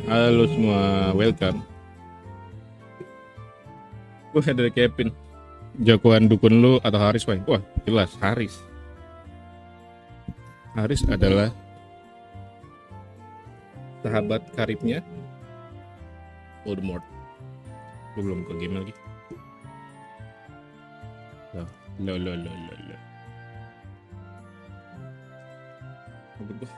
Halo semua, welcome. Wah, ada Kevin. Jagoan dukun lu atau Haris, Wah, jelas Haris. Haris adalah sahabat karibnya Voldemort. Lu belum ke game lagi. Lo. Aduh.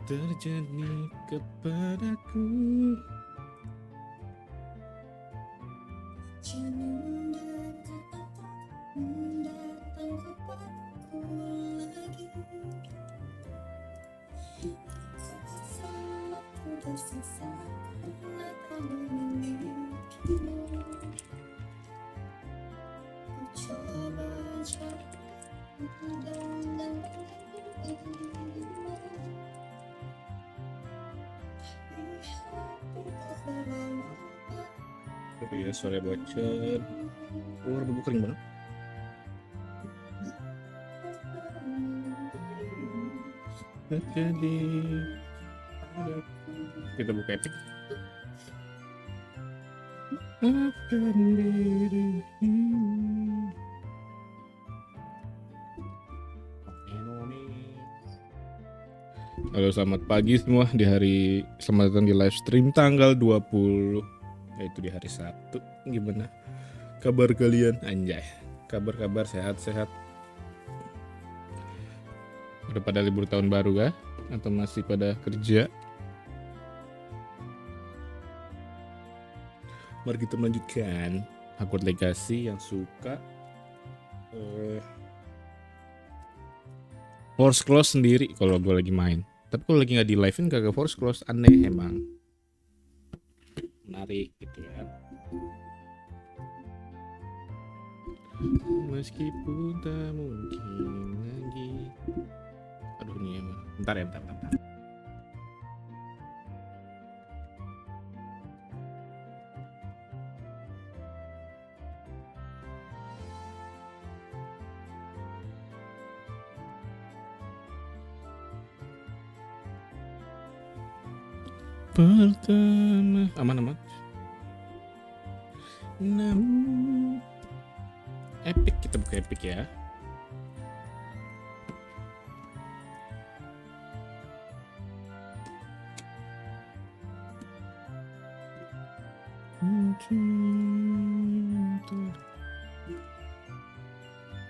Terjadi kepadaku. Ya, sore bocor. Buku kering banget. Jadi kita buka epic. Akan diri. Halo, selamat pagi semua di hari selamat datang di live stream tanggal 20, yaitu di hari Sabtu. Gimana kabar kalian? Anjay, kabar sehat-sehat. Udah pada libur tahun baru kah? Atau masih pada kerja? Mari kita melanjutkan Hogwarts Legacy yang suka force close sendiri kalau gue lagi main. Tapi kalau lagi nggak di live-in kagak force close, aneh emang. Menarik gitu ya. Meskipun tak mungkin lagi. Aduh nih emang. Bentar. Pertama aman. Epic, kita buka epic ya.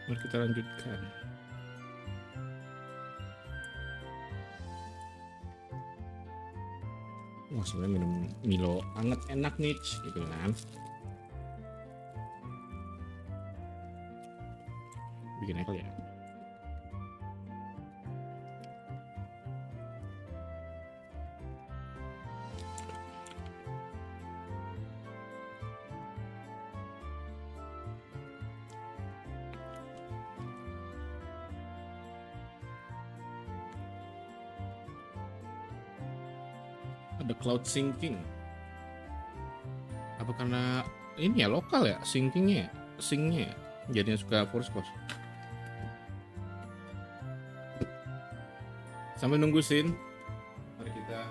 Mari kita lanjutkan. Wah, sebenarnya minum Milo hangat enak nih, gitu kan. Bikin aja kali ya. Ada cloud syncing. Apa karena ini ya lokal ya syncingnya ya? Jadinya suka force close. Sampai nunggu Sin. Mari kita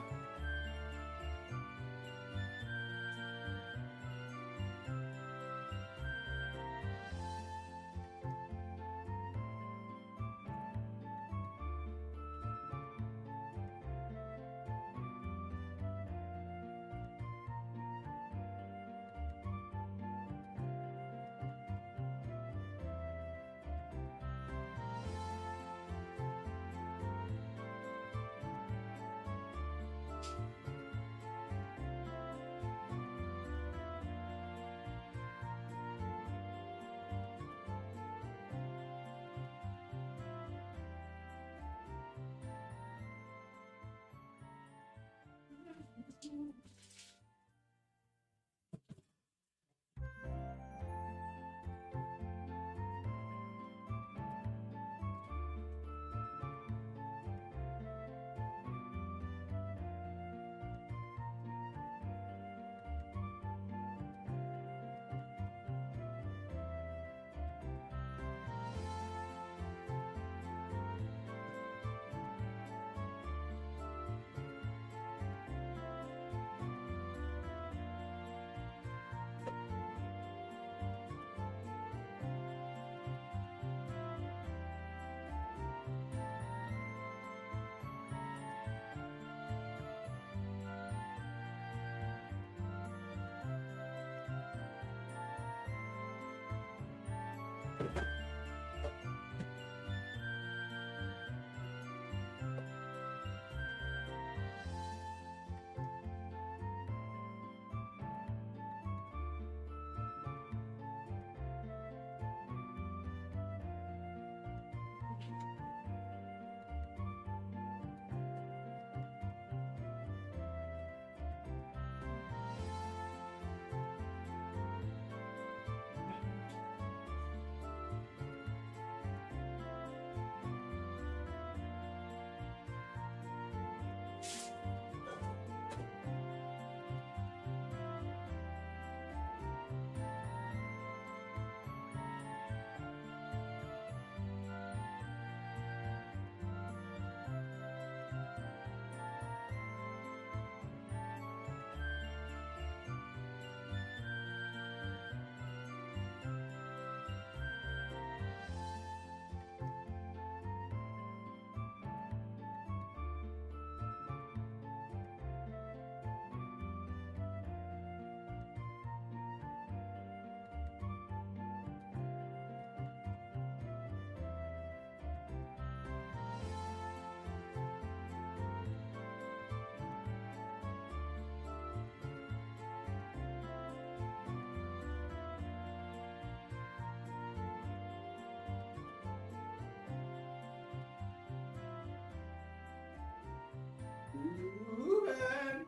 Tuhan,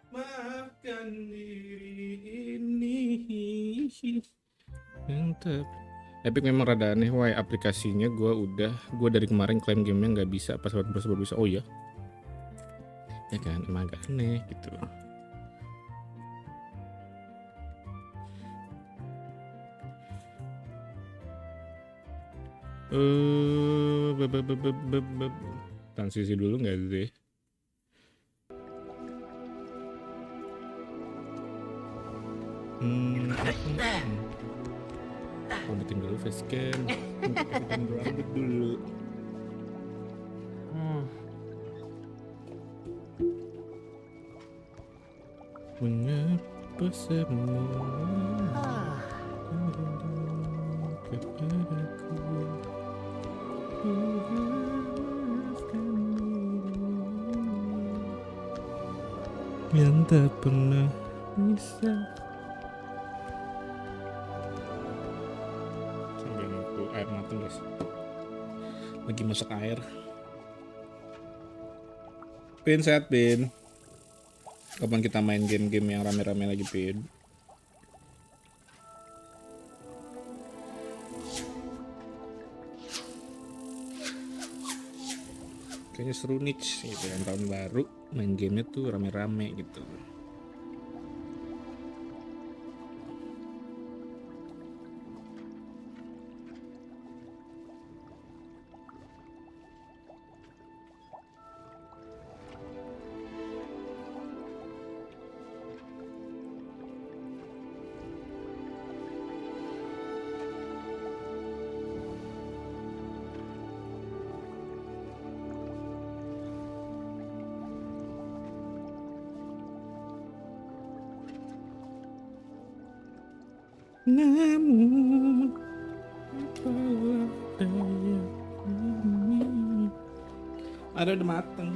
maafkan diri ini. Mantap. Epic memang rada aneh, why aplikasinya gue dari kemarin klaim gamenya nggak bisa, pas baru bisa. Oh ya kan, emang agak aneh gitu. Transisi dulu nggak sih? Rambutin dulu facecam, rambut dulu. Mengapa semua kepadaku? Yang tak pernah bisa. Sambil nunggu air matang guys, lagi masak air. Pin, sehat Pin? Kapan kita main game-game yang rame-rame lagi Pin? Kayaknya seru nih gitu kan, tahun baru main gamenya tuh rame-rame gitu. Namun apalah daya ini. Ada udah mateng.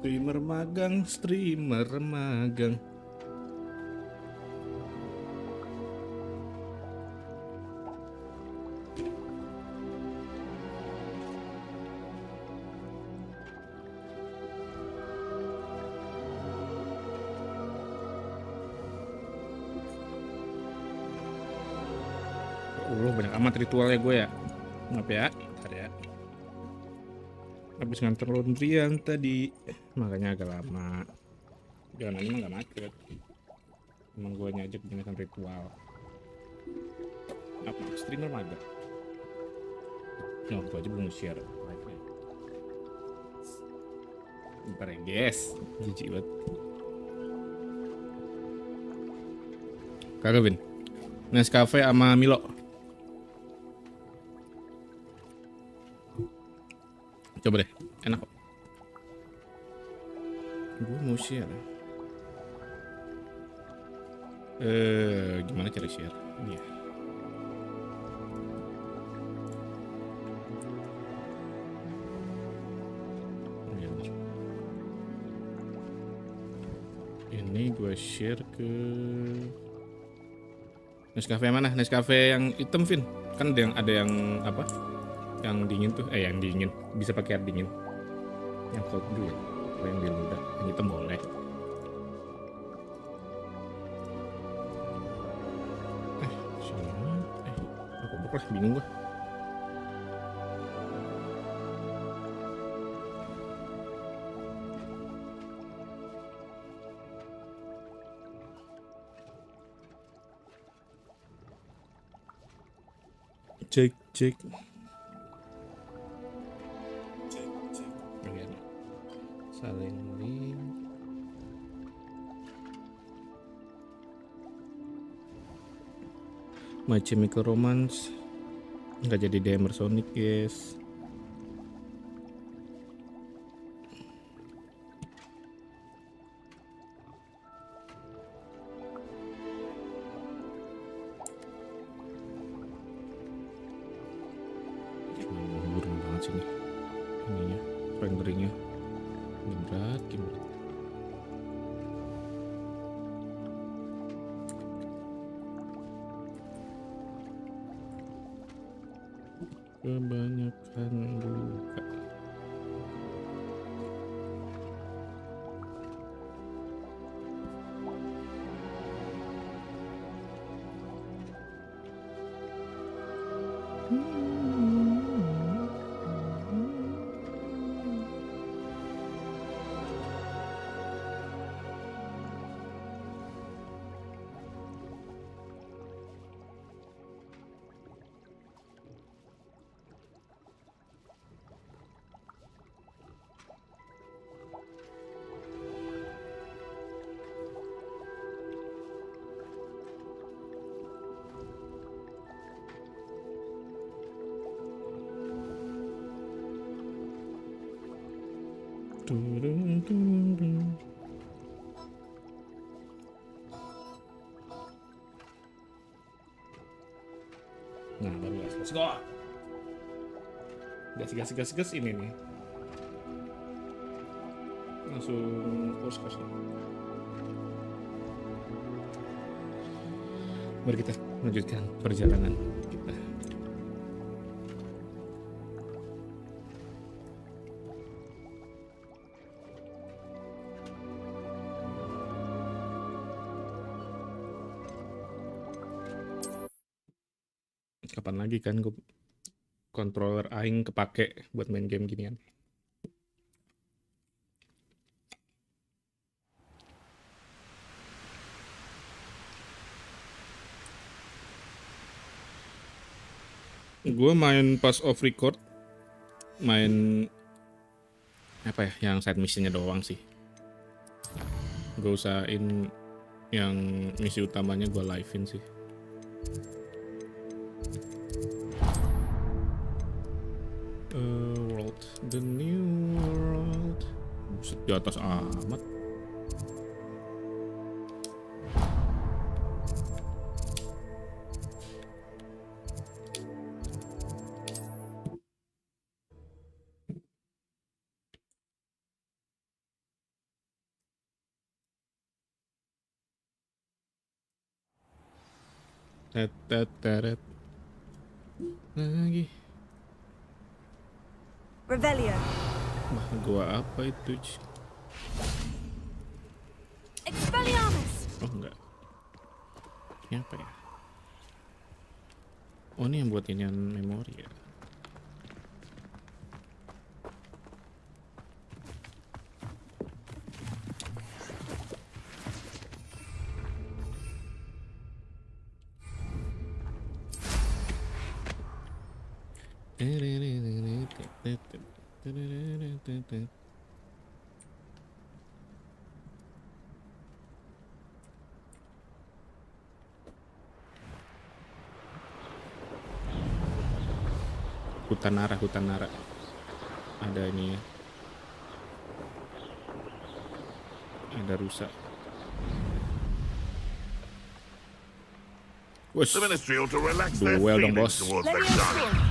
Streamer magang, streamer magang. Banyak amat ritualnya gue ya. Maaf ya, bentar ya. Habis nganter laundryan tadi, makanya agak lama. Jangan emang gak macet. Emang gue nyajak dengan ritual. Apa streamer magang? No, gue aja belum share live-nya. Bentar ya guys, jijik banget. Kagak Vin, Nescafe sama Milo. Coba deh, enak kok. Gue mau share. Gimana cara share? Iya. Ini gue share ke Nescafe mana? Nescafe yang hitam, Vin. Kan ada yang apa? Yang dingin tuh, yang dingin bisa pakai air dingin. Yang cold brew ya, kalau yang biru udah, yang hitam boleh. Aku bingung gua. Cek. Saling link. My Chemical Romance nggak jadi DMer Sonic guys. Burung banget sih ininya, renderingnya berat gimana. Kebanyakan luka. Nah baru gas go. Gas ini nih. Langsung push gas. Mari kita lanjutkan perjalanan kita. Kapan lagi kan gue controller aing kepake buat main game ginian. Gue main pas off record, main apa ya, yang side missionnya doang sih. Gue usahain yang misi utamanya gue live-in sih. World, the new world. Buset, di atas amat. Teret. Lagi. Revelio. Wah, gua apa itu? Expelliarmus. Oh enggak. Ini apa ya? Oh ini yang buat inian memori ya. Hutan Nara. Ada ini ya. Ada rusa. Wush. The ministry ought to relax their Duel dong, feelings bos. towards Levio's Vexana.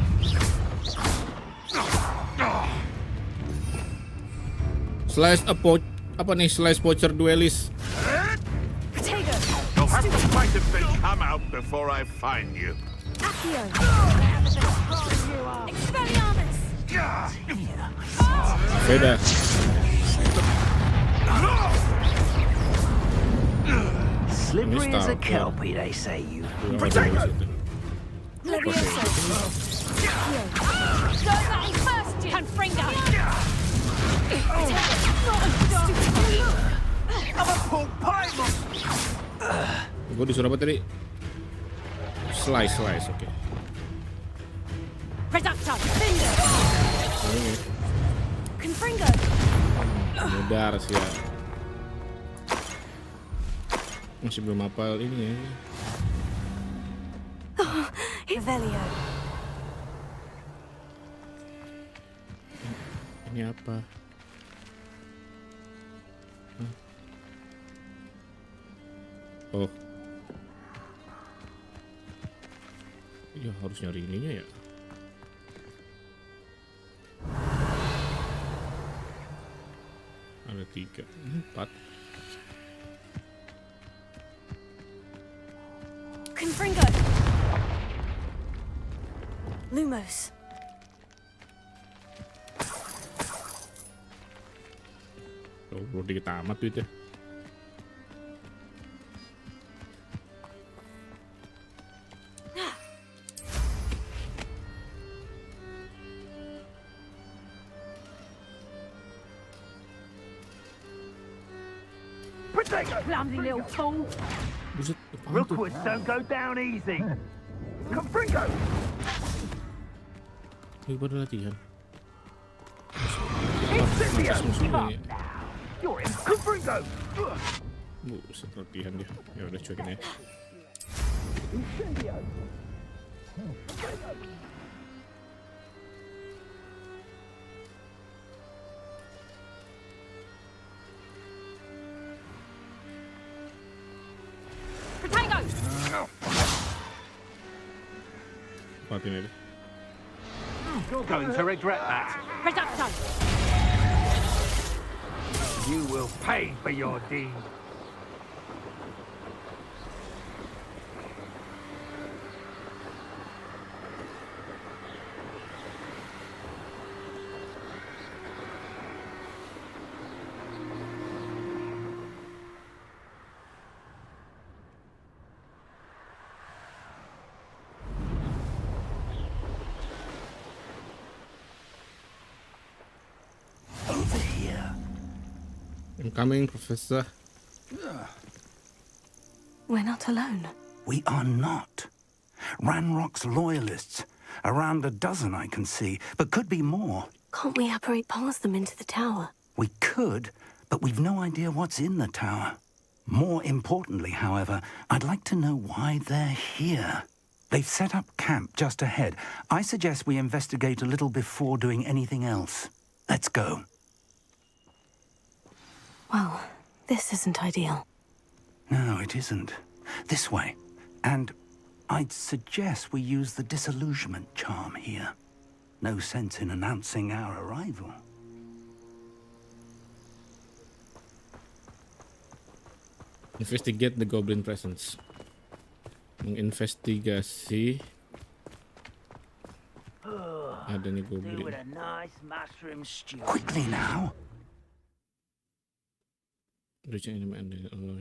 Slice apa nih? Slice poacher duelist. Protego. You'll have to fight if they come out before I find you. Accio. Expelliarmus. Beda. Slippery as a Stalker. kelpie, they say you. Levioso. Accio. Go back first, Confringo. Gue disuruh apa tadi? Slice, oke. Reducto. Finger. Ini Confringo. mudar sih ya. Masih belum hafal ini ya. Revelio. Ini apa? Hah? Oh. Ya harus nyari ininya ya. Ada 3, 4. Confringo. Lumos. Oh, belum dikit amat duitnya. Clumsy little fool. Buset, apaan tuh? Rookwoods don't go down easy. Confringo! Lagi pada latihan. Incendio! Mantas musuhnya ya. You're in. Confringo! Buset, latihan dia. Ya udah cuekin ya. Incendio! Protego. Matiin aja. You're going to regret that. Reducto. You will pay for your deed. Over here. I'm coming, Professor. We're not alone. We are not. Ranrock's loyalists. Around a dozen I can see, but could be more. Can't we apparate past them into the tower? We could, but we've no idea what's in the tower. More importantly, however, I'd like to know why they're here. They've set up camp just ahead. I suggest we investigate a little before doing anything else. Let's go. Well, this isn't ideal. No, it isn't. This way. And I'd suggest we use the disillusionment charm here. No sense in announcing our arrival. Investigate the goblin presence. menginvestigasi. Ada nih Do goblin. with a nice mushroom stew. Quickly now. Reaching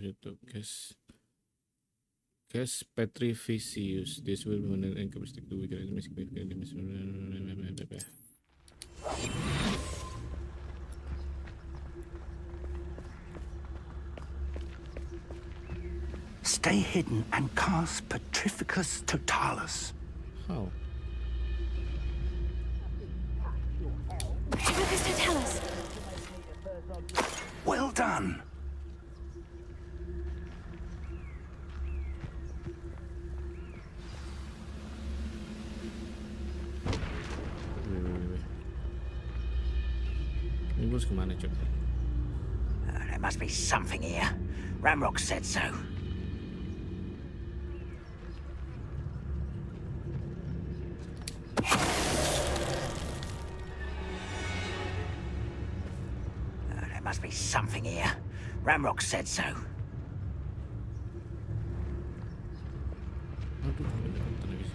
itu gas petrifisius. This will be an incapacity to weaken Stay hidden and cast Petrificus Totalis. How? Focus to tell us. Well done. Ini bos kemana coba? There must be something here. Ramrock said so. There must be something here. Ramrock said so. Aduh, ada konten lagi.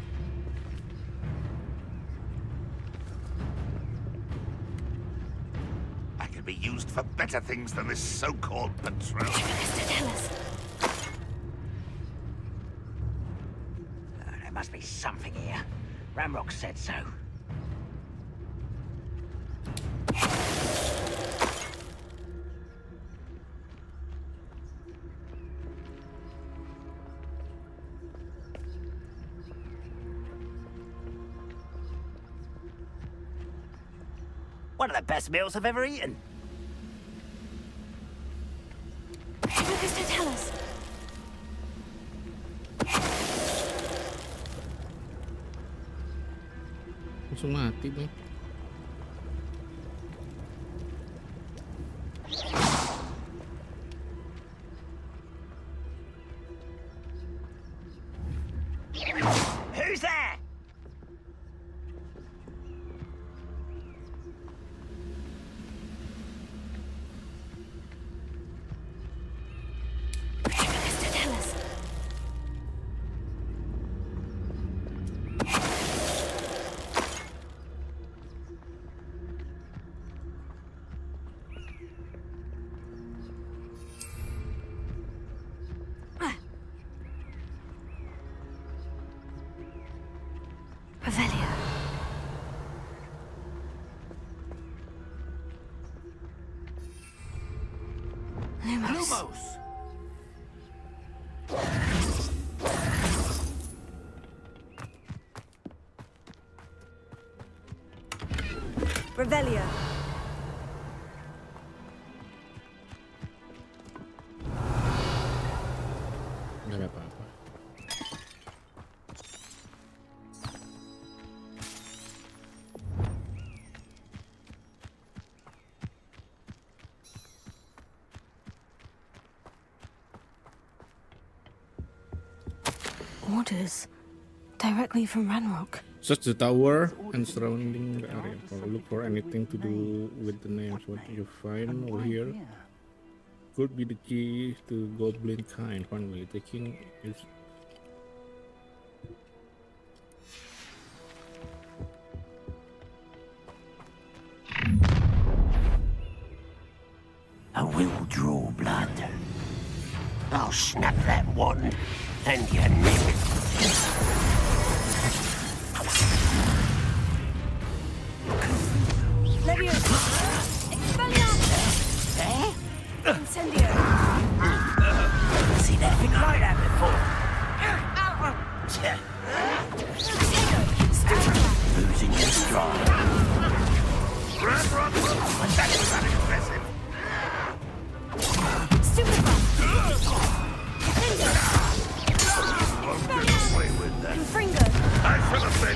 I could be used for better things than this so-called patrol. Focus to tell us. There must be something here. Ramrock said so. One of the best meals I've ever eaten. Focus to tell us. Langsung mati bang. Who's there? Focus to tell us. Revelio. Lumos. Lumos. Revelio. Nggak ada apa-apa. Orders. Directly from Ranrock. Search the tower and surrounding the area. Look for anything to do with the names. What you find over here could be the key to goblin kind. Finally, taking is I will draw blood. I'll snap that wand, and your neck. Leviosa. Expelliarmus. Incendio. Seen anything like that before? Losing your stride. That was unimpressive. Stupefy. Away with that. Confringo. I should have said.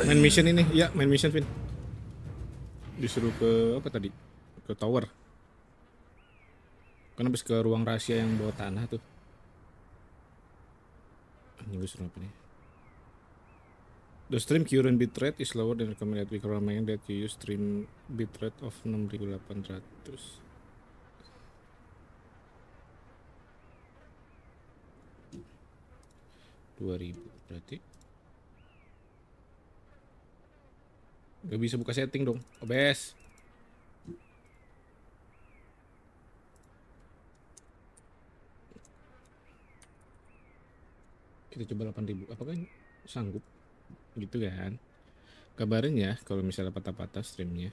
main mission ini, ya main mission Vin. Disuruh ke apa tadi? Ke tower. Kan habis ke ruang rahasia yang bawah tanah tuh. Ini gue suruh apa nih? The stream current bitrate is lower than recommended. We recommend that you use stream bitrate of 6800. 2000 berarti. Gak bisa buka setting dong, OBS. Kita coba 8000. Apakah sanggup? Gitu kan? Kabarin ya kalau misalnya patah-patah streamnya.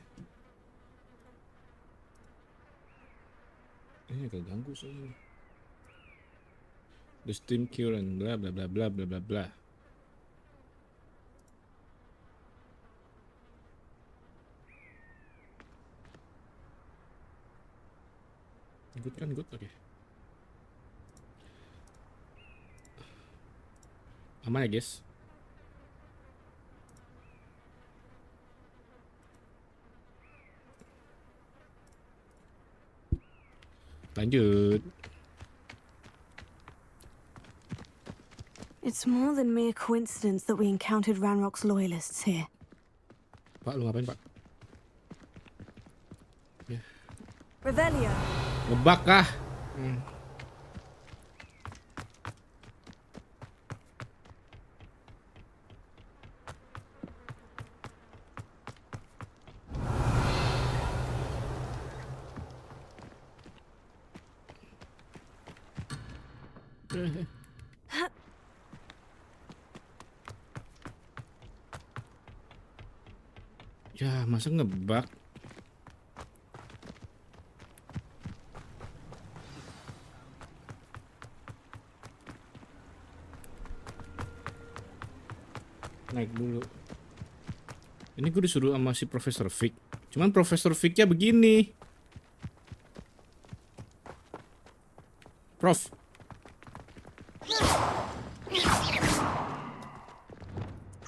Kayak ganggu sih. The stream current bla bla bla bla bla bla bla. Good kan, good, oke. Aman ya guys. Lanjut. It's more than mere coincidence that we encountered Ranrock's loyalists here. Pak, lu ngapain, Pak? Revelio. Ngebak kah? Ya, masa ngebak? Naik dulu. Ini gue disuruh sama si Profesor Vic. Cuman Profesor Vic-nya begini. Prof.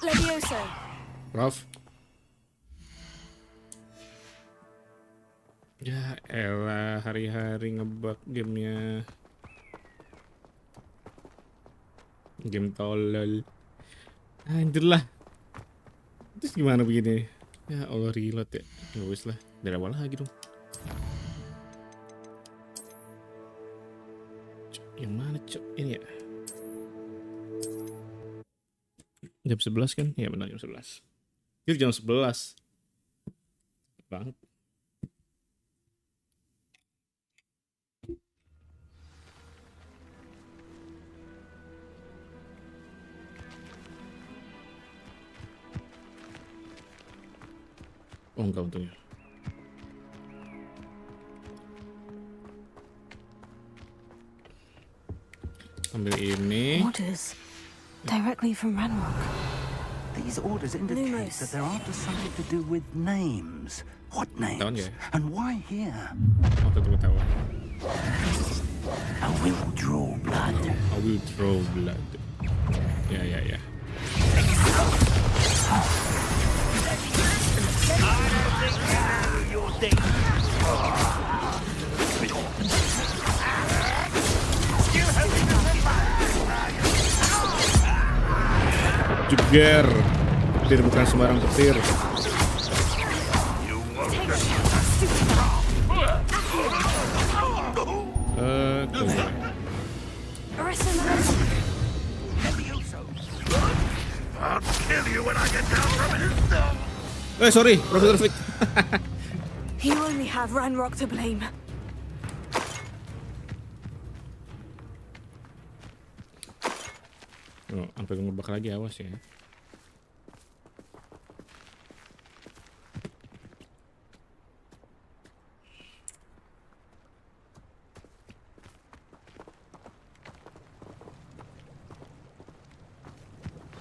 Levioso. Prof. Ya elah, hari-hari ngebug gamenya. Game tolol. Anjir lah. Terus gimana begini? Ya Allah, reload ya. Ya wis lah, dari awal lagi dong. Yang mana cok? Ini ya. Jam 11 kan? Ya benar jam 11. Itu jam 11. Banget. Oh enggak untungnya. Ambil ini. Orders. Directly from Ranrock. These orders indicate Lumos. that they're after something to do with names. What names? Tahun ya? And why here? Oh tentu ketahuan. I will draw blood. I will draw blood. Ya ya ya. Jeger. Petir bukan sembarang petir. I'll kill you when I get down from it. Sorry, Profesor Vic. You only have Ranrock to blame. Oh, sampai ngebak lagi, awas ya.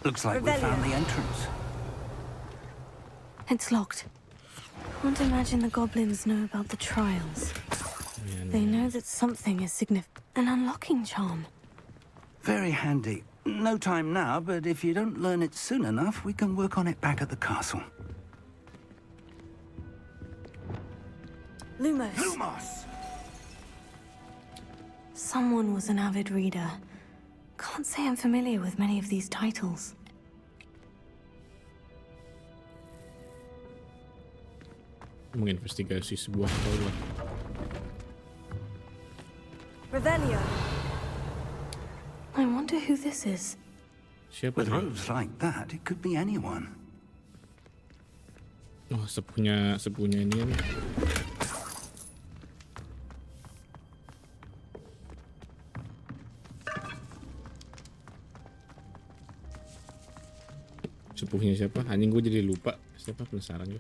Looks like we found the entrance. It's locked. Can't imagine the goblins know about the trials. They know that something is significant. An unlocking charm. Very handy. No time now, but if you don't learn it soon enough, we can work on it back at the castle. Lumos. Lumos! Someone was an avid reader. Can't say I'm familiar with many of these titles. menginvestigasi sebuah toilet. Revelio. I wonder who this is. Siapa With nih? robes like that, it could be anyone. Oh, sepunya ini nih. Sepuhnya siapa? Anjing, gue jadi lupa. Siapa, penasaran gue.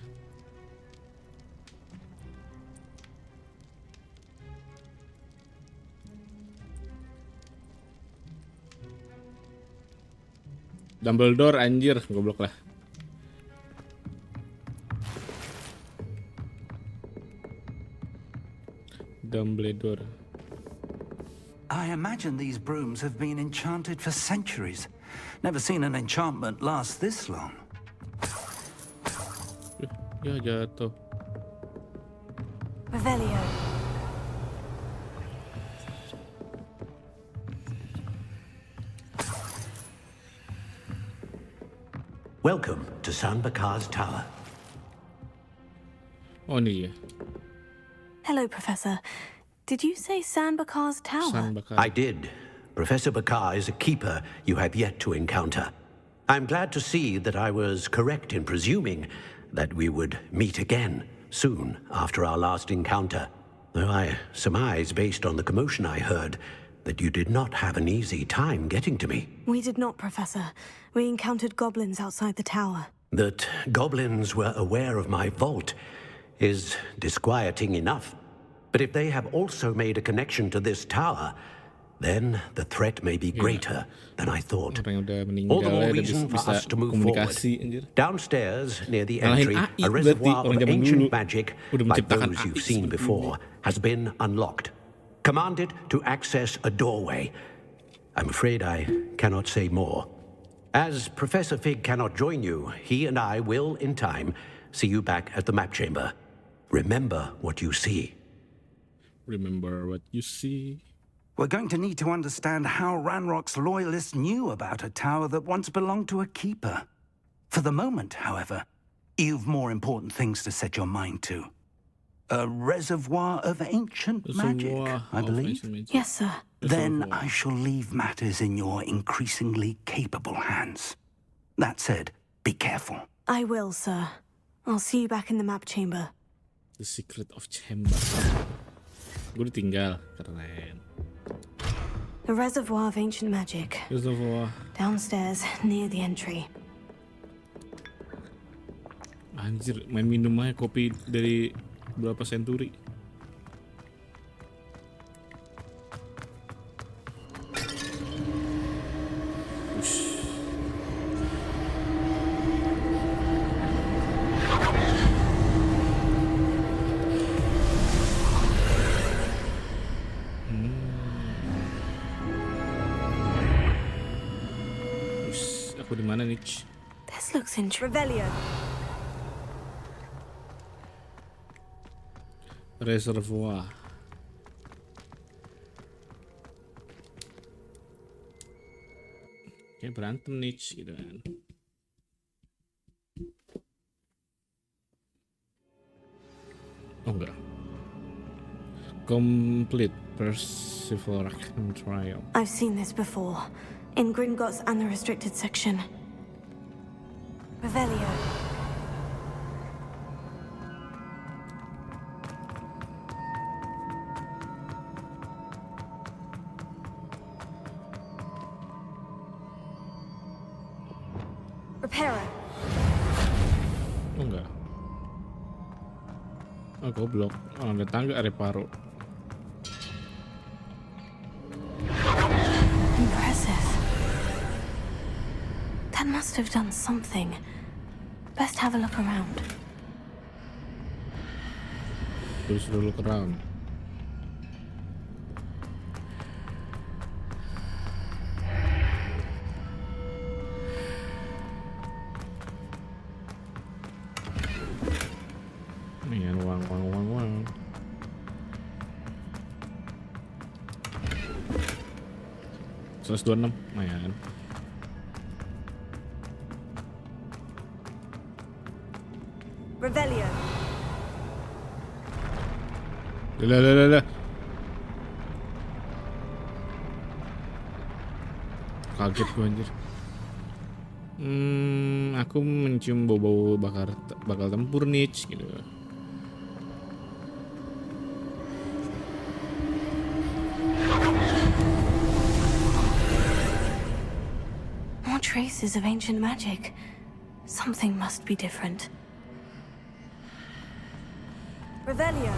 Dumbledore, anjir, goblok lah. Dumbledore. I imagine these brooms have been enchanted for centuries. Never seen an enchantment last this long. Ya jatuh. Revelio. Welcome to Sanbakar's tower. Oh, ini ya. Hello, Professor. Did you say Sanbakar's tower? Sanbakar. I did. Professor Bakar is a keeper you have yet to encounter. I'm glad to see that I was correct in presuming that we would meet again soon after our last encounter. Though I surmise, based on the commotion I heard, that you did not have an easy time getting to me. We did not, Professor. We encountered goblins outside the tower. That goblins were aware of my vault is disquieting enough. But if they have also made a connection to this tower, then the threat may be greater than I thought. Orang yang udah All the meninggal more ya, udah reason for bisa us to move forward. komunikasi, anjir. Downstairs, near the Ngalahin entry, AI a berarti reservoir orang of zaman ancient dulu magic, udah like menciptakan those you've AI seen seperti before, has been unlocked. Commanded to access a doorway. I'm afraid I cannot say more. As Professor Fig cannot join you, he and I will, in time, see you back at the map chamber. Remember what you see. Remember what you see. We're going to need to understand how Ranrock's loyalists knew about a tower that once belonged to a keeper. For the moment, however, you've more important things to set your mind to. A reservoir of ancient magic, I believe. Yes, sir. Then I shall leave matters in your increasingly capable hands. That said, be careful. I will, sir. I'll see you back in the map chamber. The Secret of Chamber. Gue ditinggal, keren. The reservoir of ancient magic. Reservoir. Downstairs, near the entry. Anjir, main minum aja kopi dari berapa century. Aku di mana nih? This looks interesting. Revelio. Reservoir. Kayak berantem nih gitu kan. Oh enggak. Complete Perseverance Trial. I've seen this before. In Gringotts and the restricted section. Revelio. Reparo. Oh enggak. Oh goblok. Oh, ada tangga reparo. Impressive. That must have done something. Best have a look around. Terus look around. Nih, uang. 126, lumayan. Revelio. Lah. Kaget gue anjir. Aku mencium bau-bau bakal tempur nih gitu. More traces of ancient magic. Something must be different. Revelio.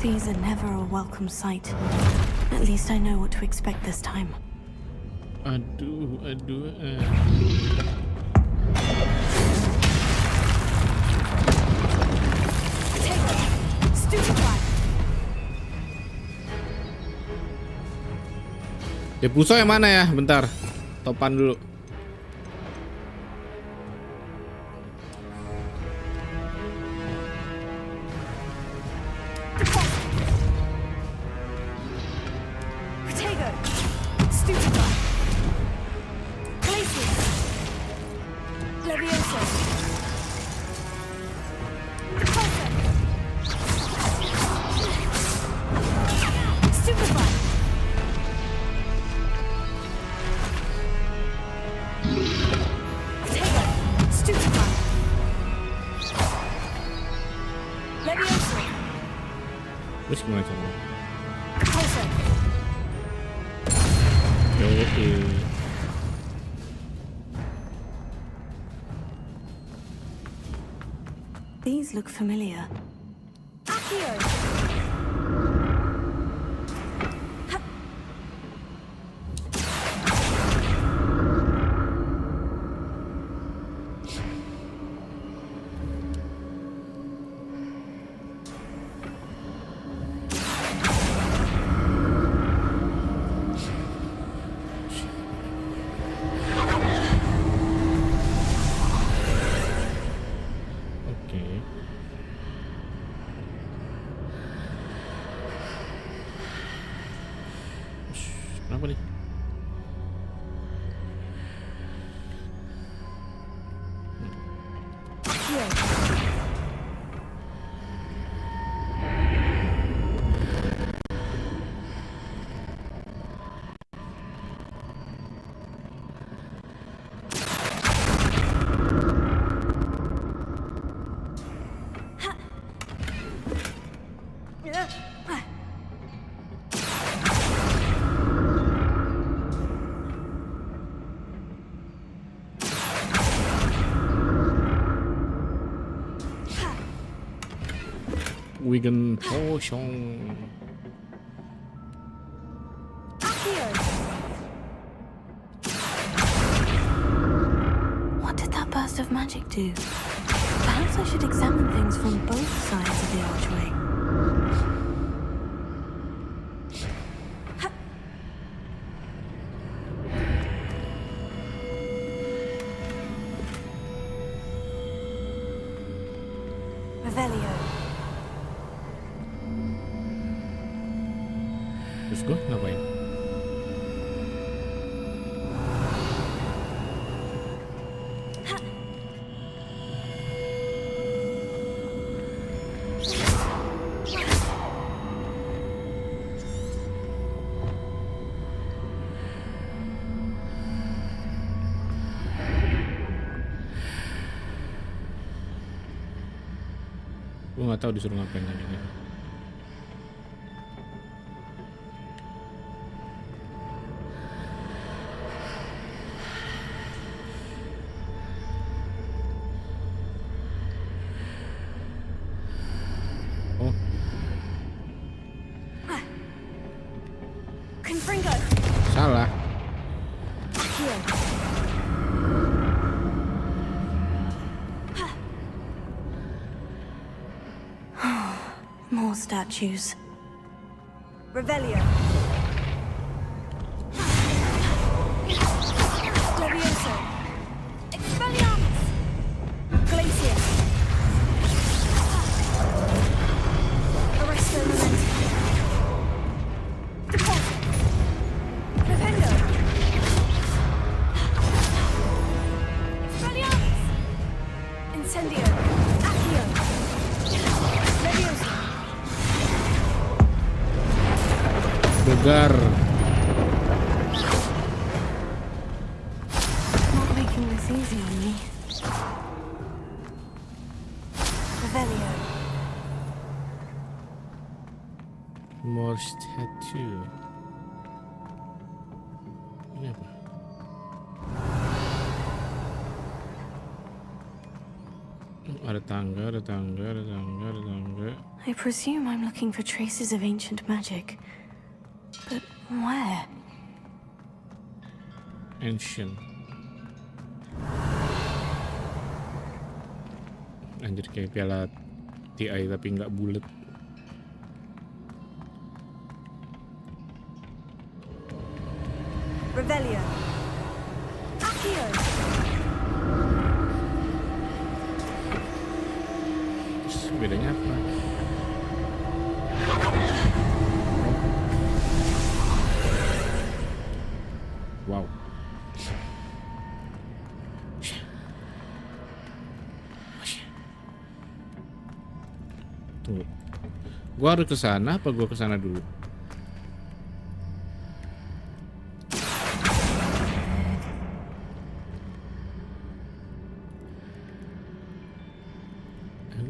These are never a welcome sight. At least I know what to expect this time. Aduh. Depuso yang mana ya? Bentar. Topan dulu. Terus gimana caranya? Oke. These look familiar. Kenapa nih? Wigan potion. What did that burst of magic do? Perhaps I should examine things from both sides of the archway. Revelio. Terus gue ngapain? Gue nggak tahu disuruh ngapain lagi nih. Oh, Confringo. salah. More statues. Revelio. Levioso. Segar. Not making this easy on me. Revelio. More statue. Ini apa? Ada tangga, ada tangga, ada tangga, ada tangga. I presume I'm looking for traces of ancient magic. But where? Ancient. Anjir, kayak piala TI tapi nggak bulat. Revelio. Accio. Terus bedanya apa? Wow. Tunggu. Gua harus ke sana apa gua ke sana dulu?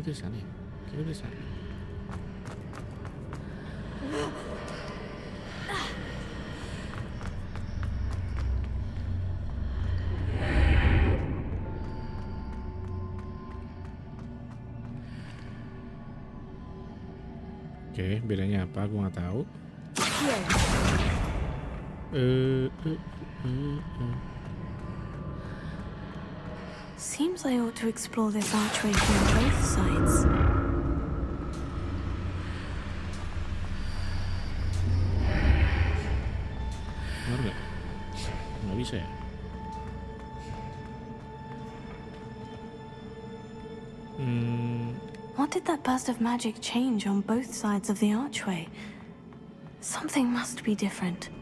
Udah sana ya? Kayaknya udah sana. Oke, bedanya apa? Gue nggak tahu. Seems I ought to explore this archway from both sides. Benar nggak? Nggak bisa ya? What did that burst of magic change on both sides of the archway? Something must be different.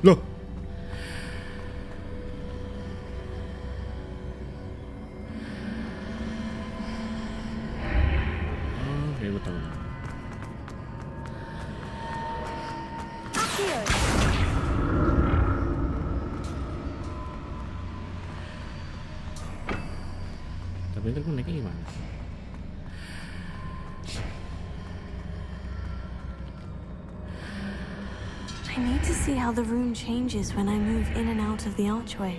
Loh. Oke, gue tahu. Tapi itu gue naiknya gimana? I need to see how the room changes when I move in and out of the archway.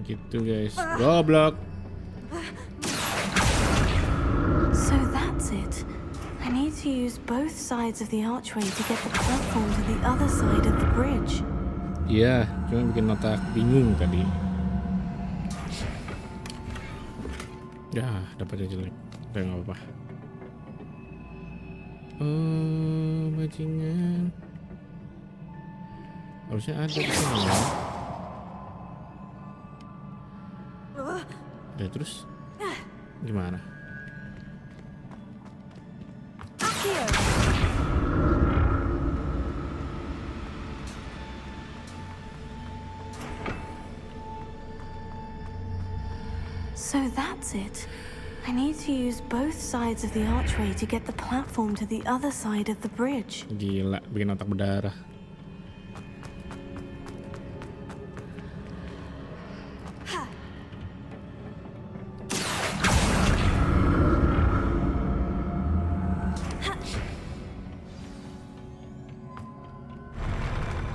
Gitu guys, goblok. So that's it. I need to use both sides of the archway to get the platform to the other side of the bridge. Iya, cuma bikin otak bingung tadi. Ya, dapatnya jelek. Tapi nggak apa-apa. Oh, bajingan. Harusnya ada di sini. Ya terus gimana? So that's it. I need to use both sides of the archway to get the platform to the other side of the bridge. Gila, bikin otak berdarah.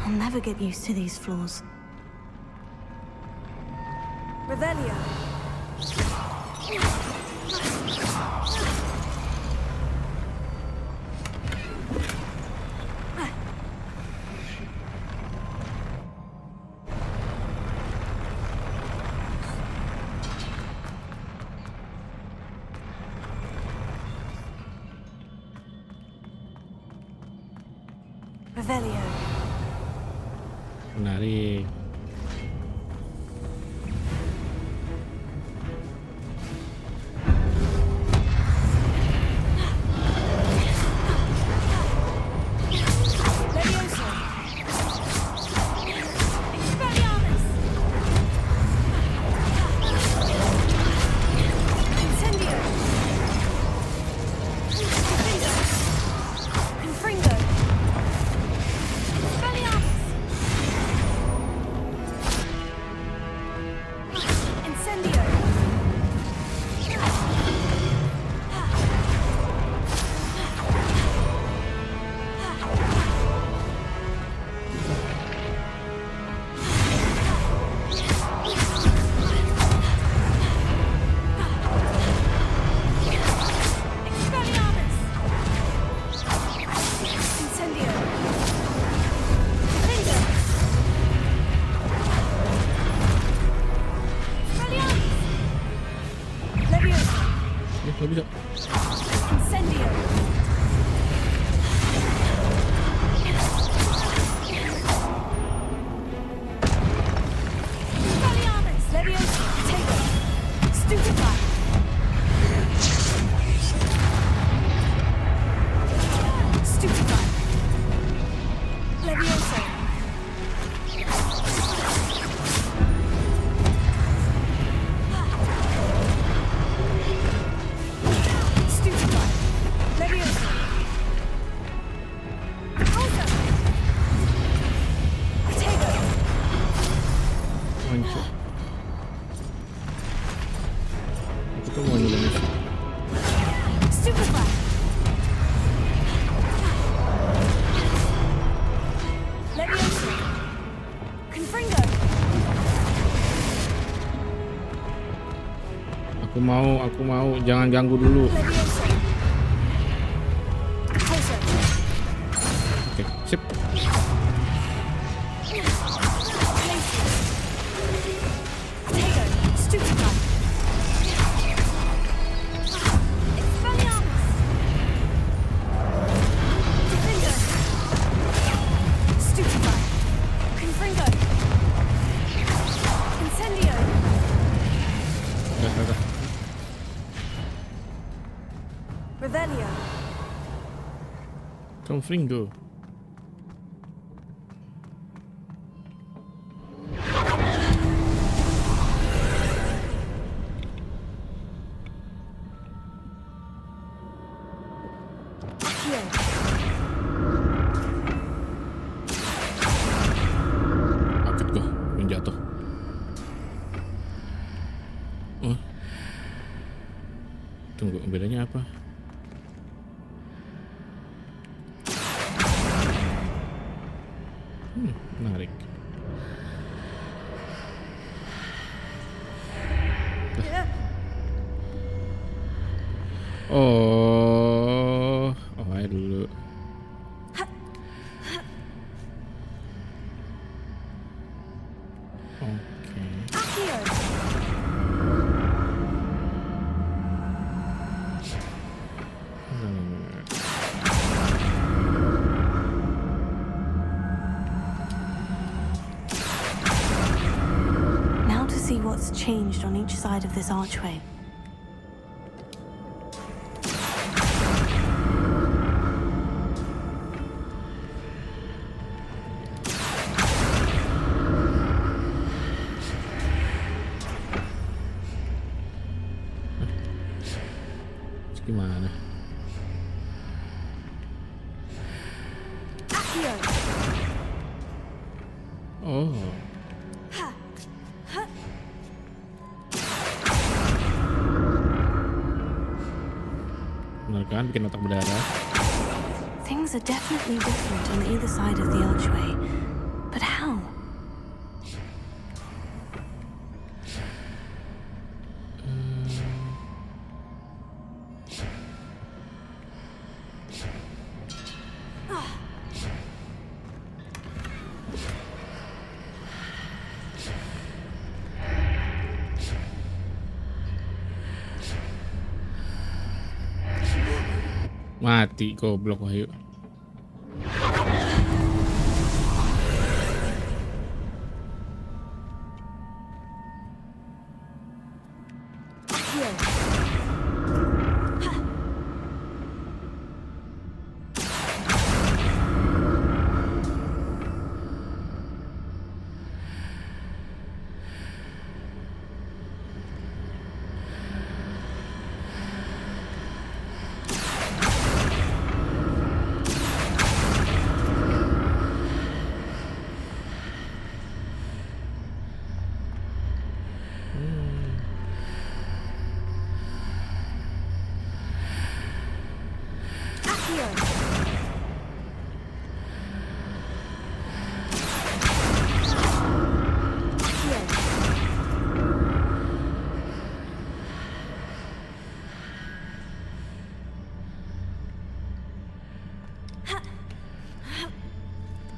I'll never get used to these floors. Revelio. Revelio. Menarik. Levioso. Expelliarmus. Incendio. Defendo. Confringo. Expelliarmus. Incendio. Expelliarmus. Incendio. Defendo. Expelliarmus. Levioso. Nggak bisa. Incendio. Expelliarmus. Levioso. Potato. Stupefy. Stupefy. Levioso. Stupefy. Levioso. Repulsor. Potato. Hancur. Aku tuh mau nyuruh musuh. Stupefy. Levioso. Confringo. Aku mau, jangan ganggu dulu. Levioso. Repulsor. Oke, sip. Glacius. Potato. Stupefy. Expelliarmus. Defendo. Stupefy. Confringo. Incendio. Udah. Revelio. Confringo. Accio. Kaget gua, yang jatuh. Oh. Tunggu, bedanya apa? Menarik. Oh, aja dulu. Oke. Accio. Now to see what's changed on each side of this archway. Gimana? Accio. Oh, benar kan bikin otak berdarah? Things are definitely different on either side of the archway. But how? Mati goblok Wahyu.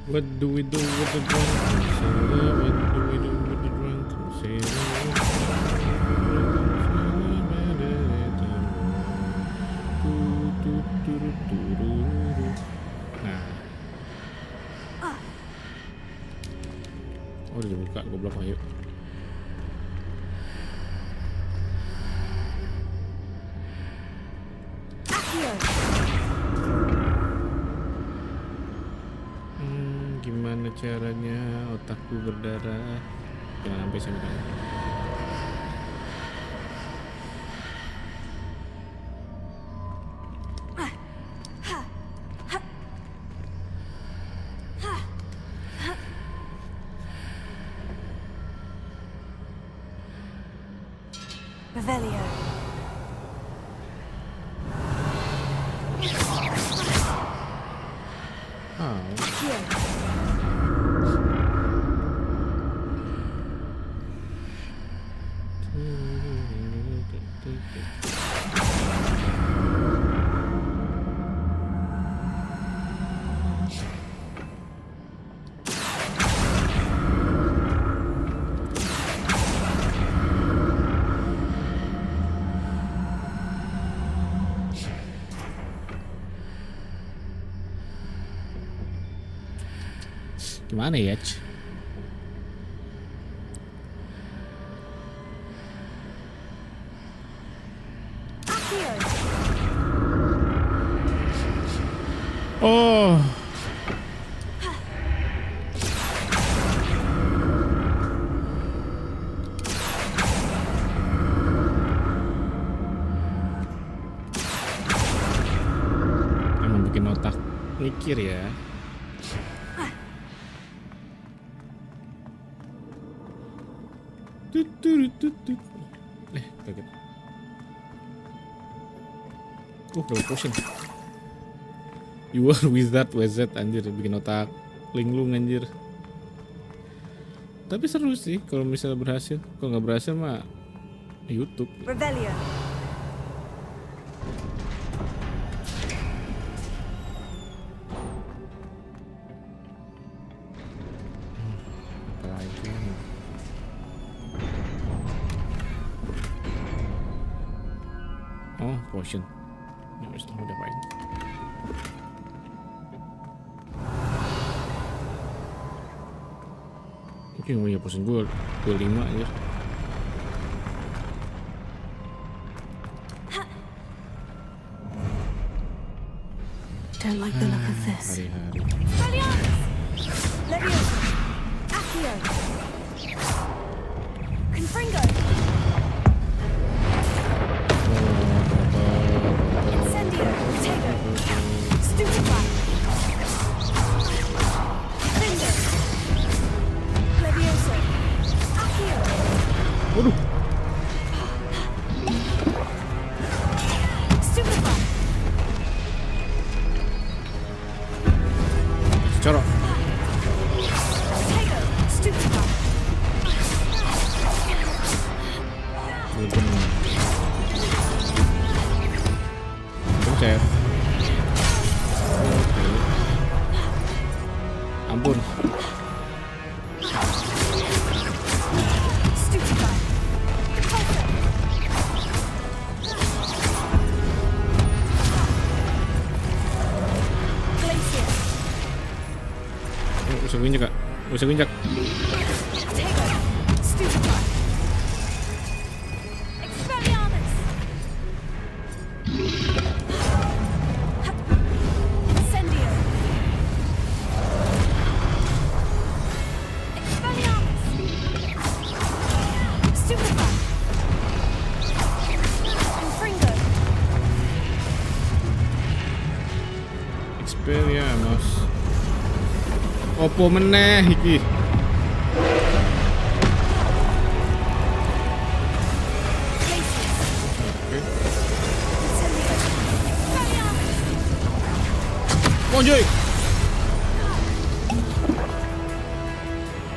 What do we do with the drunken sailor? What do we do with the drunken sailor? Nah. Oh, udah dibuka, goblok, ayo. Gimana caranya otakku berdarah? Jangan sampai sini kan. Revelio. Gimana ya? Oh. Emang bikin otak mikir ya. Kaget. Double potion. You are wizard anjir, bikin otak linglung anjir. Tapi seru sih kalau misalnya berhasil. Kalau nggak berhasil mah YouTube. Revelio. Apalagi. Oh, potion. Ya wis udah main. Oke, punya potion gue 25 aja. Don't like the look of this. Hari-hari. Leviosa. Accio. Confringo. Incendio. Tego. Stupefy. Finger. Leviosa. Accio. Waduh. Stupefy. Corok. Tego. Stupefy. Pencet. Ampun. Stupefy. Glacier. Bisa ginjak kak. Bisa ginjak. Tego. Stupefy. Expelliarmus. Incendio. Expelliarmus. Stupefy. Confringo. Expelliarmus. Opo meneh iki? Glacier. Oke. Incendio. Expelliarmus. Anjay.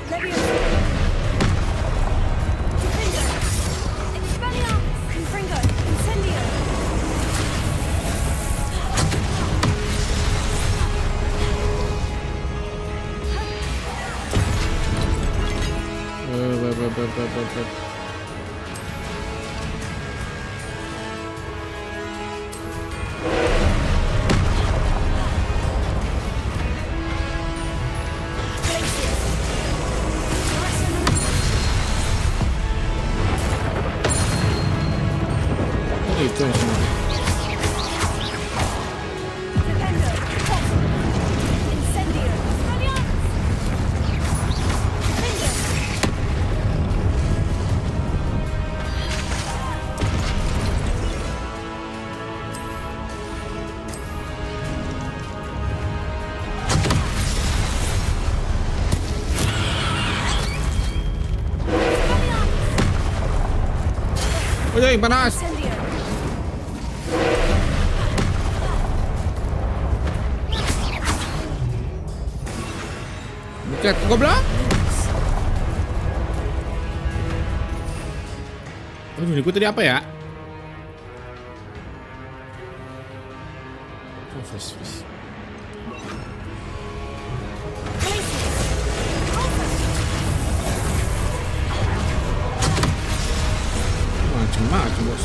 Leviosa. Confringo. Expelliarmus. Confringo. Incendio. Itu yang semua. Oke, panas. Buket, goblok. Aduh, ini gue tadi apa ya? Macem-macem, bos.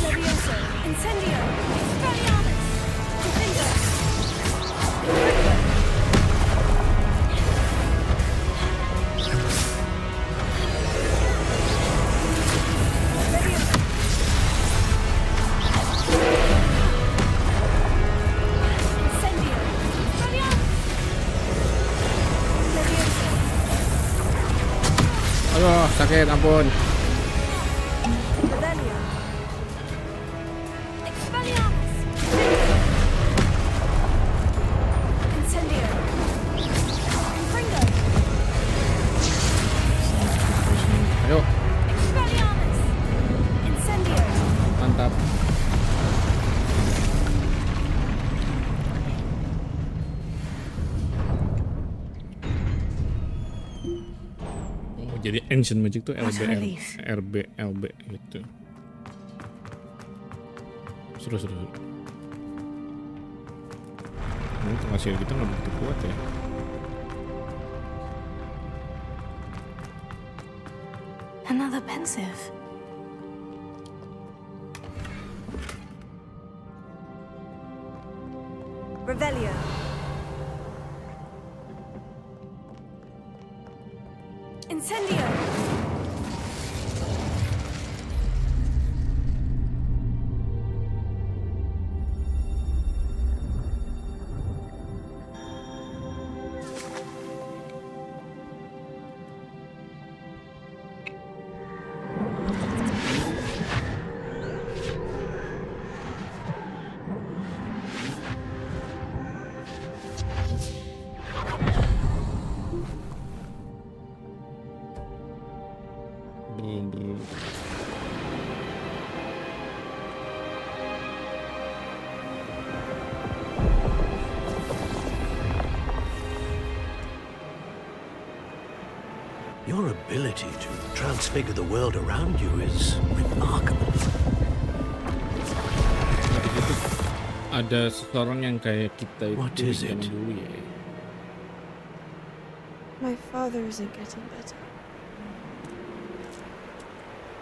Aduh, sakit, ampun. Ayo. Mantap. Oh, jadi ancient magic tuh LB, RB, LB gitu. Seru. Ini hasil kita nggak begitu kuat ya. Another pensive. Revelio. Incendio. Your ability to transfigure the world around you is remarkable. Ada seseorang yang kayak kita itu What is it? dulu ya. My father isn't getting better.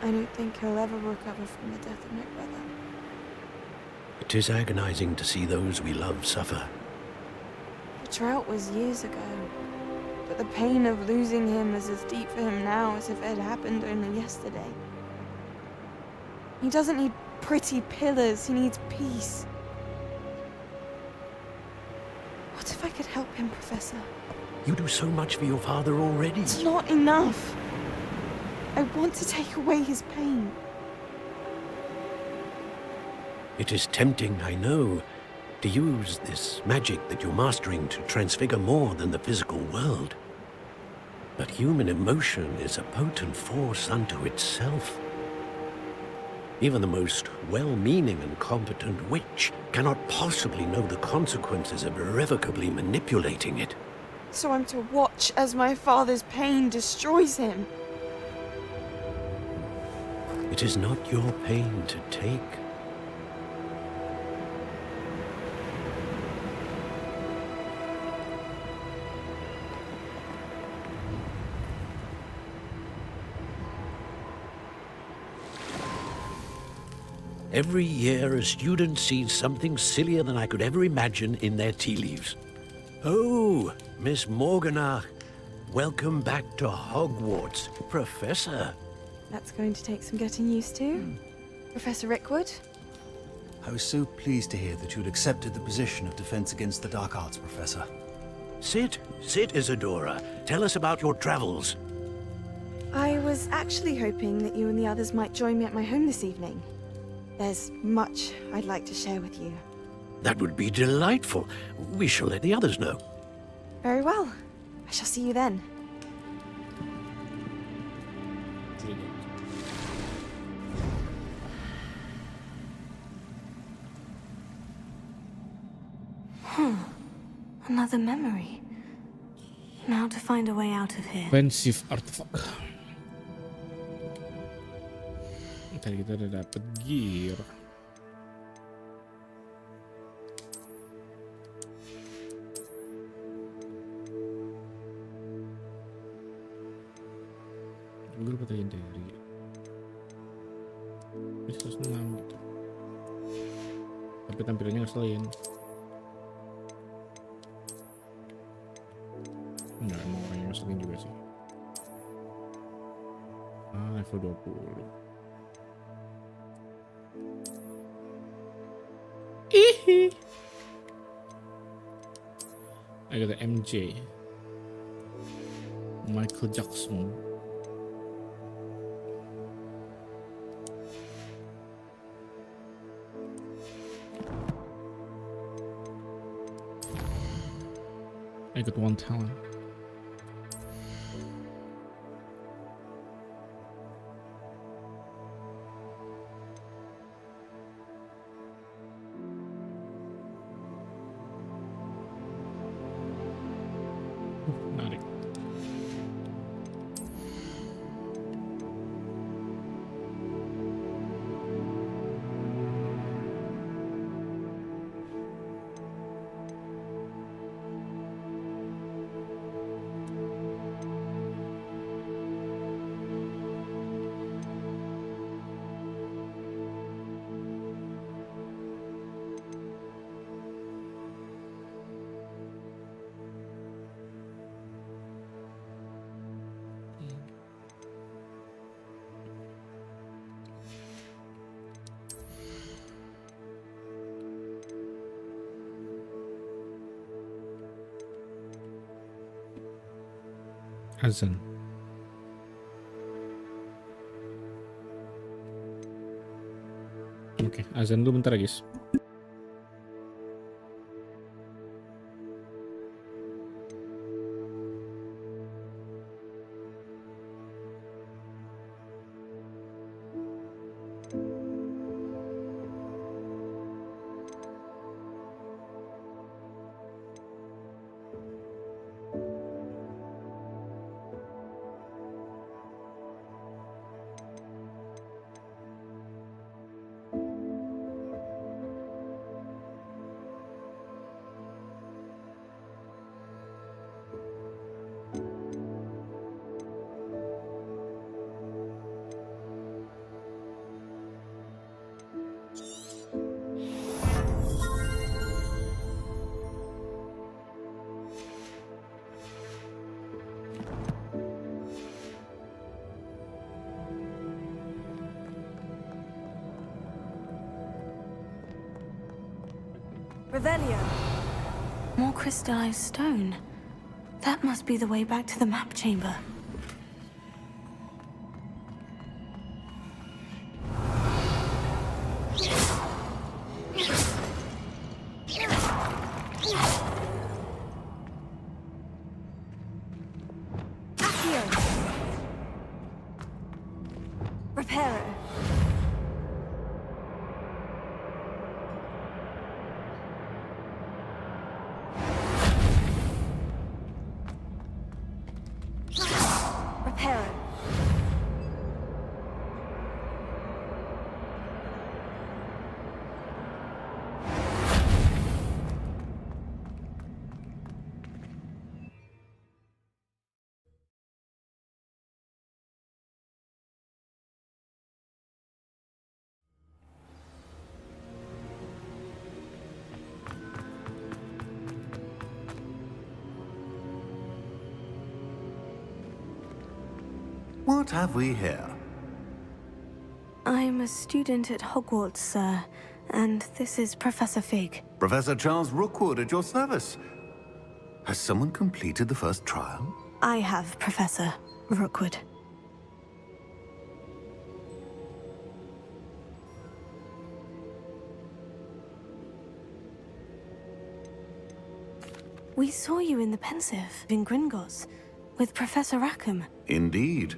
I don't think he'll ever recover from the death of my brother. It is agonizing to see those we love suffer. The drought was years ago, but the pain of losing him is as deep for him now as if it had happened only yesterday. He doesn't need pretty pillars, he needs peace. What if I could help him, Professor? You do so much for your father already. It's not enough. I want to take away his pain. It is tempting, I know, to use this magic that you're mastering to transfigure more than the physical world. But human emotion is a potent force unto itself. Even the most well-meaning and competent witch cannot possibly know the consequences of irrevocably manipulating it. So I'm to watch as my father's pain destroys him. It is not your pain to take. Every year, a student sees something sillier than I could ever imagine in their tea leaves. Oh, Miss Morganach, welcome back to Hogwarts, Professor. That's going to take some getting used to. Professor Rickwood? I was so pleased to hear that you'd accepted the position of Defense Against the Dark Arts, Professor. Sit, Isadora. Tell us about your travels. I was actually hoping that you and the others might join me at my home this evening. There's much I'd like to share with you. That would be delightful. We shall let the others know. Very well. I shall see you then. Another memory. Now to find a way out of here. Offensive artifact. Tadi kita udah dapet gear. Grup atau dari bisa 6 gitu. Tapi tampilannya ngeselin. Enggak, emang orangnya ngeselin juga sih. Level 20. I got the MJ. Michael Jackson. I got one talent. Menarik. Azan. Oke, azan dulu bentar ya, guys. Revelio. More crystallized stone. That must be the way back to the map chamber. Accio. Reparo. Reparo. What have we here? I'm a student at Hogwarts, sir, and this is Professor Fig. Professor Charles Rookwood at your service. Has someone completed the first trial? I have, Professor Rookwood. We saw you in the Pensive in Gringotts with Professor Rackham. Indeed.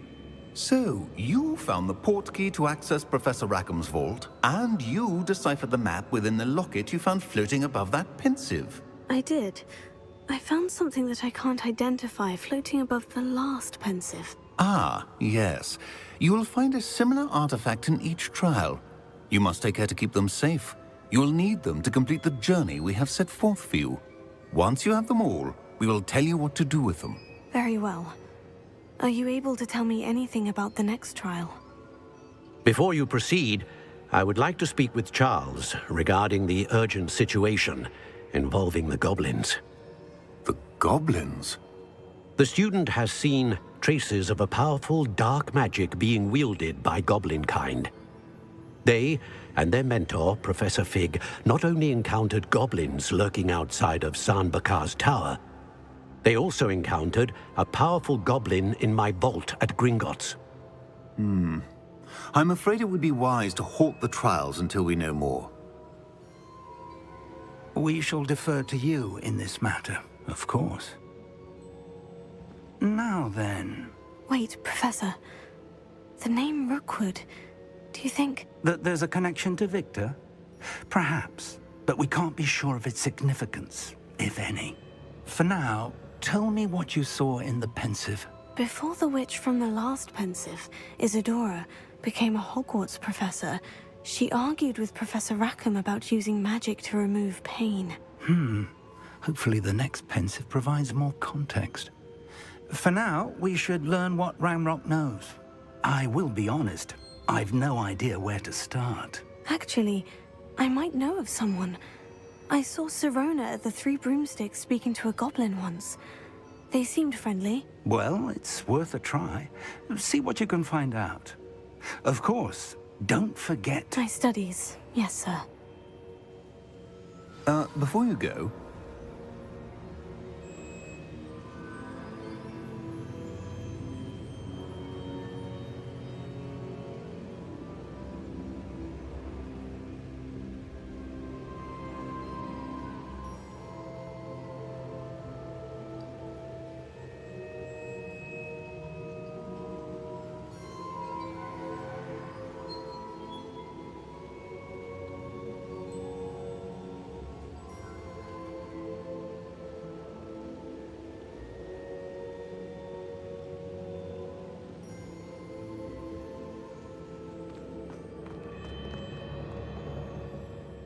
So, you found the portkey to access Professor Rackham's vault, and you deciphered the map within the locket you found floating above that Pensive. I did. I found something that I can't identify floating above the last Pensive. Ah, yes. You will find a similar artifact in each trial. You must take care to keep them safe. You will need them to complete the journey we have set forth for you. Once you have them all, we will tell you what to do with them. Very well. Are you able to tell me anything about the next trial? Before you proceed, I would like to speak with Charles regarding the urgent situation involving the goblins. The goblins? The student has seen traces of a powerful dark magic being wielded by goblin kind. They and their mentor, Professor Fig, not only encountered goblins lurking outside of San Bakar's tower, they also encountered a powerful goblin in my vault at Gringotts. I'm afraid it would be wise to halt the trials until we know more. We shall defer to you in this matter, of course. Now then, Wait, Professor. The name Rookwood. Do you think... that there's a connection to Victor? Perhaps, but we can't be sure of its significance, if any. For now, tell me what you saw in the Pensive. Before the witch from the last Pensive, Isadora, became a Hogwarts professor, she argued with Professor Rackham about using magic to remove pain. Hopefully the next Pensive provides more context. For now, we should learn what Ramrock knows. I will be honest, I've no idea where to start. Actually, I might know of someone. I saw Sirona at the Three Broomsticks speaking to a goblin once. They seemed friendly. Well, it's worth a try. See what you can find out. Of course, don't forget... My studies, yes, sir. Before you go,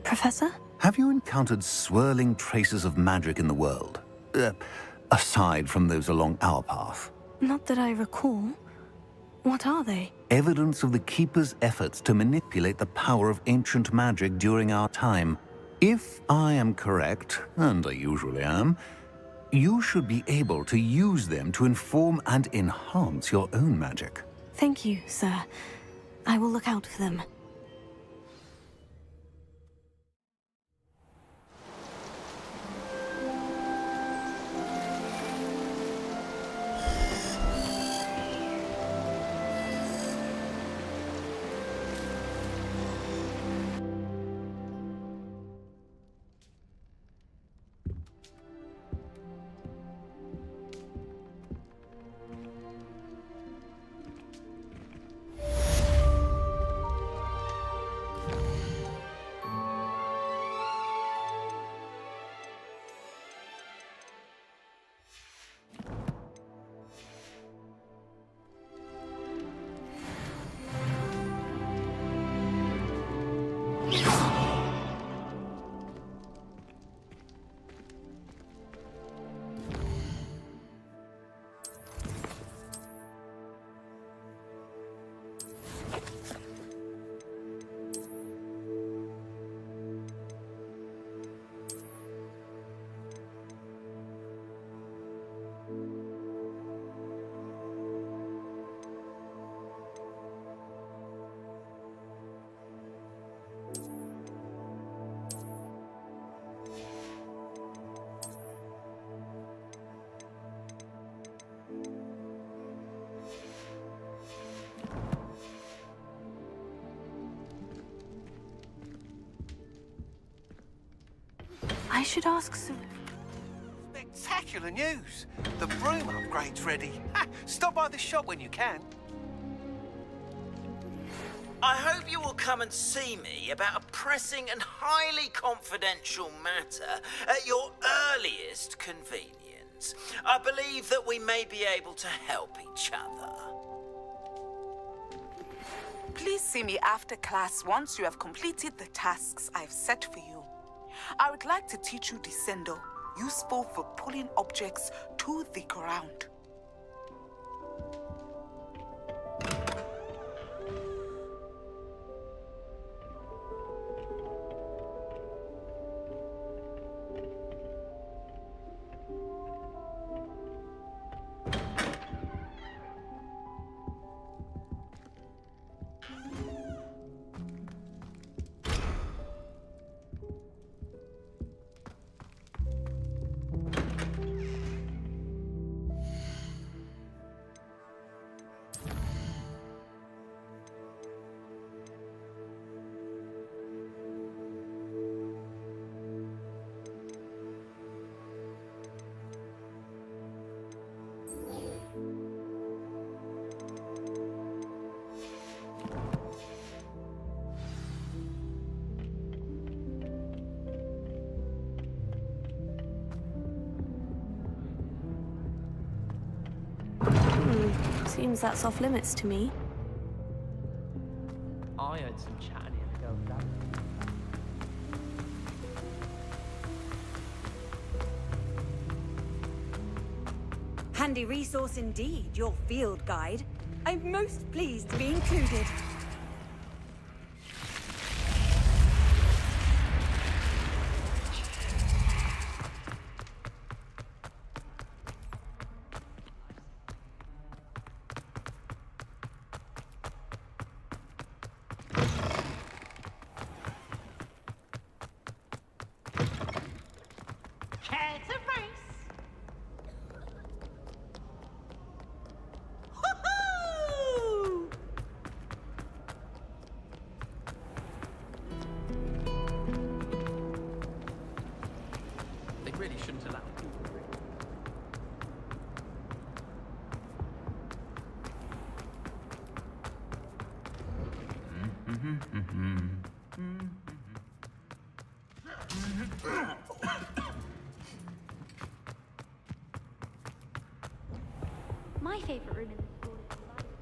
Professor? have you encountered swirling traces of magic in the world? Aside from those along our path. Not that I recall. What are they? Evidence of the Keeper's efforts to manipulate the power of ancient magic during our time. If I am correct, and I usually am, you should be able to use them to inform and enhance your own magic. Thank you, sir. I will look out for them. I should ask Spectacular news! The broom upgrade's ready. Ha, stop by the shop when you can. I hope you will come and see me about a pressing and highly confidential matter at your earliest convenience. I believe that we may be able to help each other. Please see me after class once you have completed the tasks I've set for you. I would like to teach you Descendo, useful for pulling objects to the ground. Seems that's off limits to me. I heard some chatting here ago for that. Handy resource indeed, your field guide. I'm most pleased to be included. Really shouldn't allow people. My favorite room in this school is the library.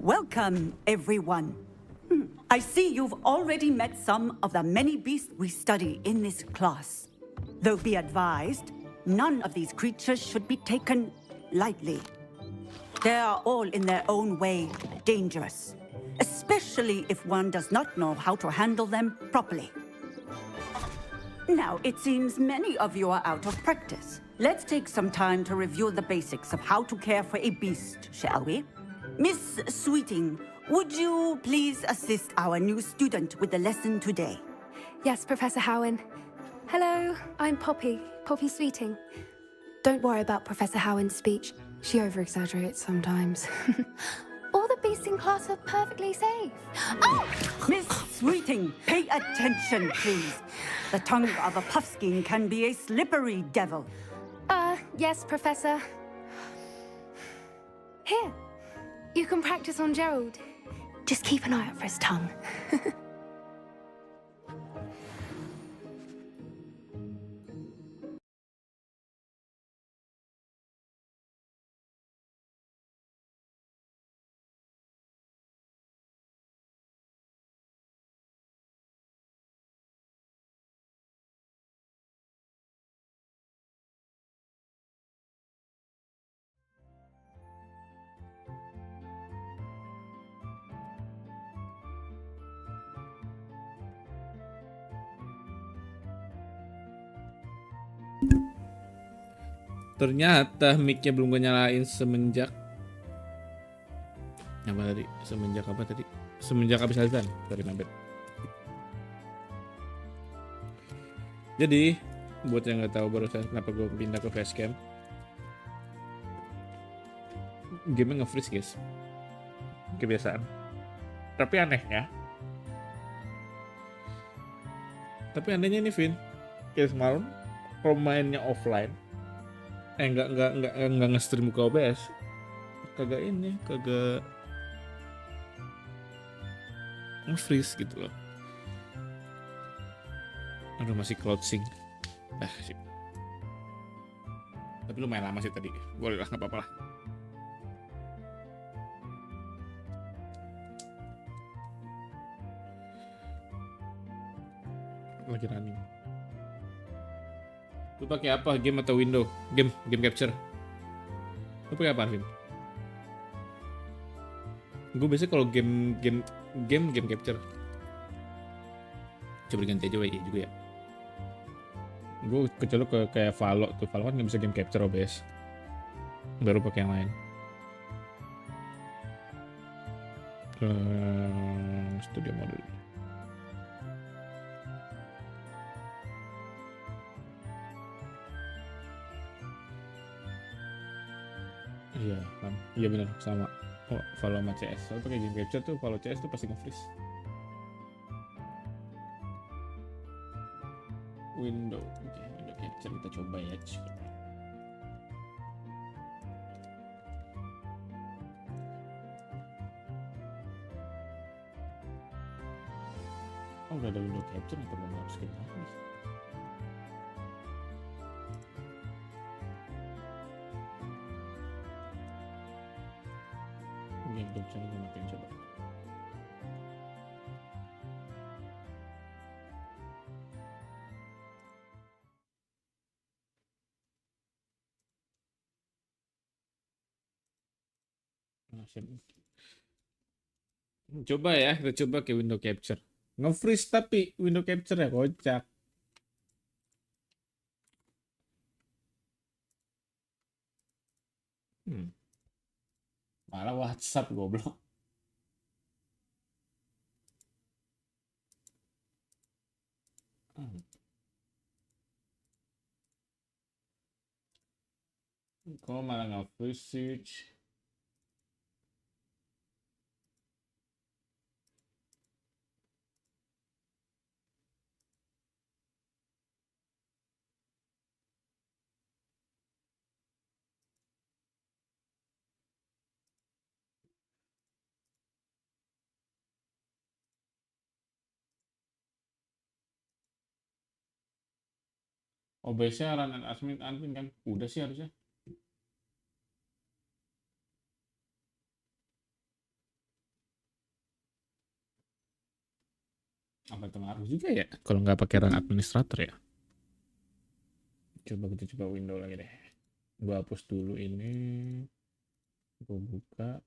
Welcome, everyone. I see you've already met some of the many beasts we study in this class. Though be advised, none of these creatures should be taken lightly. They are all in their own way dangerous, especially if one does not know how to handle them properly. Now, it seems many of you are out of practice. Let's take some time to review the basics of how to care for a beast, shall we? Miss Sweeting, would you please assist our new student with the lesson today? Yes, Professor Howen. Hello, I'm Poppy Sweeting. Don't worry about Professor Howen's speech. She over-exaggerates sometimes. All the beasts in class are perfectly safe. Oh! Miss Sweeting, pay attention, please. The tongue of a puffskein can be a slippery devil. Yes, Professor. Here, you can practice on Gerald. Just keep an eye out for his tongue. Ternyata mic-nya belum gue nyalain semenjak apa tadi? Semenjak habis azan. Sorry nabet. Jadi buat yang nggak tahu barusan kenapa gue pindah ke facecam, game nge-freeze guys, kebiasaan. Tapi anehnya ini Vin, kayak semalam kalau mainnya offline, nggak nge-stream ke OBS, kagak nge-freeze gitu loh. Aduh, masih cloud sync. Sip. Tapi lumayan lama sih tadi. Boleh lah, nggak apa-apa lah. Lagi running. Lu pakai apa? Game atau window? Game capture. Lu pakai apa, Vin? Gue biasanya kalau game capture. Coba diganti aja juga ya. Gue kecuali kayak Valo tuh, Valo kan nggak bisa game capture OBS, baru pakai yang lain. Studio mode. Iya kan, iya benar sama. Oh, Valo sama CS. Soalnya pakai game capture tuh, Valo CS tuh pasti nge-freeze. Window capture kita coba ya. Oh, udah ada window capture atau belum harus kita lagi? Window capture gue matiin coba. Coba ya, kita coba ke window capture. Nge-freeze tapi window capture ya kocak. Malah WhatsApp goblok. Kok malah nge-freeze? OBS-nya run and admin kan? Udah sih harusnya. Apa itu ngaruh juga ya kalau nggak pakai run administrator ya? Coba kita coba window lagi deh. Gua hapus dulu ini. Gua buka.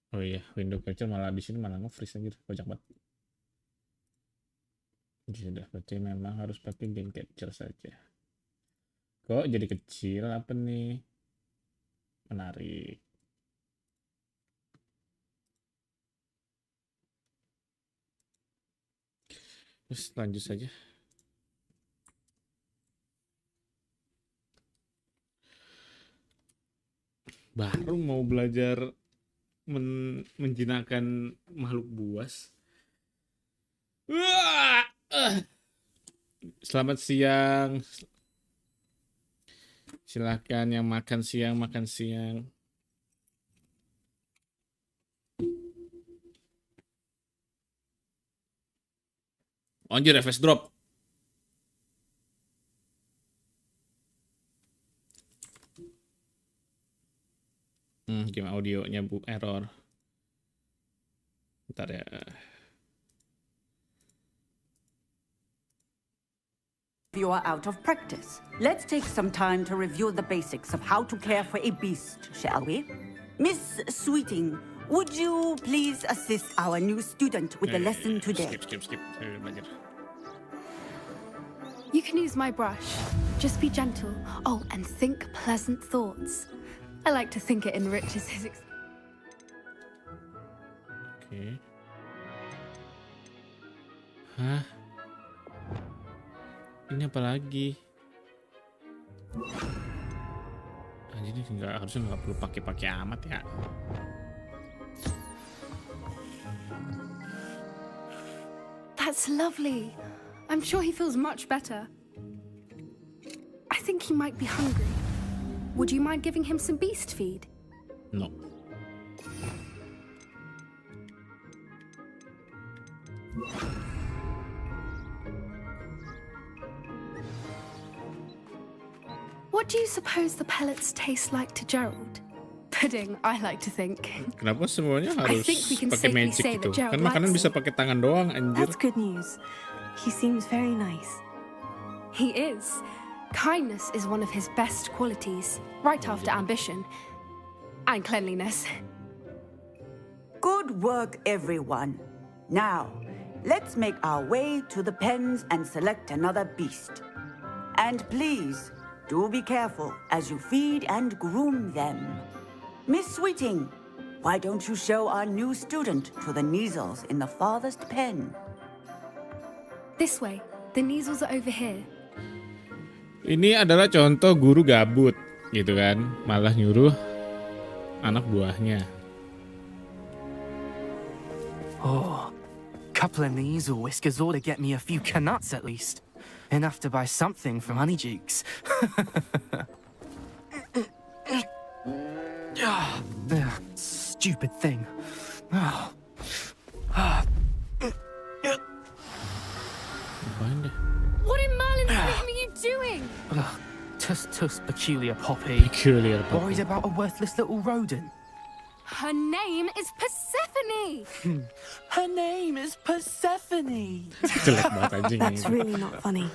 Oh iya, window capture malah di sini malah nge-freeze anjir, kocak banget. Sudah, berarti memang harus pakai game capture saja. Kok jadi kecil apa nih? Menarik. Terus lanjut saja. Baru mau belajar menjinakkan makhluk buas. Selamat siang. Silahkan yang makan siang, makan siang. Anjir, FS drop. Gimana audionya bu error. Bentar ya. You are out of practice. Let's take some time to review the basics of how to care for a beast, shall we? Miss Sweeting, would you please assist our new student with the lesson today? Skip. Saya udah belajar. You can use my brush. Just be gentle. Oh, and think pleasant thoughts. I like to think it enriches his experience. Oke. Hah? Ini apa lagi? Anjir, ini harusnya nggak perlu pakai amat ya. That's lovely. I'm sure he feels much better. I think he might be hungry. Would you mind giving him some beast feed? No. What do you suppose the pellets taste like to Gerald? Pudding, I like to think. Kenapa semuanya harus think we can pakai safely magic say gitu? that Gerald Kan makanan likes bisa pakai tangan doang, anjir. That's good news. He seems very nice. He is. Kindness is one of his best qualities, right after ambition and cleanliness. Good work, everyone. Now, let's make our way to the pens and select another beast. And please, do be careful as you feed and groom them. Miss Sweeting, why don't you show our new student to the Neasels in the farthest pen? This way. The Neasels are over here. Ini adalah contoh guru gabut, gitu kan? Malah nyuruh anak buahnya. Oh, couple of Neasel whiskers ought to get me a few canuts at least. Enough to buy something from Honeydukes. Stupid thing. What in Merlin's name are you doing? Tuss, peculiar Poppy. Peculiar Poppy. Worried about a worthless little rodent. Her name is Persephone. Her name is Persephone. Jelek banget anjing. That's really not funny.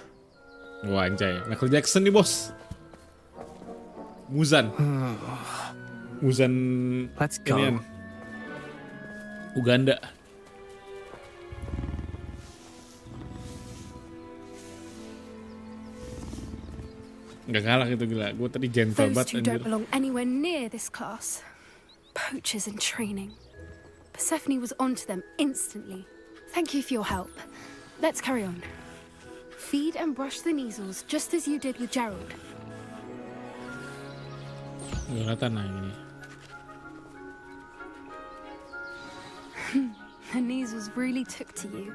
Wah anjay, Michael Jackson nih bos. Muzan. Let's go. Inian. Uganda. Nggak kalah gitu gila. Gue tadi gentle Those banget two anjir. don't belong anywhere near this class. Poachers in training. Persephone was onto them instantly. Thank you for your help. Let's carry on. Feed and brush the Neasels just as you did with Gerald. Kelihatan nah ini. The Neasels really took to you.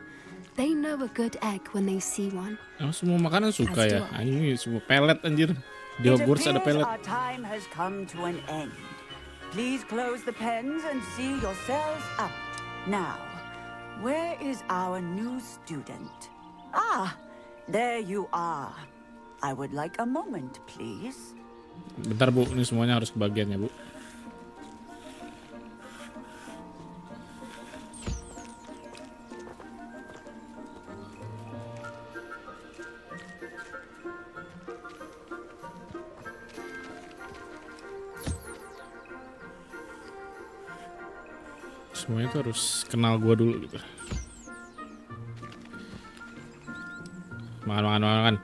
They know a good egg when they see one. Emang semua makanan suka As ya? do I. Ini semua pelet anjir. Di It Hogwarts ada appears pelet. our time has come to an end. Please close the pens and see yourselves out. Now, where is our new student? Ah, there you are. I would like a moment, please. Bentar Bu, ini semuanya harus kebagian ya Bu. Semuanya tuh harus kenal gua dulu gitu. Makan.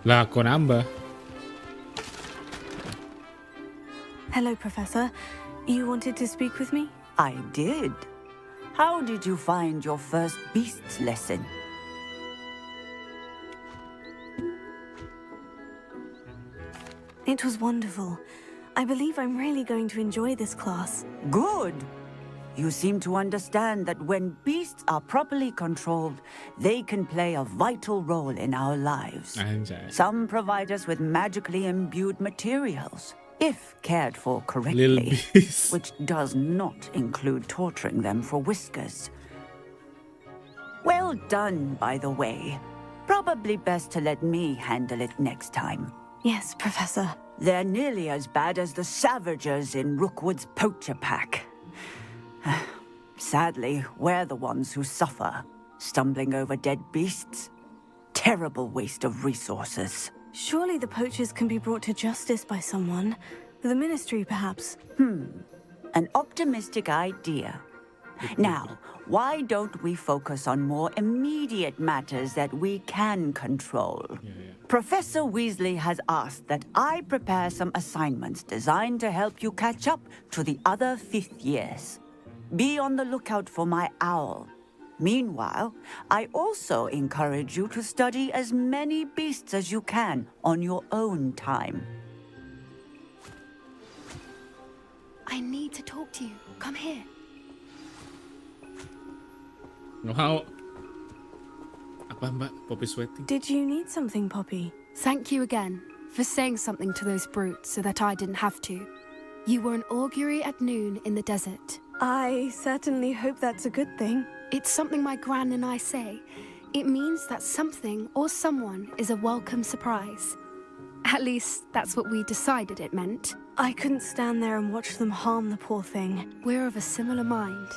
Lah, kok nambah? Hello, Professor. You wanted to speak with me? I did. How did you find your first beasts lesson? It was wonderful. I believe I'm really going to enjoy this class. Good. You seem to understand that when beasts are properly controlled, they can play a vital role in our lives. Anjay. Some provide us with magically imbued materials, if cared for Lil correctly, Beast. which does not include torturing them for whiskers. Well done, by the way. Probably best to let me handle it next time. Yes, Professor. They're nearly as bad as the Savagers in Rookwood's poacher pack. Sadly, we're the ones who suffer, stumbling over dead beasts. Terrible waste of resources. Surely the poachers can be brought to justice by someone. The Ministry, perhaps. An optimistic idea. Now, why don't we focus on more immediate matters that we can control? Professor Weasley has asked that I prepare some assignments designed to help you catch up to the other 5th years. Be on the lookout for my owl. Meanwhile, I also encourage you to study as many beasts as you can on your own time. I need to talk to you. Come here. How? Apa Mbak? Poppy sweating? Did you need something, Poppy? Thank you again for saying something to those brutes so that I didn't have to. You were an augury at noon in the desert. I certainly hope that's a good thing. It's something my gran and I say. It means that something or someone is a welcome surprise. At least, that's what we decided it meant. I couldn't stand there and watch them harm the poor thing. We're of a similar mind.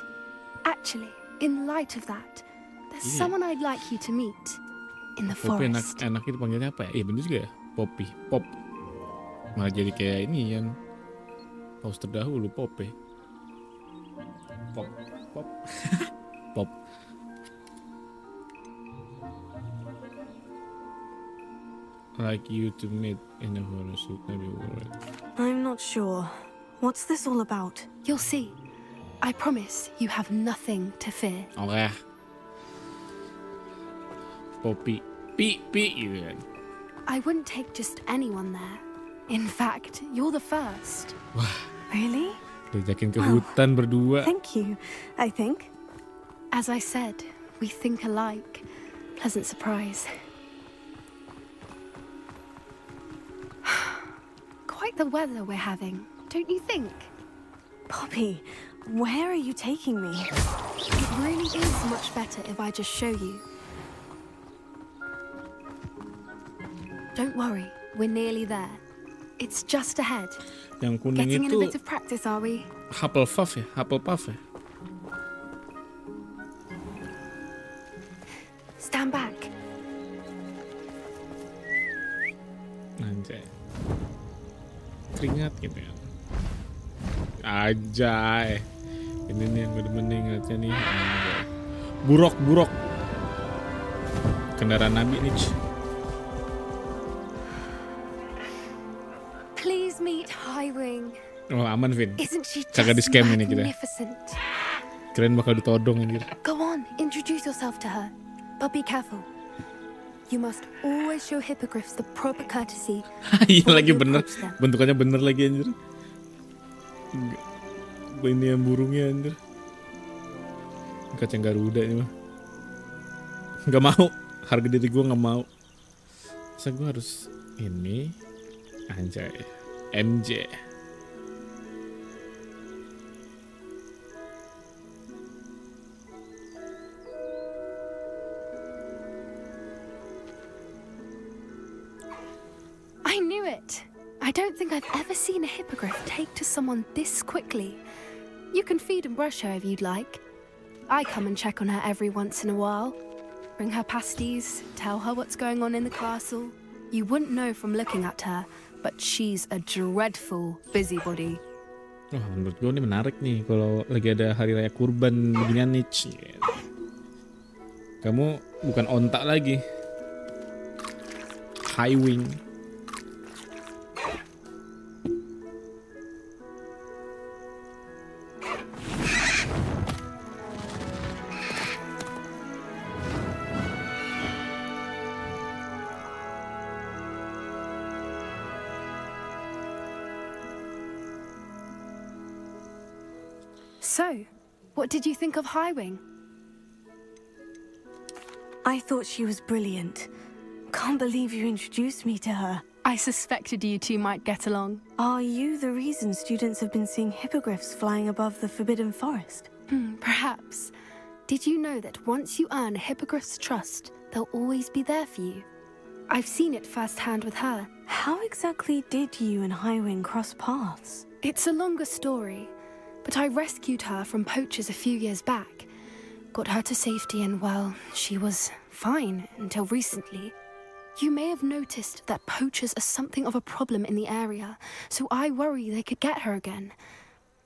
Actually, in light of that, there's someone I'd like you to meet in the Poppy forest. enak itu panggilnya apa ya? Iya bener juga ya, Poppy, Pop. Malah jadi kayak ini yang paus terdahulu, Poppy. Pop, Pop, Pop. Like you to meet in a forest, maybe alright. I'm not sure. What's this all about? You'll see. I promise you have nothing to fear. Oke. Poppy, pi gitu kan. I wouldn't take just anyone there. In fact, you're the first. Wah, Really? diajakin ke hutan berdua. Thank you, I think. As I said, we think alike. Pleasant surprise. Quite the weather we're having, don't you think? Poppy, where are you taking me? It really is much better if I just show you. Don't worry, we're nearly there. It's just ahead. Yang kuning Getting in a itu bit of practice, are we? Hufflepuff ya, Hufflepuff ya. Stand back. Anjay. Keringat gitu ya. Ajay. Ini nih yang bener-bener ingatnya nih. Anjay. Buruk. Kendaraan Nabi nih. Please meet Highwing. Oh aman Vin. Isn't she Kagak di just scam ini kita. magnificent? Keren bakal ditodong anjir. Go on, introduce yourself to her. But be careful. You must always show hippogriffs the proper courtesy. Iya before lagi you bener. approach them. Bentukannya bener lagi anjir. Ini yang burungnya anjir. Kacang Garuda ini mah. Gak mau. Harga diri gue gak mau. Masa gue harus ini. Anjay. MJ. I knew it. I don't think I've ever seen a hippogriff take to someone this quickly. You can feed and brush her if you'd like. I come and check on her every once in a while. Bring her pasties, tell her what's going on in the castle. You wouldn't know from looking at her, but she's a dreadful busybody. Wah, menurut gue ini menarik nih kalau lagi ada hari raya kurban beginian nih. Kamu bukan ontak lagi. High wing. So, what did you think of Highwing? I thought she was brilliant. Can't believe you introduced me to her. I suspected you two might get along. Are you the reason students have been seeing hippogriffs flying above the Forbidden Forest? Perhaps. Did you know that once you earn a hippogriff's trust, they'll always be there for you. I've seen it firsthand with her. How exactly did you and Highwing cross paths? It's a longer story, but I rescued her from poachers a few years back. Got her to safety and, well, she was fine until recently. You may have noticed that poachers are something of a problem in the area, so I worry they could get her again.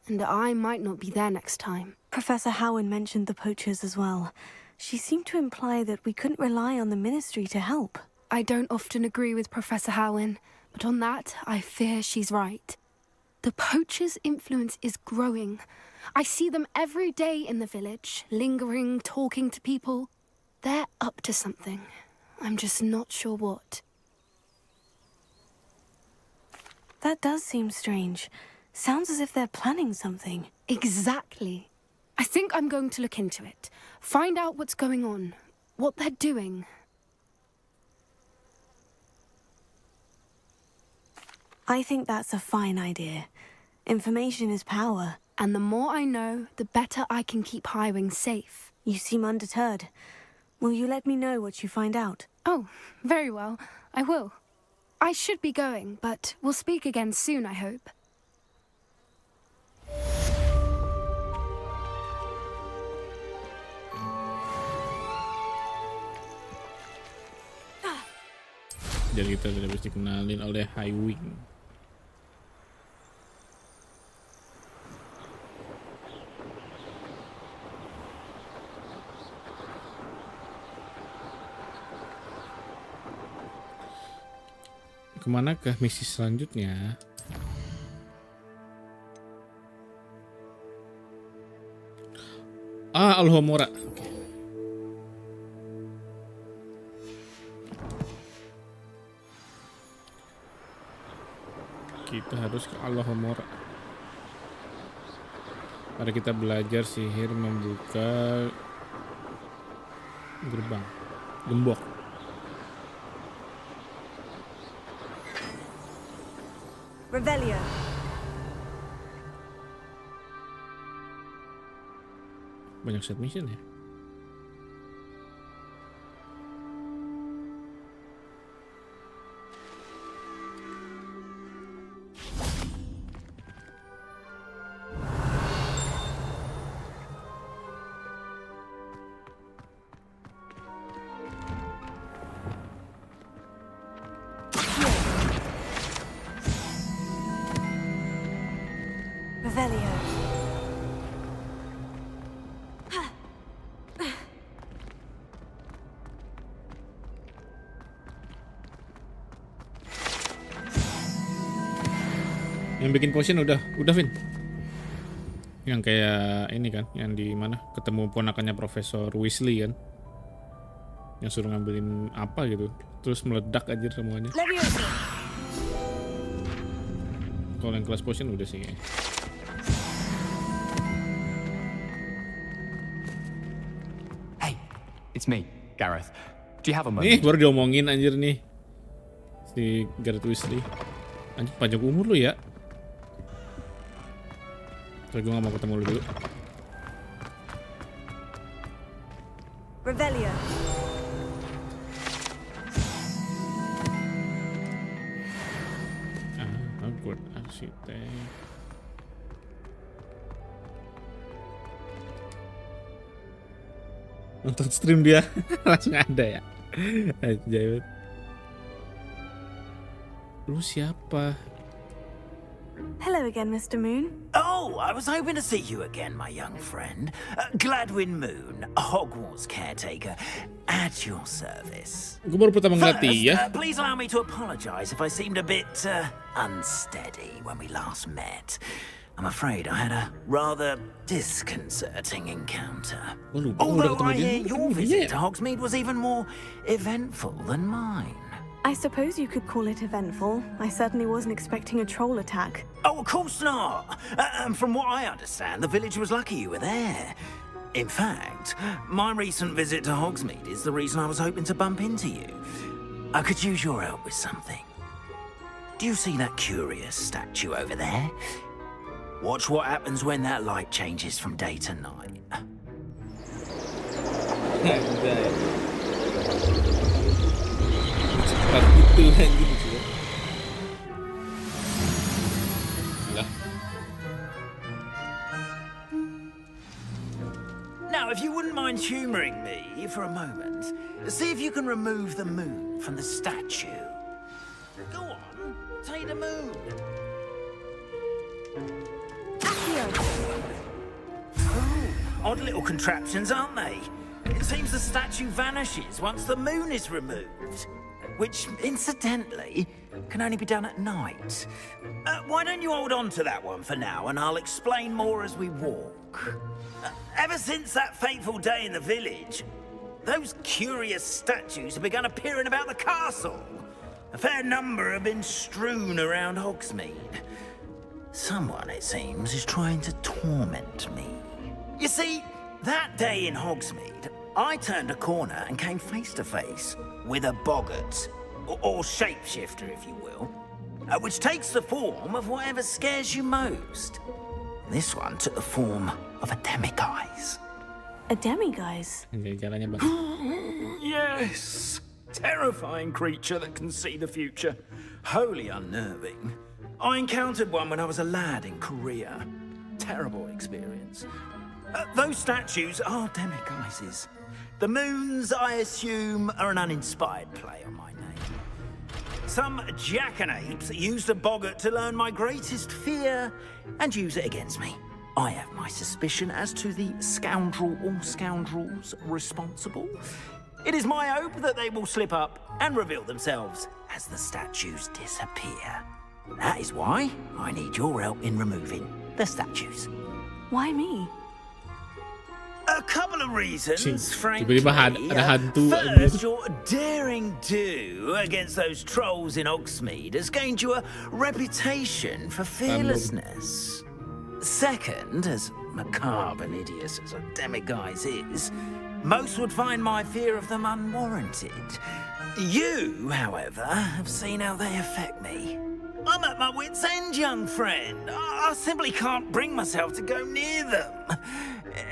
And I might not be there next time. Professor Howen mentioned the poachers as well. She seemed to imply that we couldn't rely on the Ministry to help. I don't often agree with Professor Howen, but on that, I fear she's right. The poachers' influence is growing. I see them every day in the village, lingering, talking to people. They're up to something. I'm just not sure what. That does seem strange. Sounds as if they're planning something. Exactly. I think I'm going to look into it. Find out what's going on, what they're doing. I think that's a fine idea. Information is power. And the more I know, the better I can keep Highwing safe. You seem undeterred. Will you let me know what you find out? Oh, very well. I will. I should be going, but we'll speak again soon, I hope. Jadi kita sudah bisa dikenalin oleh Highwing. Kemanakah misi selanjutnya? Alhomora. Kita harus ke Alhomora. Mari kita belajar sihir membuka gerbang, gembok. Revelio. Banyak set mission ya. Revelio. Yang bikin potion udah Vin. Yang kayak ini kan, yang di mana ketemu ponakannya Profesor Weasley kan. Yang suruh ngambilin apa gitu, terus meledak aja semuanya. Kalau yang kelas potion udah sih. Hey, it's me, Gareth. Do you have a moment? Nih, baru diomongin anjir nih. Si Gareth Weasley. Anjir panjang umur lu ya. Terus gue gak mau ketemu lu dulu. Revelio. Hogwarts arsitek. Nonton stream dia langsung ada ya. Ajaib. Lu siapa? Hello again, Mr. Moon. Oh, I was hoping to see you again, my young friend. Gladwin Moon, Hogwarts caretaker, at your service. Gue baru pertama ngeliat dia. Please allow me to apologize if I seemed a bit unsteady when we last met. I'm afraid I had a rather disconcerting encounter. Although I hear your visit to Hogsmeade was even more eventful than mine. I suppose you could call it eventful. I certainly wasn't expecting a troll attack. Oh, of course not. From what I understand, the village was lucky you were there. In fact, my recent visit to Hogsmeade is the reason I was hoping to bump into you. I could use your help with something. Do you see that curious statue over there? Watch what happens when that light changes from day to night. seketat itu anjing gitu. Lah. Now, if you wouldn't mind humoring me for a moment, see if you can remove the moon from the statue. Go on, take the moon. Oh, odd little contraptions, aren't they? It seems the statue vanishes once the moon is removed, which, incidentally, can only be done at night. Why don't you hold on to that one for now, and I'll explain more as we walk. Ever since that fateful day in the village, those curious statues have begun appearing about the castle. A fair number have been strewn around Hogsmeade. Someone, it seems, is trying to torment me. You see, that day in Hogsmeade, I turned a corner and came face to face with a boggart, or shapeshifter, if you will, which takes the form of whatever scares you most. This one took the form of a demiguise. A demiguise? Yes! Terrifying creature that can see the future. Wholly unnerving. I encountered one when I was a lad in Korea. Terrible experience. Those statues are demiguises. The moons, I assume, are an uninspired play on my name. Some jackanapes used a boggart to learn my greatest fear and use it against me. I have my suspicion as to the scoundrel or scoundrels responsible. It is my hope that they will slip up and reveal themselves as the statues disappear. That is why I need your help in removing the statues. Why me? A couple of reasons, frankly. Tiba-tiba ada hantu. First, your daring do against those trolls in Hogsmeade has gained you a reputation for fearlessness. Second, as macabre and hideous as a demiguise is, most would find my fear of them unwarranted. You, however, have seen how they affect me. I'm at my wit's end, young friend. I simply can't bring myself to go near them.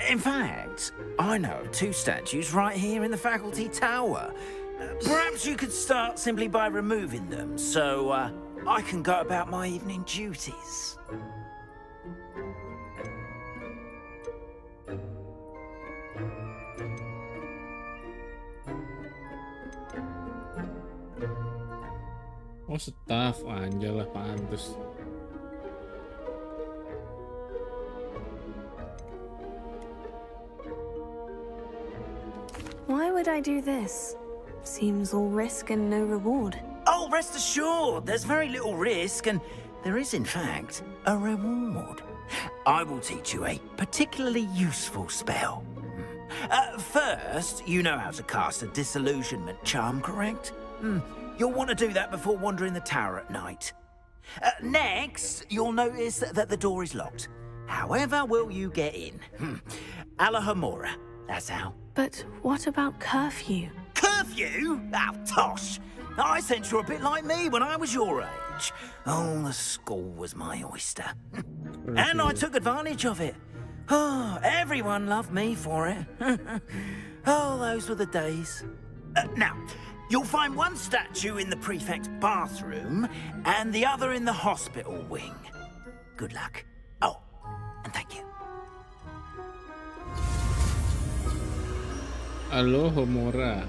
In fact, I know of two statues right here in the faculty tower. Perhaps you could start simply by removing them, so I can go about my evening duties. Oh, staff anjir lah, pantes. Why would I do this? Seems all risk and no reward. Oh, rest assured, there's very little risk, and there is, in fact, a reward. I will teach you a particularly useful spell. First, you know how to cast a disillusionment charm, correct? You'll want to do that before wandering the tower at night. Next, you'll notice that the door is locked. However will you get in? Silahturahmi, that's how. But what about curfew? Curfew? Oh, tosh. I sense you're a bit like me when I was your age. Oh, the school was my oyster. And I took advantage of it. Oh, everyone loved me for it. Oh, those were the days. Now, you'll find one statue in the prefect's bathroom and the other in the hospital wing. Good luck. Oh, and thank you. Silahturahmi. Silahturahmi.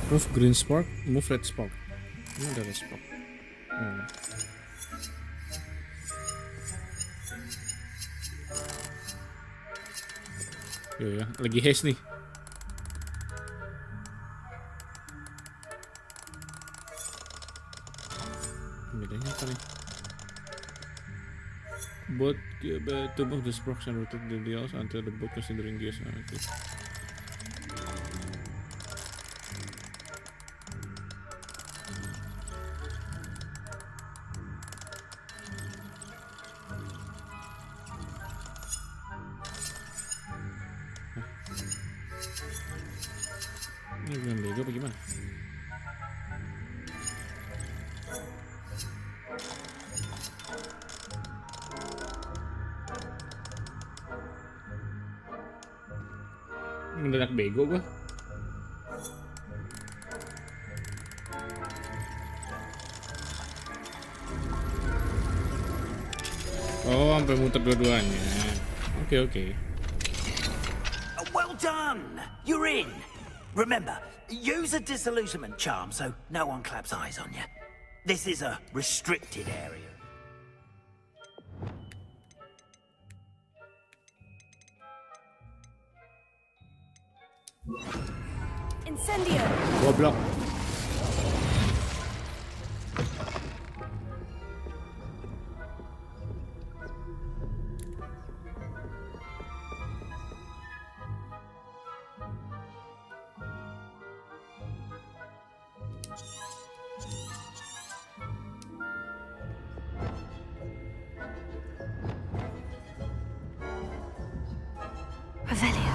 Prof green spark, move red spark. Ini ada red spark. Yo ya, lagi haze nih. Bedanya apa nih? Boat to move the sparks and rotate the dials until the boat considering gears. Okay. Ini belum bego apa gimana? Mendadak bego gua. Oh, sampai muter dua-duanya. Oke. Well done! You're in! Remember, use a disillusionment charm so no one claps eyes on you. This is a restricted area. Incendio! Goblok. Revelio.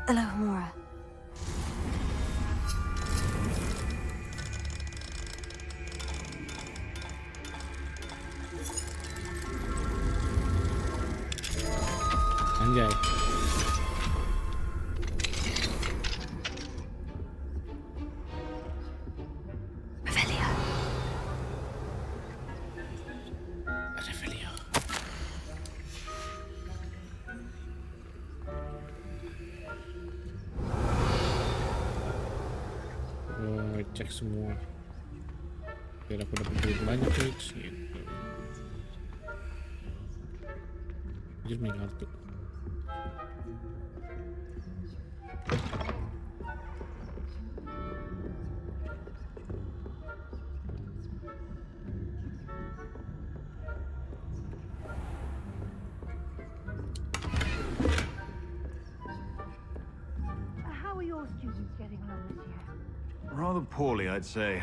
Silahturahmi. Anjay. Revelio. Cek semua biar aku dapat duit banyak guys gitu. Jadi main kartu. How are your students getting along this year? Rather poorly, I'd say.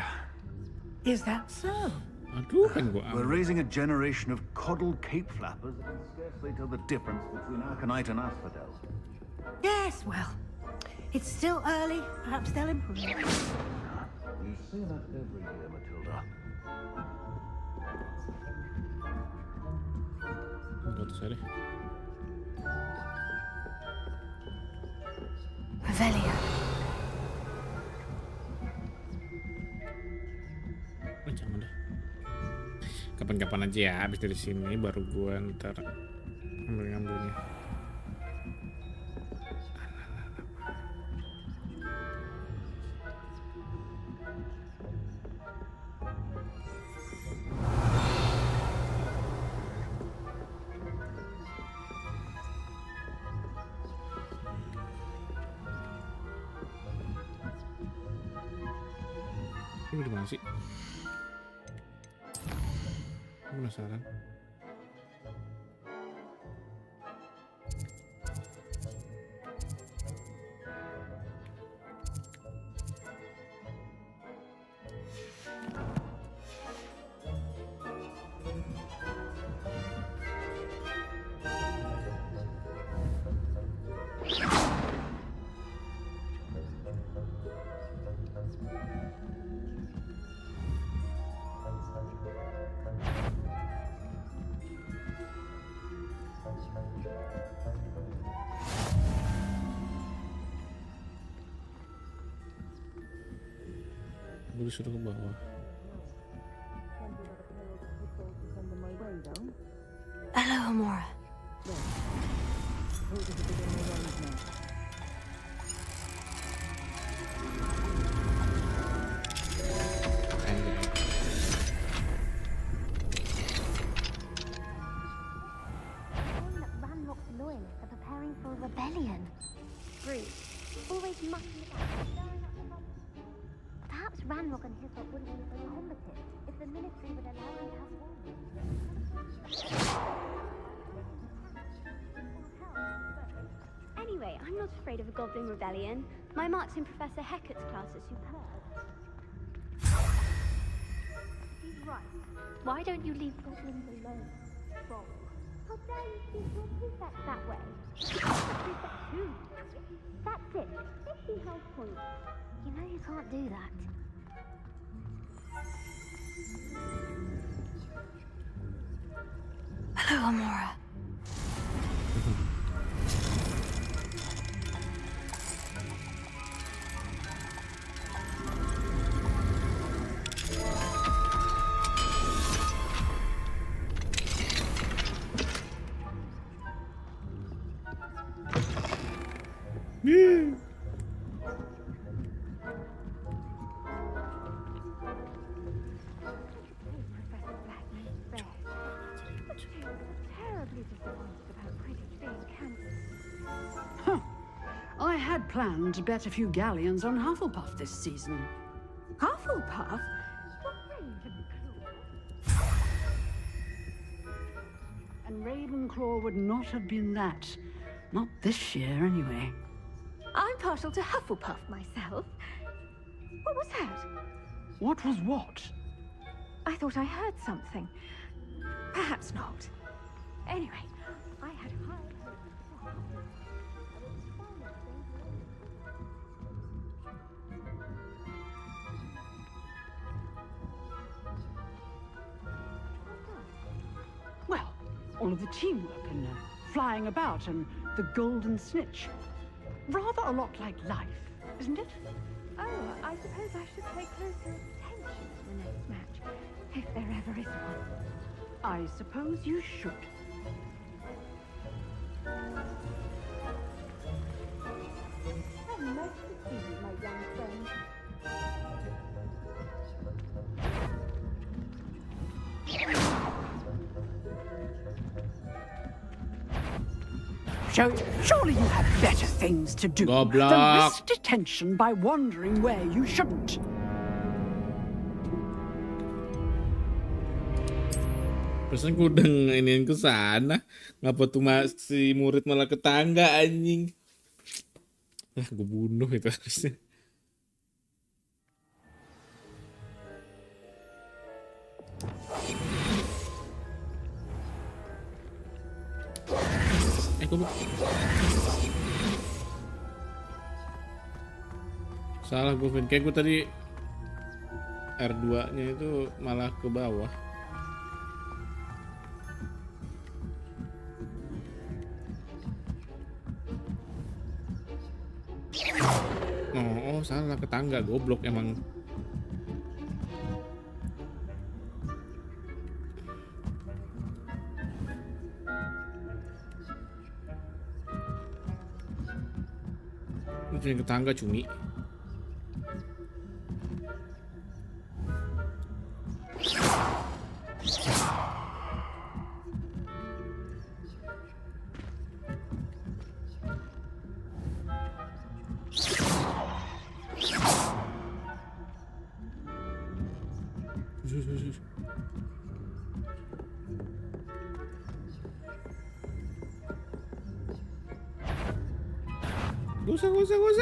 Is that so? Aduh, kan gua We're raising a generation of coddled cape flappers that can scarcely tell the difference between Arcanite and Asphodel. Yes, well, it's still early. Perhaps they'll improve. You say that every year, Matilda. Gak usah deh. Revelio. Oh, jangan deh. Kapan-kapan aja ya, habis dari sini baru gua ntar ngambilnya. Ini di mana sih? Aku penasaran. Gue disuruh ke bawah. Hello, Amora. Ranrock's loyalists are preparing for a rebellion. Bruce, always mucking about, stirring up trouble. Perhaps Ranrock and his lot wouldn't be so combative if the military would allow them to have war. Anyway, I'm not afraid of a goblin rebellion. My marks in Professor Hecat's class are superb. He's right. Why don't you leave goblins alone? Troll. How dare you speak to a prefect that way? Prefect too. That's it. 50 health points. You know you can't do that. Hello, Amora. I had planned to bet a few galleons on Hufflepuff this season. Hufflepuff? And Ravenclaw would not have been that. Not this year, anyway. I'm partial to Hufflepuff myself. What was that? What was what? I thought I heard something. Perhaps not. Anyway, I had high hopes. Well, all of the teamwork and flying about and the golden snitch. Rather a lot like life, isn't it? Oh, I suppose I should pay closer attention to the next match, if there ever is one. I suppose you should. Nice to see you, my young friend. Surely you have better things to do than risk detention by wandering where you shouldn't. Pesan gue udah nginin ke sana, ngapa tuh si murid malah ke tangga anjing. Gue bunuh itu harusnya. Salah gue, Vin. Kayak gue tadi R2-nya itu malah ke bawah. Oh, salah, ke tangga, goblok emang. Itu yang ke tangga, cumi. Gak usah.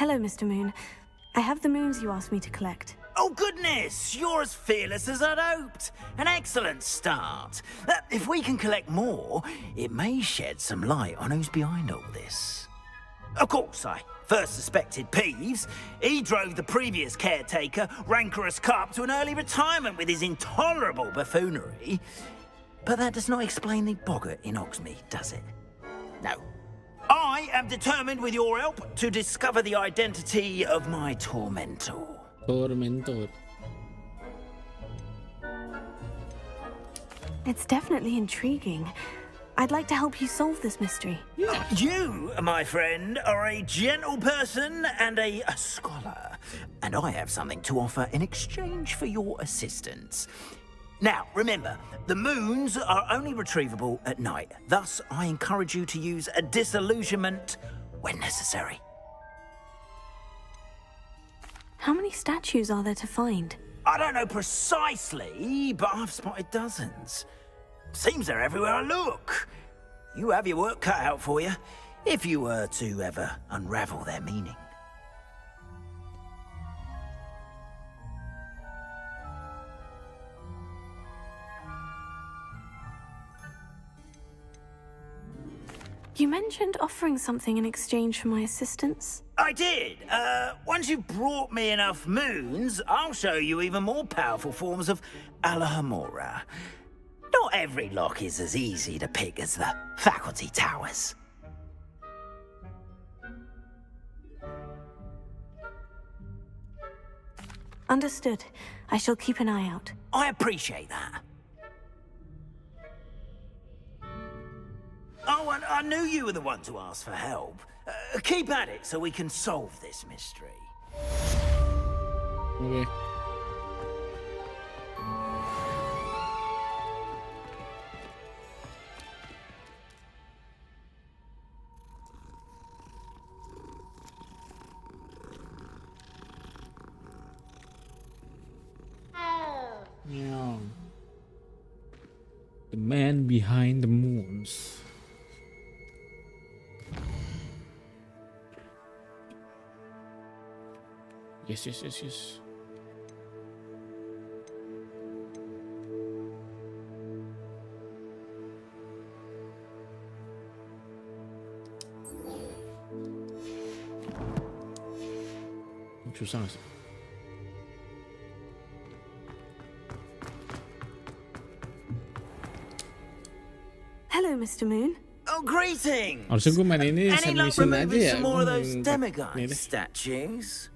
Hello, Mr. Moon. I have the moons you asked me to collect. Oh, goodness! You're as fearless as I'd hoped. An excellent start. If we can collect more, it may shed some light on who's behind all this. Of course, I first suspected Peeves. He drove the previous caretaker, rancorous Carp, to an early retirement with his intolerable buffoonery. But that does not explain the boggart in Hogsmeade, does it? No. I am determined, with your help, to discover the identity of my tormentor. Tormentor. It's definitely intriguing. I'd like to help you solve this mystery. You, my friend, are a gentle person and a scholar, and I have something to offer in exchange for your assistance. Now, remember, the moons are only retrievable at night. Thus, I encourage you to use a disillusionment when necessary. How many statues are there to find? I don't know precisely, but I've spotted dozens. Seems they're everywhere I look. You have your work cut out for you, if you were to ever unravel their meaning. You mentioned offering something in exchange for my assistance. I did. Once you've brought me enough moons, I'll show you even more powerful forms of Alhamora. Not every lock is as easy to pick as the faculty towers. Understood. I shall keep an eye out. I appreciate that. Oh, and I knew you were the one to ask for help. Keep at it so we can solve this mystery. Okay. Meow. The man behind the moons. Yes. Susah sih. Hello, Mr. Moon. Oh, greetings! Harusnya gue main ini Any luck submission aja removing ya. some more of those Nih demigod deh. statues?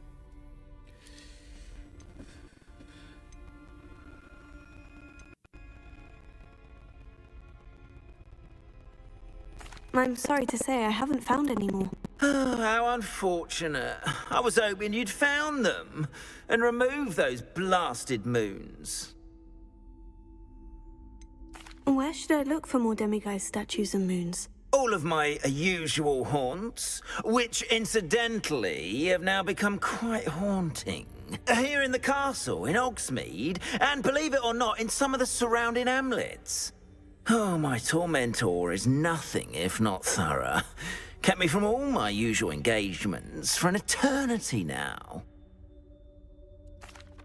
I'm sorry to say I haven't found any more. Oh, how unfortunate. I was hoping you'd found them and removed those blasted moons. Where should I look for more demiguise statues and moons? All of my usual haunts, which incidentally have now become quite haunting. Here in the castle, in Hogsmeade, and believe it or not, in some of the surrounding hamlets. Oh, my tormentor is nothing if not thorough. Kept me from all my usual engagements for an eternity now.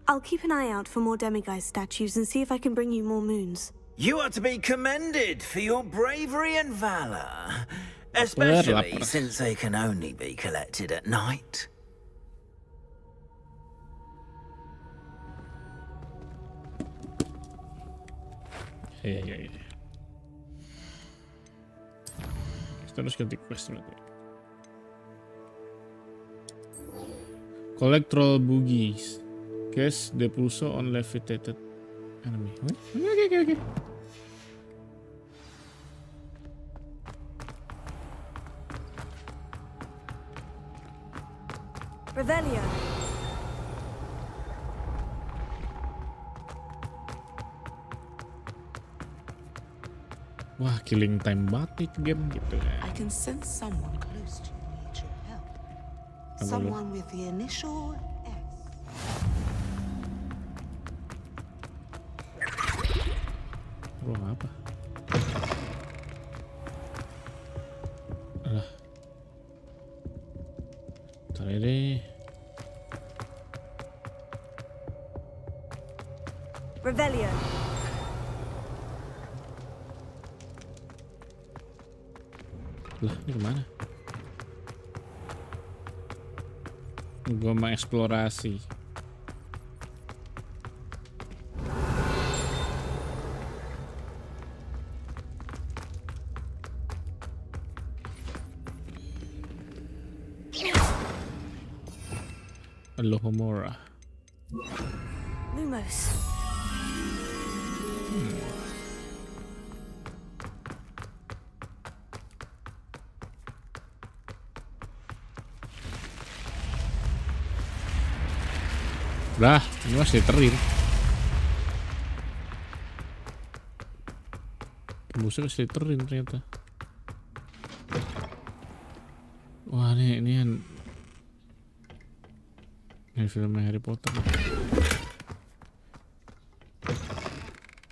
I'll keep an eye out for more demiguise statues and see if I can bring you more moons. You are to be commended for your bravery and valor, especially since they can only be collected at night. Iya. Kita harus ganti quest dulu. Collect troll boogies. Cast the pulso on levitated enemy. Okay. Revelio. Wah, killing time banget nih game gitu ya. I can sense someone close to you needs your help. Apa Someone with the initial S. Ruang apa? Alah. Bentar Mari deh. Revelio. Lah, ini kemana? Gue mau eksplorasi. Alohomora. Lumos. Lah, ini masih terin. Tembusnya masih terin ternyata. Wah, ini film Harry Potter.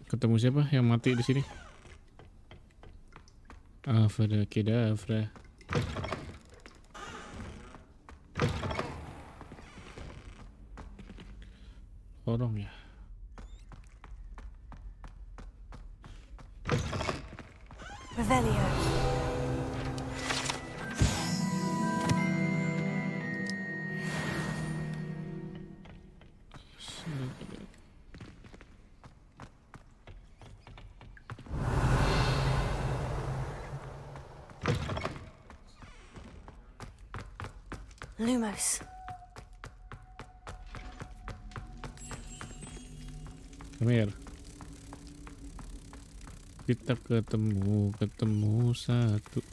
Ketemu siapa yang mati di sini? Avada Kedavra. Orang ya. Revelio. Lumos. Come here. Kita ketemu satu.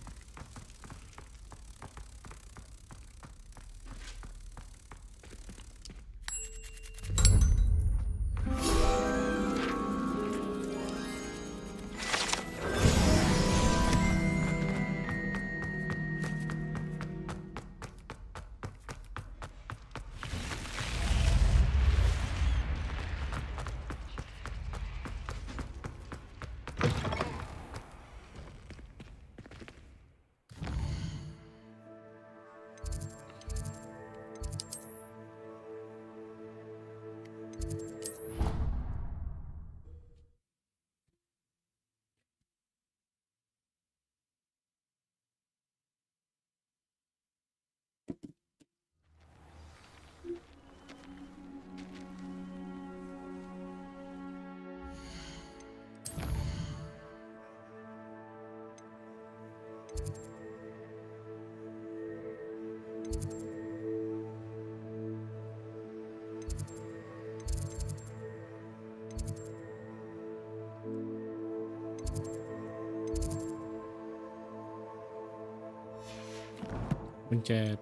Pencet.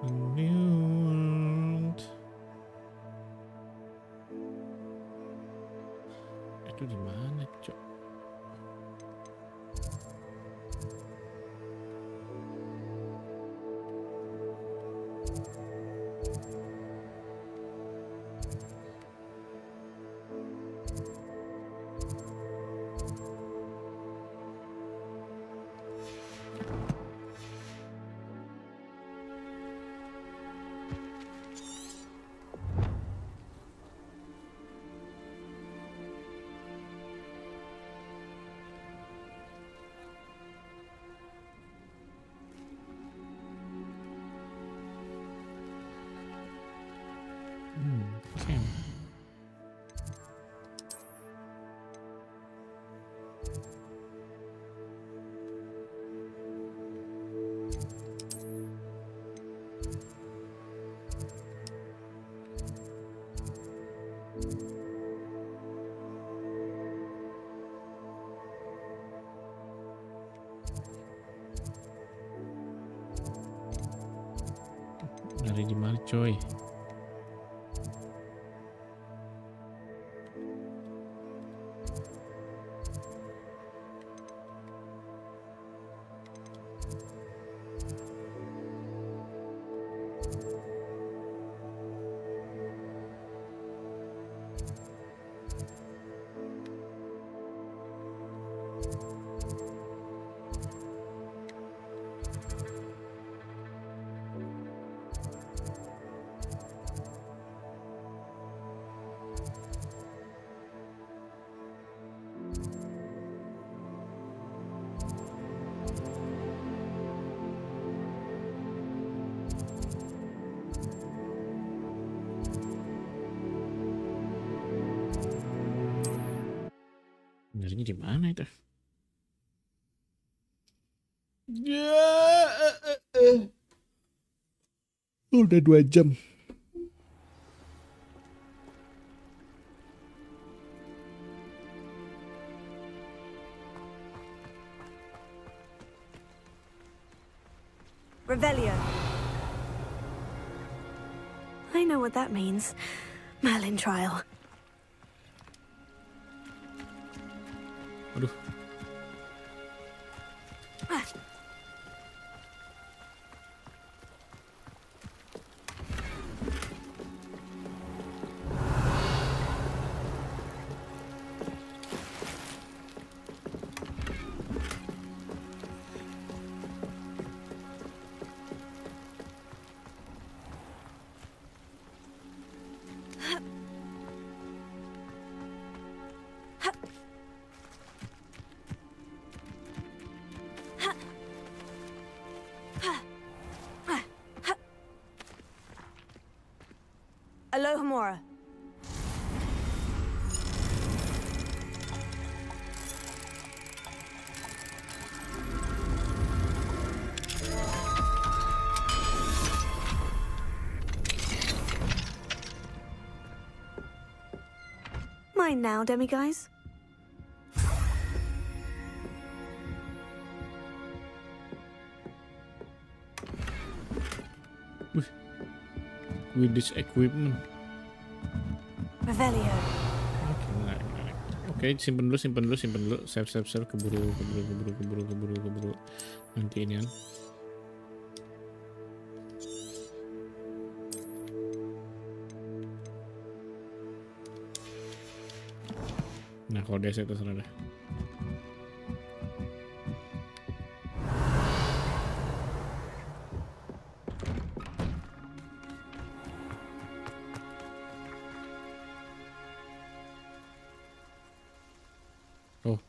Unmute. Itu di mana, Cok? Okay. Dari di mana, coy? Di mana itu? Udah 2 jam. Revelio. I know what that means. Merlin trial. Aduh. Alohomora. Mine now, demiguys. With this equipment. Revelio. Oke, simpen dulu. Save. Keburu. Nanti ini kan. Nah, kalau dia saya terserah dah. Oh.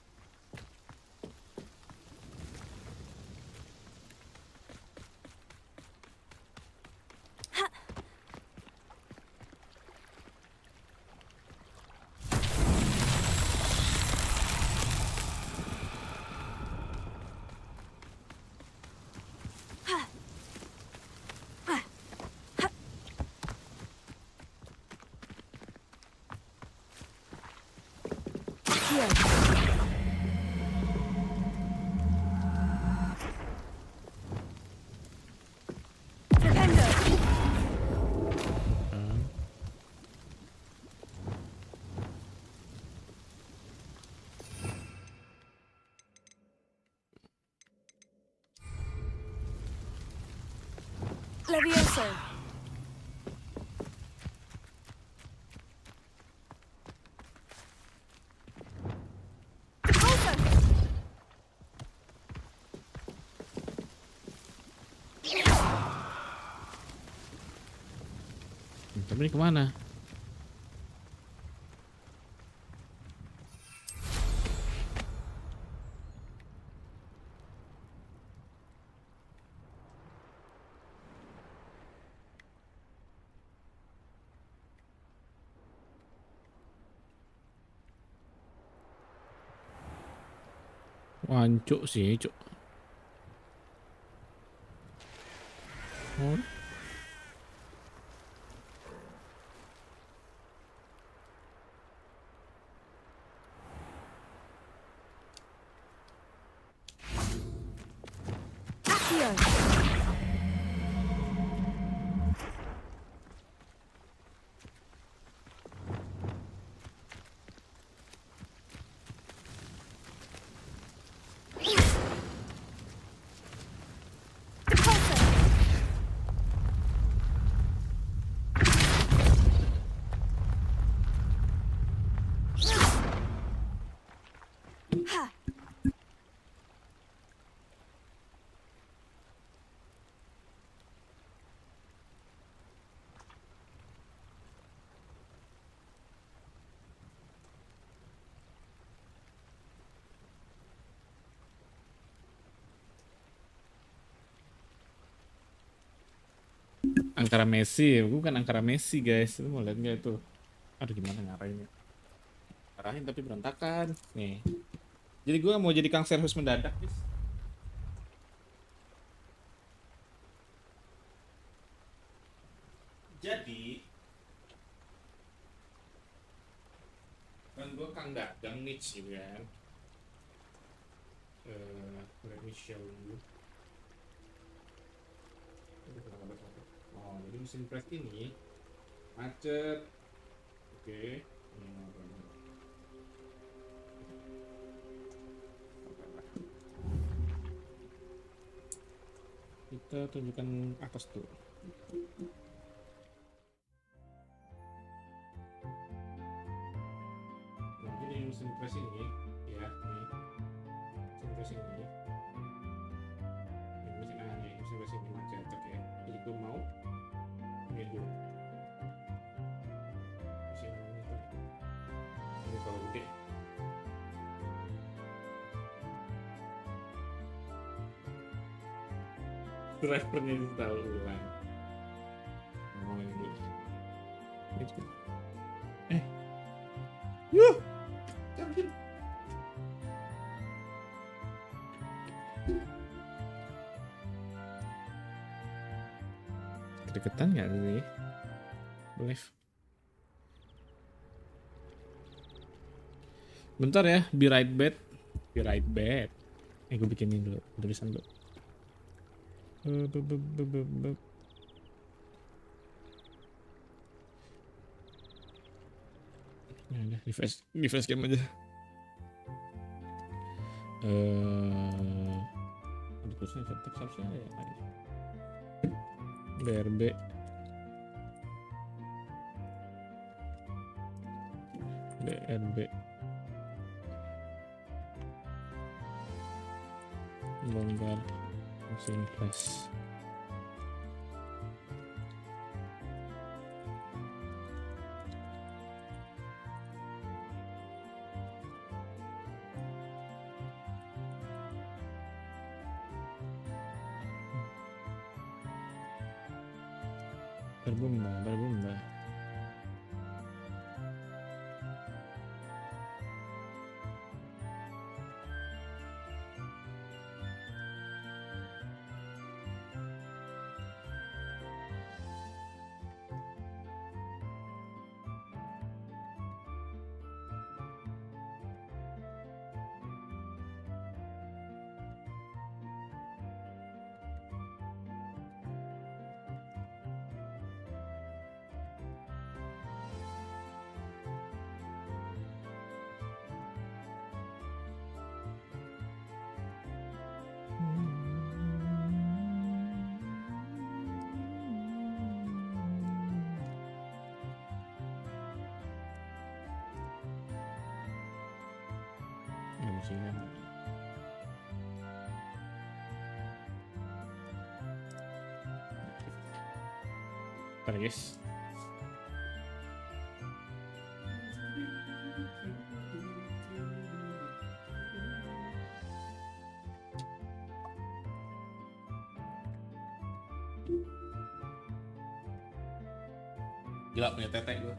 Levioso. Tapi ini kemana? Wancuk sih, cuk. Oh. Angkara Messi, bukan Angkara Messi guys. Lu mau lihat nggak itu? Aduh, gimana ngarahinnya? Arahin tapi berantakan. Nih. Jadi gue mau jadi kang servis mendadak, guys. Jadi kan gue kang dagang nih sih kan. Let me show you. Oh, jadi mesin press ini macet. Oke. Kita tunjukkan atas tuh. Nah, ini mesin press ini ya, nih. Mesin press ini. Ini mesin A-nya, mesin press ini macet, oke. Jadi gue mau ini dulu. Mesin ini tuh. Ini kalau gede. Drivernya install ulang. Oh, ini dulu. Itu. Yuh! Jamkin. Kedeketan nggak ini? Boleh. Bentar ya, be right back. Be right back. Gue bikinin dulu tulisan dulu. Ya udah, refresh game aja. Ada tulisan teks harusnya ada ya. BRB longgar mesin press. Berbumba. Bentar guys. Gila punya tetek gue.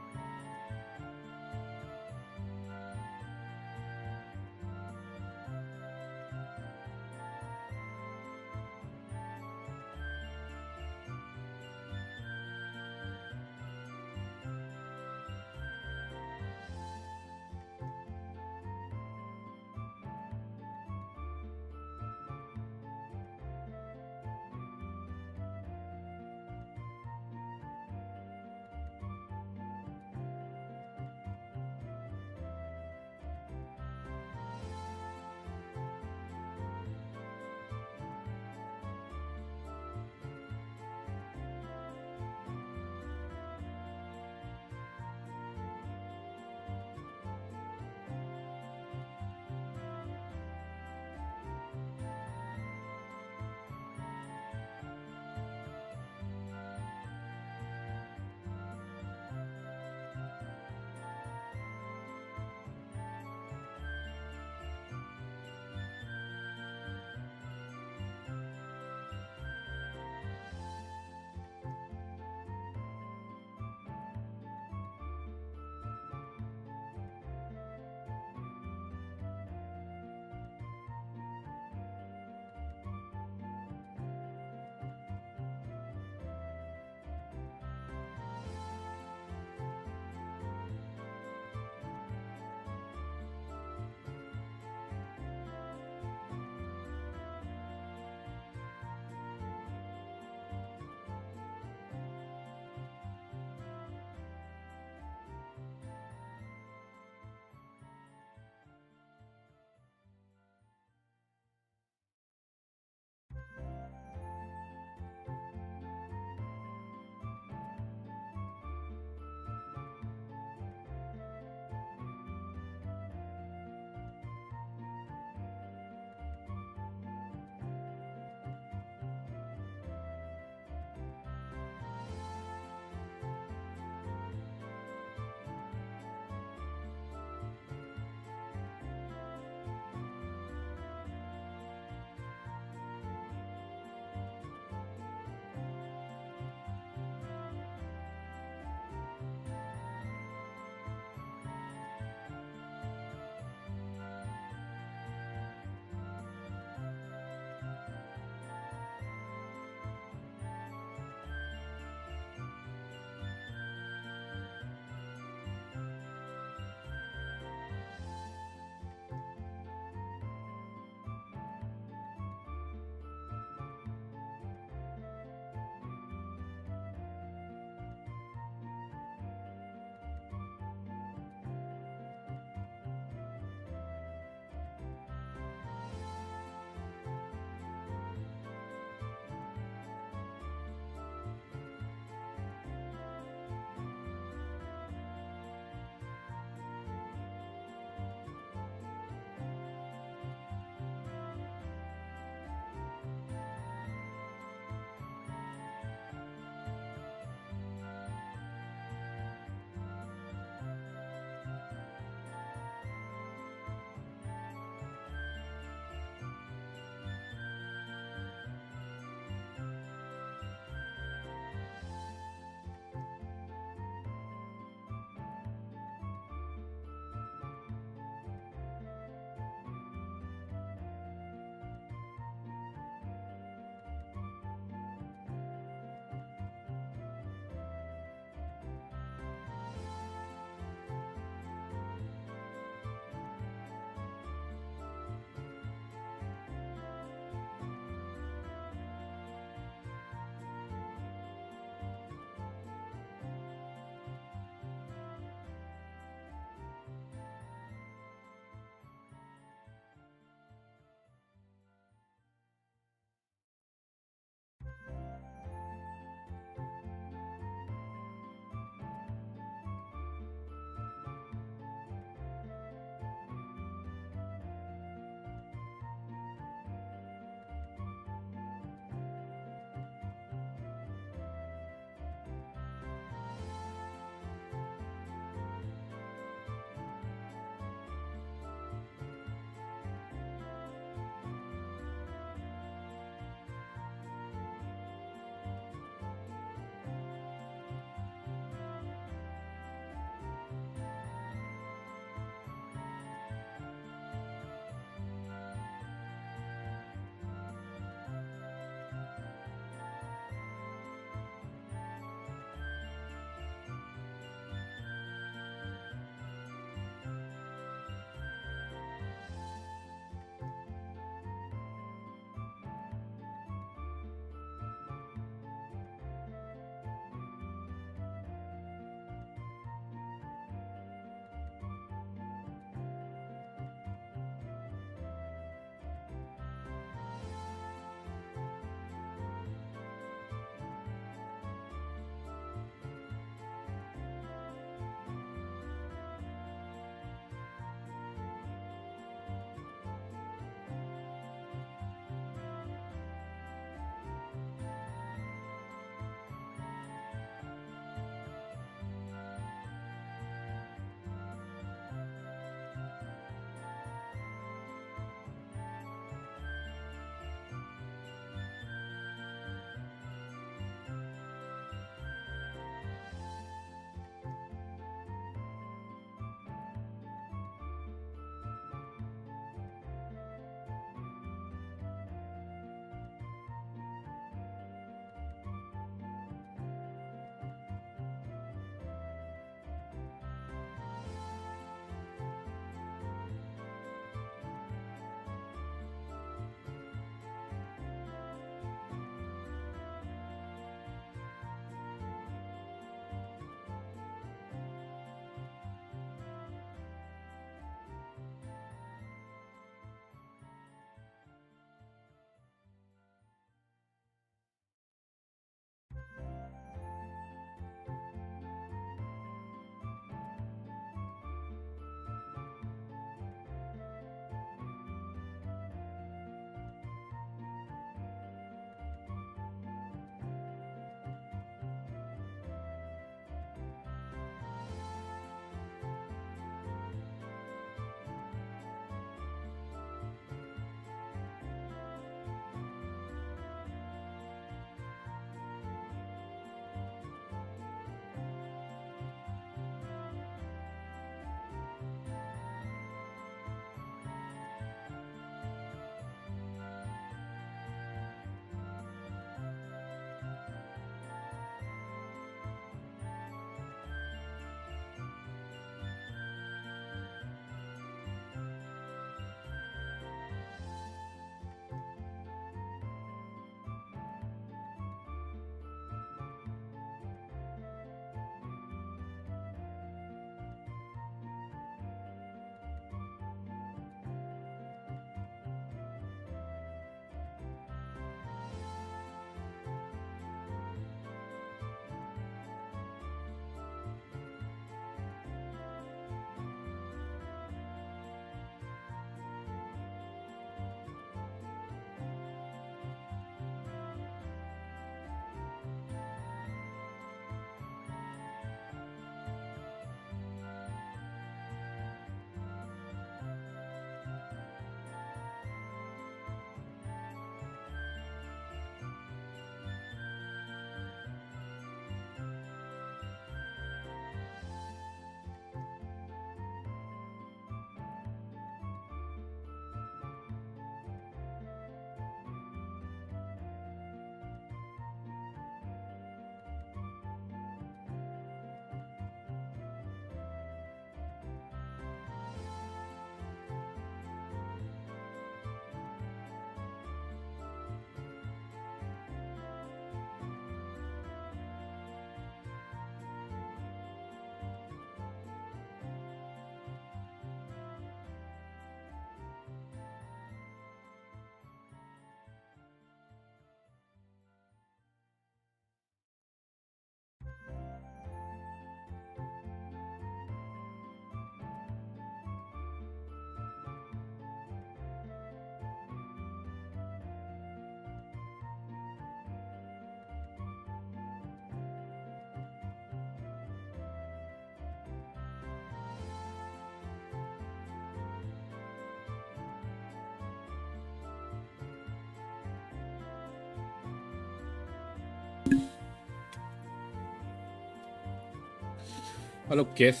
Halo guys,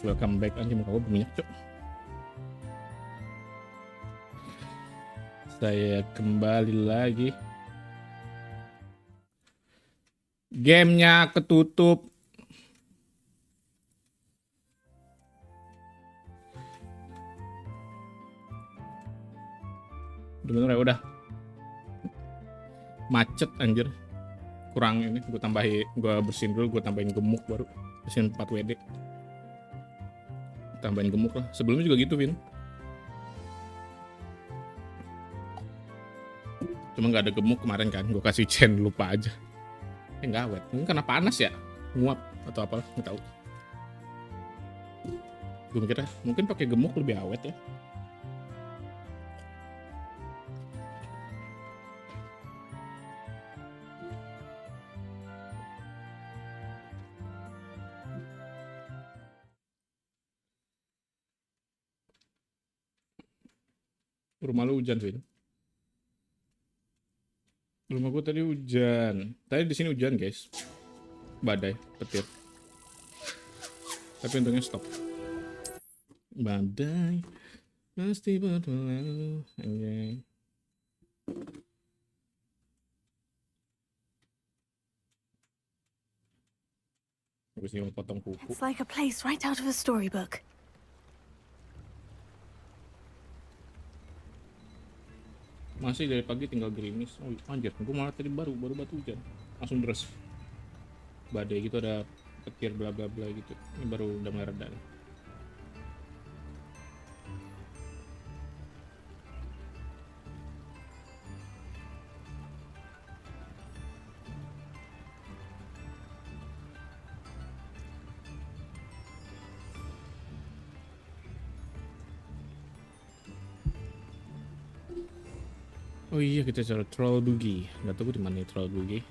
welcome back. Anjing muka gue berminyak, cok. Saya kembali lagi. Gamenya ketutup. Bener ya, udah. Macet anjir. Kurang ini, gue bersihin dulu, gue tambahin gemuk baru. Bersihin 4 WD. Tambahin gemuk lah. Sebelumnya juga gitu, Vin. Cuma nggak ada gemuk kemarin kan, gue kasih chain lupa aja. Nggak awet, mungkin karena panas ya, nguap atau apa, nggak tahu. Gue mikirnya mungkin pakai gemuk lebih awet ya. Rumah lu hujan, Vin? Rumah gue tadi hujan. Tadi di sini hujan, guys. Badai, petir. Tapi untungnya stop. Badai pasti berlalu. Anjay. Habis ini mau potong kuku. It's like a place right out of a storybook. Masih dari pagi tinggal gerimis. Oh anjir, gue malah tadi baru batu hujan. Langsung deras. Badai gitu, ada petir bla bla bla gitu. Ini baru udah mulai reda nih. Oh iya, kita cari troll boogie. Nggak tahu di mana troll boogie.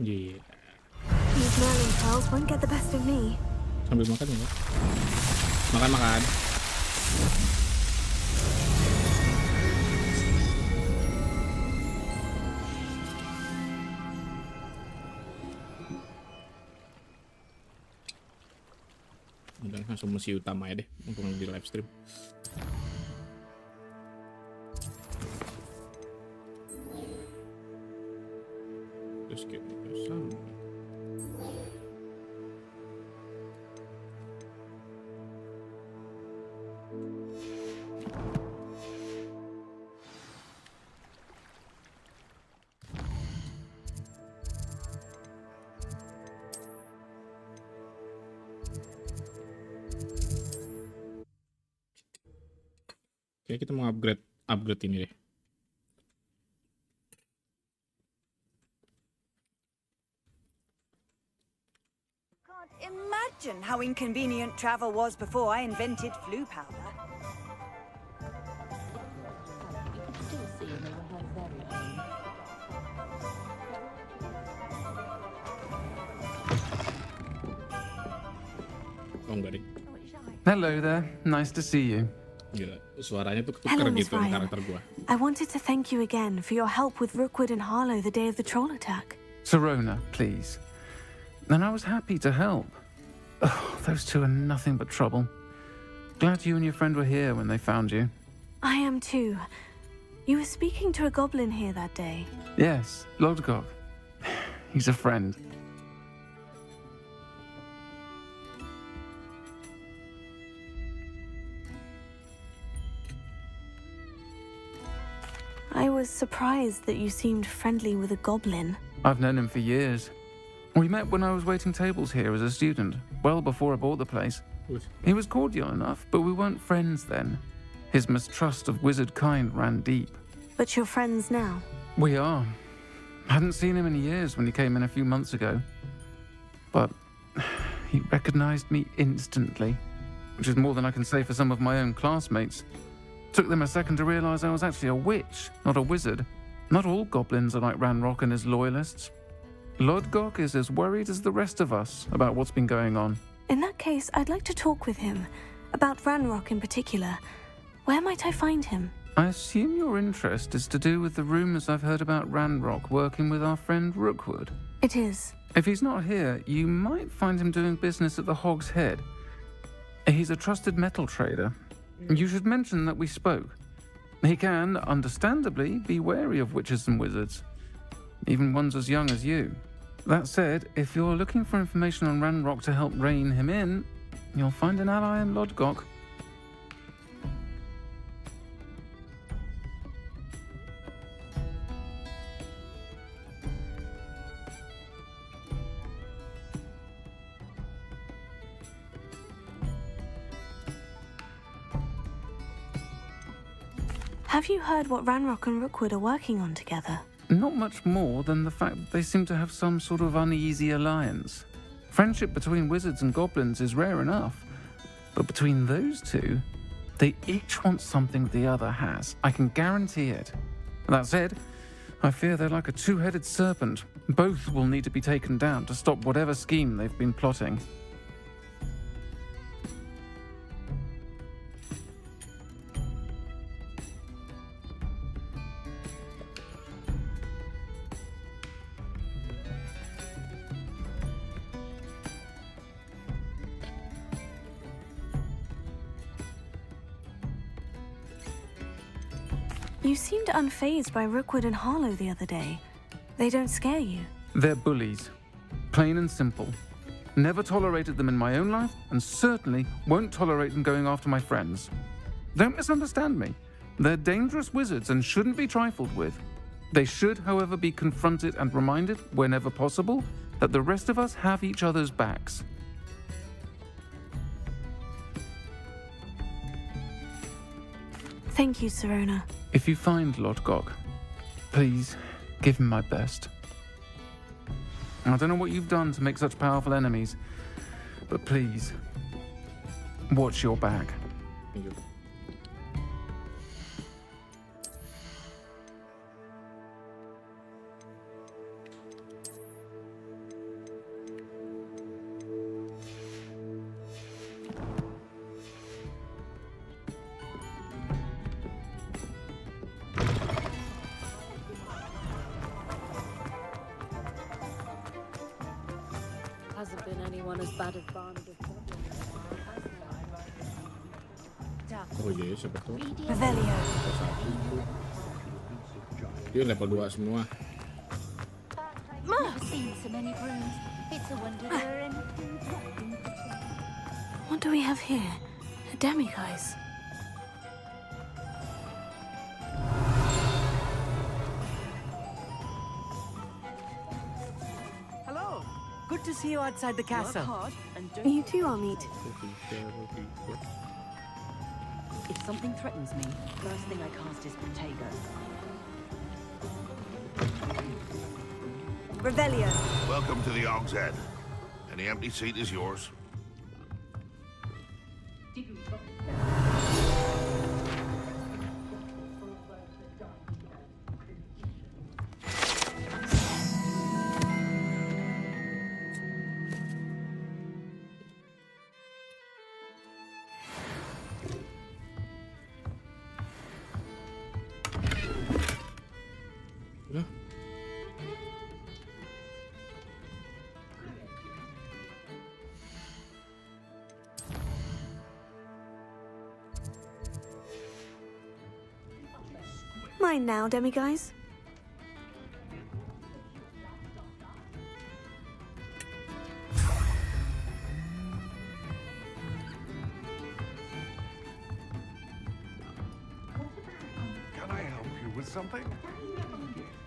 Yeah. These Merlin pearls won't get the best of me. Sambil makan ya. Makan. Udah langsung misi utama ya deh, untuk di live stream. Terus kita sama. Oke, kita mau upgrade ini deh. Can't imagine how inconvenient travel was before I invented flu powder. Oh enggak deh. Hello there, nice to see you. Gila, suaranya tuh Hello, ketuker Miss gitu Ryan. karakter gua. I wanted to thank you again for your help with Rookwood and Harlow the day of the troll attack. Serona, please. And I was happy to help. Oh, those two are nothing but trouble. Glad you and your friend were here when they found you. I am too. You were speaking to a goblin here that day. Yes, Lodgok. He's a friend. I was surprised that you seemed friendly with a goblin. I've known him for years. We met when I was waiting tables here as a student, well before I bought the place. He was cordial enough, but we weren't friends then. His mistrust of wizard kind ran deep. But you're friends now? We are. Hadn't seen him in years when he came in a few months ago. But he recognized me instantly, which is more than I can say for some of my own classmates. Took them a second to realize I was actually a witch, not a wizard. Not all goblins are like Ranrock and his loyalists. Lodgok is as worried as the rest of us about what's been going on. In that case, I'd like to talk with him. About Ranrock in particular. Where might I find him? I assume your interest is to do with the rumors I've heard about Ranrock working with our friend Rookwood. It is. If he's not here, you might find him doing business at the Hog's Head. He's a trusted metal trader. You should mention that we spoke. He can, understandably, be wary of witches and wizards, even ones as young as you. That said, if you're looking for information on Ranrock to help rein him in, you'll find an ally in Lodgok. Have you heard what Ranrock and Rookwood are working on together? Not much more than the fact that they seem to have some sort of uneasy alliance. Friendship between wizards and goblins is rare enough, but between those two, they each want something the other has. I can guarantee it. That said, I fear they're like a two-headed serpent. Both will need to be taken down to stop whatever scheme they've been plotting. You seemed unfazed by Rookwood and Harlow the other day. They don't scare you. They're bullies. Plain and simple. Never tolerated them in my own life, and certainly won't tolerate them going after my friends. Don't misunderstand me. They're dangerous wizards and shouldn't be trifled with. They should, however, be confronted and reminded, whenever possible, that the rest of us have each other's backs. Thank you, Sirona. If you find Lodgok, please give him my best. I don't know what you've done to make such powerful enemies, but please, watch your back. Thank you. Hasn't been anyone as bad as Barnard of Oh iya, siapa tuh? Revelio. Dia level 2 semua. Never seen so many brooms. It's a wonder there are anything. What do we have here? A demiguise. Hello. Good to see you outside the castle. Work hard and don't... You too, Amit. If something threatens me, first thing I cast is Protego. Revelio. Welcome to the Hog's Head. Any empty seat is yours. Mine now, demiguise. Can I help you with something?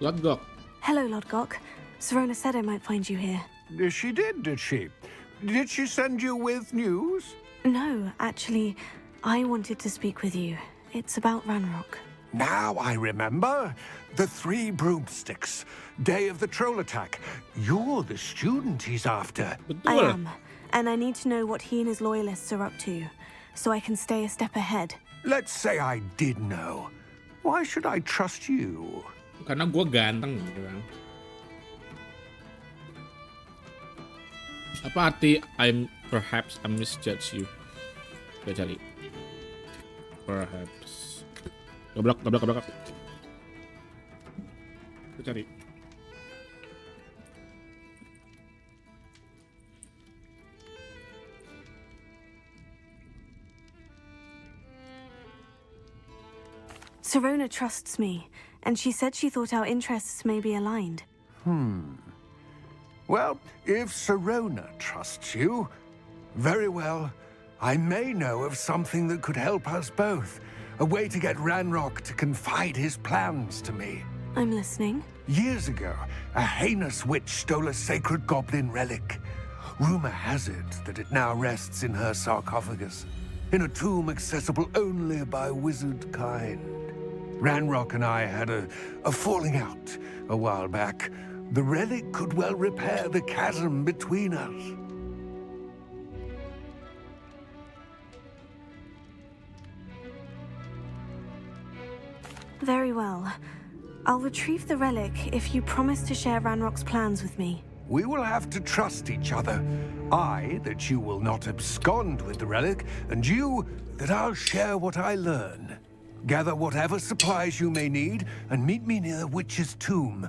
Lodgok. Hello, Lodgok. Serona said I might find you here. She did she? Did she send you with news? No, actually, I wanted to speak with you. It's about Ranrock. Now I remember. The 3 broomsticks. Day of the troll attack. You're the student he's after. I am, and I need to know what he and his loyalists are up to, so I can stay a step ahead. Let's say I did know. Why should I trust you? Karena gue ganteng gitu kan. Apa arti perhaps I misjudge you? Kita cari. Perhaps. Goblok. Kita cari. Serona trusts me, and she said she thought our interests may be aligned. Well, if Serona trusts you, very well. I may know of something that could help us both. A way to get Ranrock to confide his plans to me. I'm listening. Years ago, a heinous witch stole a sacred goblin relic. Rumor has it that it now rests in her sarcophagus, in a tomb accessible only by wizard kind. Ranrock and I had a falling out a while back. The relic could well repair the chasm between us. Very well. I'll retrieve the relic if you promise to share Ranrock's plans with me. We will have to trust each other. I, that you will not abscond with the relic, and you, that I'll share what I learn. Gather whatever supplies you may need, and meet me near the witch's tomb.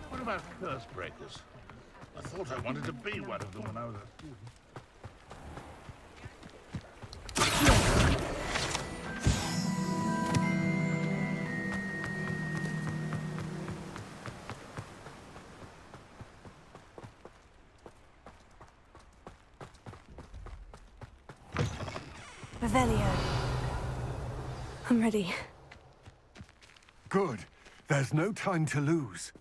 What about curse breakers? I thought I wanted to be one of them when I was a student. Revelio. I'm ready. Good. There's no time to lose.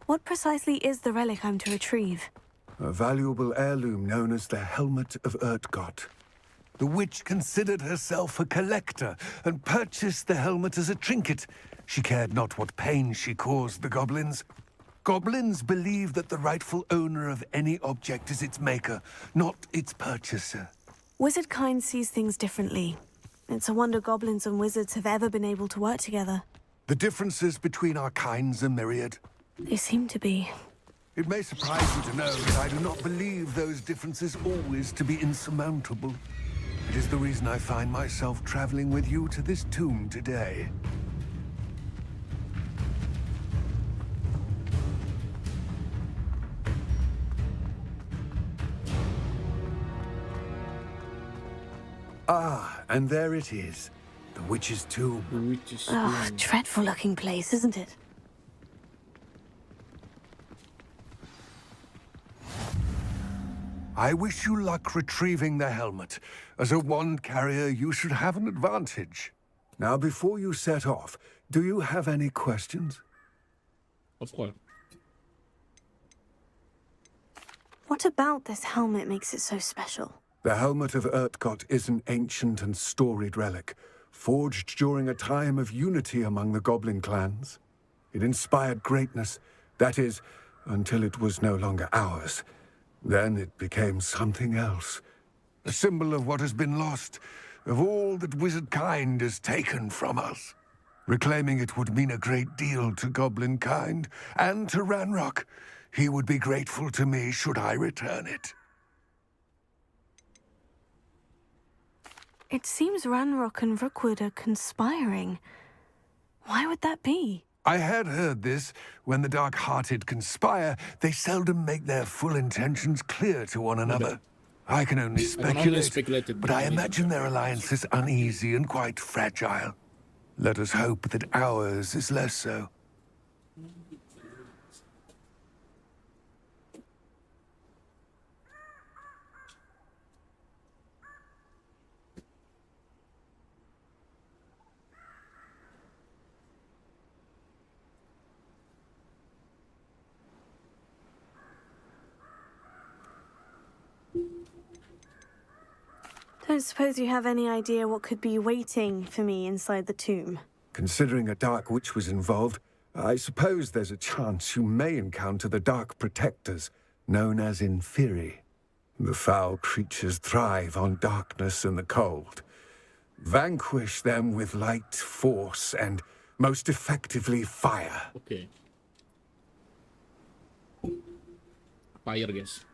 What precisely is the relic I'm to retrieve? A valuable heirloom known as the Helmet of Urtkot. The witch considered herself a collector and purchased the helmet as a trinket. She cared not what pain she caused the goblins. Goblins believe that the rightful owner of any object is its maker, not its purchaser. Wizard kind sees things differently. It's a wonder goblins and wizards have ever been able to work together. The differences between our kinds are myriad. They seem to be. It may surprise you to know that I do not believe those differences always to be insurmountable. It is the reason I find myself traveling with you to this tomb today. Ah, and there it is. The witch's tomb. The witch's tomb. Oh, dreadful looking place, isn't it? I wish you luck retrieving the helmet. As a wand carrier, you should have an advantage. Now, before you set off, do you have any questions? Of course. What about this helmet makes it so special? The Helmet of Urtkot is an ancient and storied relic, forged during a time of unity among the goblin clans. It inspired greatness, that is, until it was no longer ours. Then it became something else. A symbol of what has been lost, of all that wizard kind has taken from us. Reclaiming it would mean a great deal to goblin kind, and to Ranrock. He would be grateful to me should I return it. It seems Ranrock and Rookwood are conspiring. Why would that be? I had heard this. When the dark-hearted conspire, they seldom make their full intentions clear to one another. I can only speculate, but I imagine their alliance is uneasy and quite fragile. Let us hope that ours is less so. Don't suppose you have any idea what could be waiting for me inside the tomb? Considering a Dark Witch was involved, I suppose there's a chance you may encounter the Dark Protectors, known as Inferi. The foul creatures thrive on darkness and the cold. Vanquish them with light, force, and most effectively fire. Okay. Fire, guys.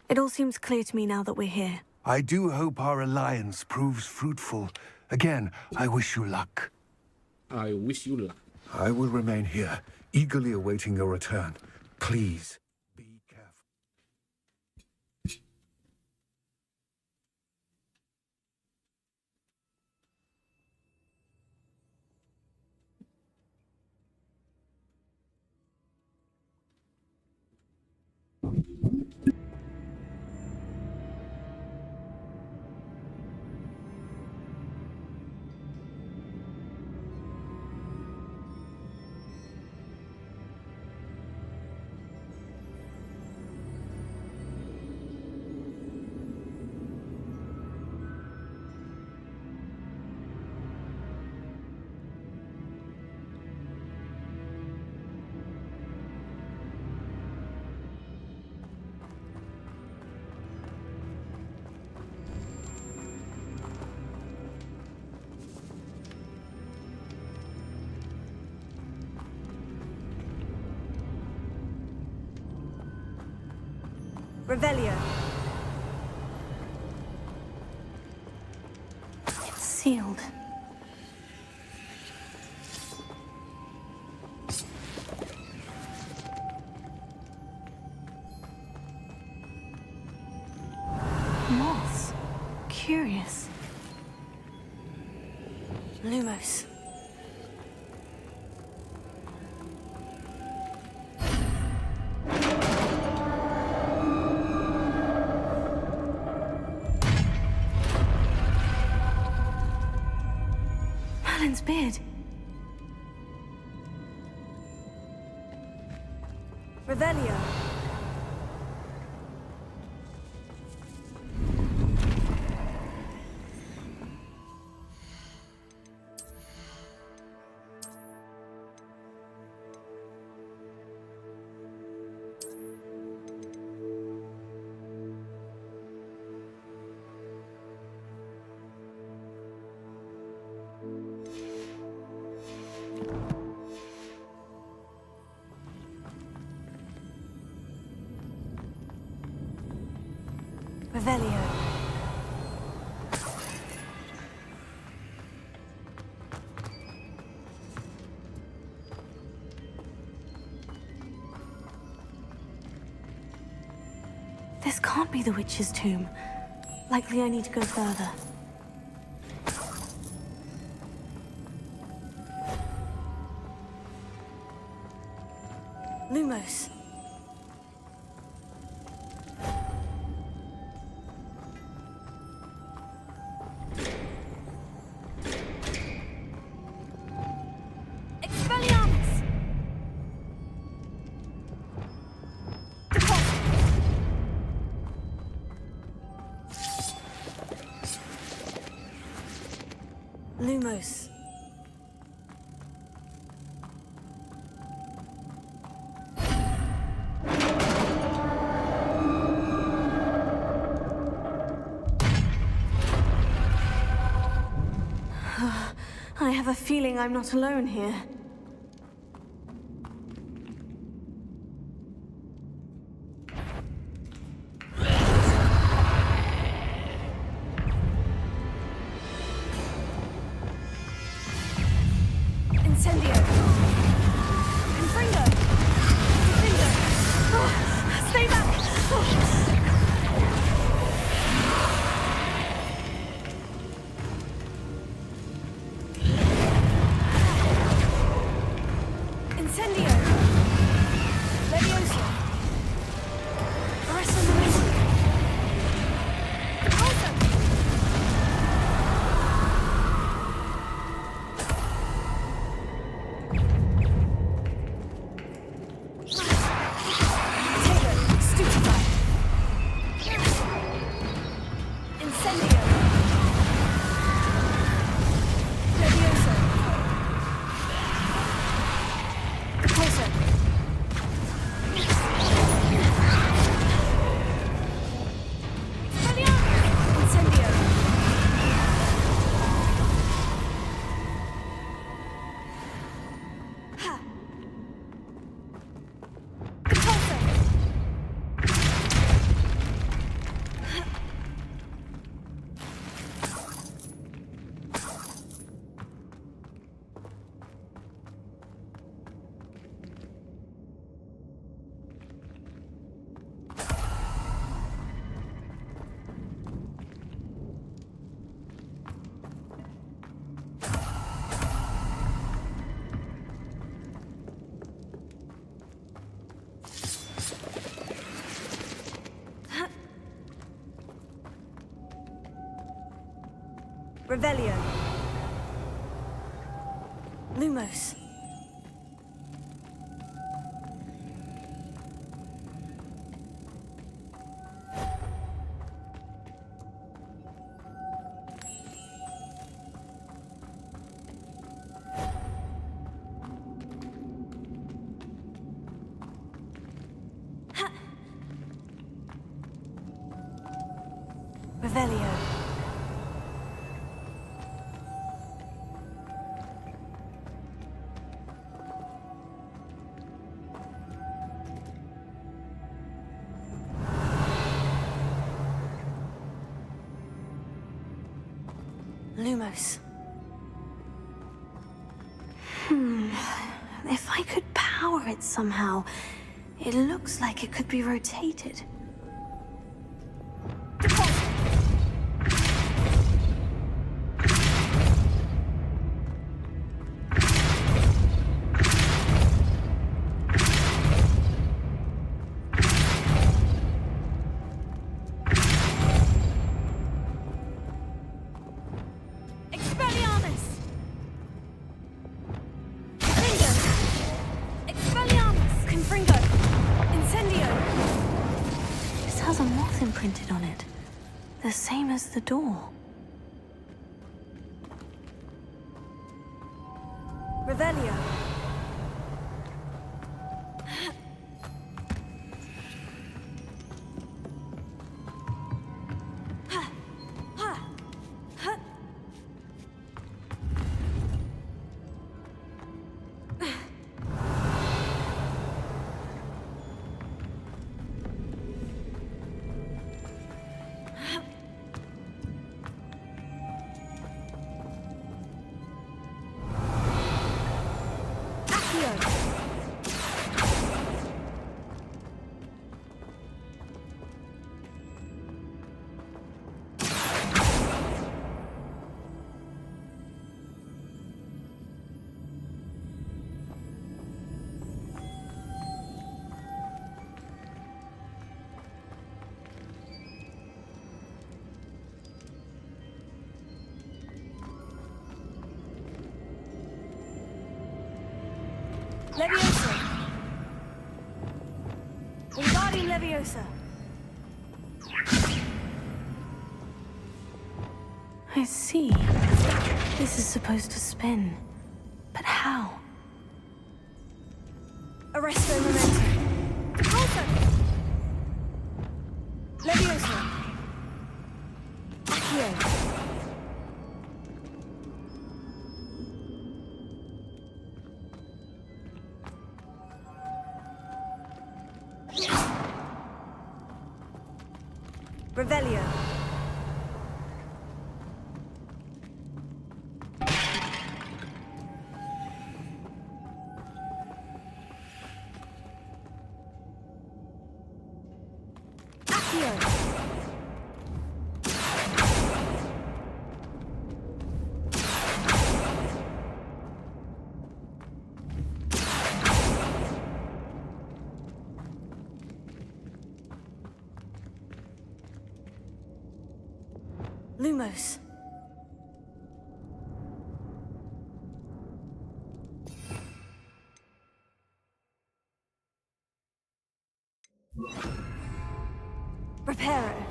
It all seems clear to me now that we're here. I do hope our alliance proves fruitful. Again, I wish you luck. I wish you luck. I will remain here, eagerly awaiting your return. Please, be careful. Revelio. It's sealed. Moss. Curious. Lumos. Beard. Revelio. Revelio. This can't be the witch's tomb. Likely I need to go further. Lumos. Lumos. I have a feeling I'm not alone here. Incendio! Revelio. Lumos. Revelio. Lumos. If I could power it somehow, it looks like it could be rotated. Imprinted on it, the same as the door. Revelio. Leviosa. Wingardium Leviosa. I see. This is supposed to spin. But how? Arresto Momentum. Repulsor. Leviosa. Accio. Revelio. Accio. Lumos. Reparo.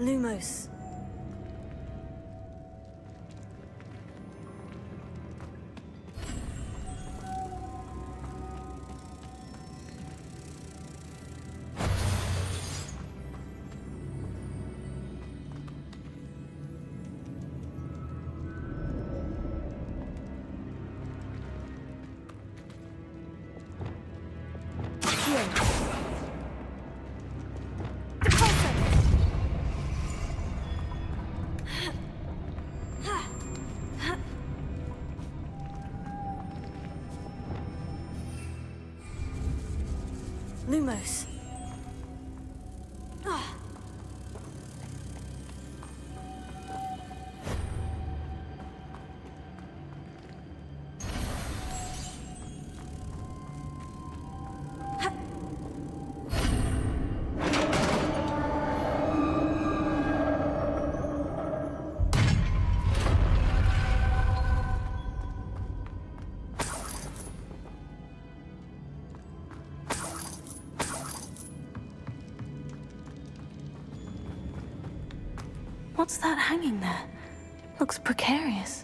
Lumos. Lumos. What's that hanging there? Looks precarious.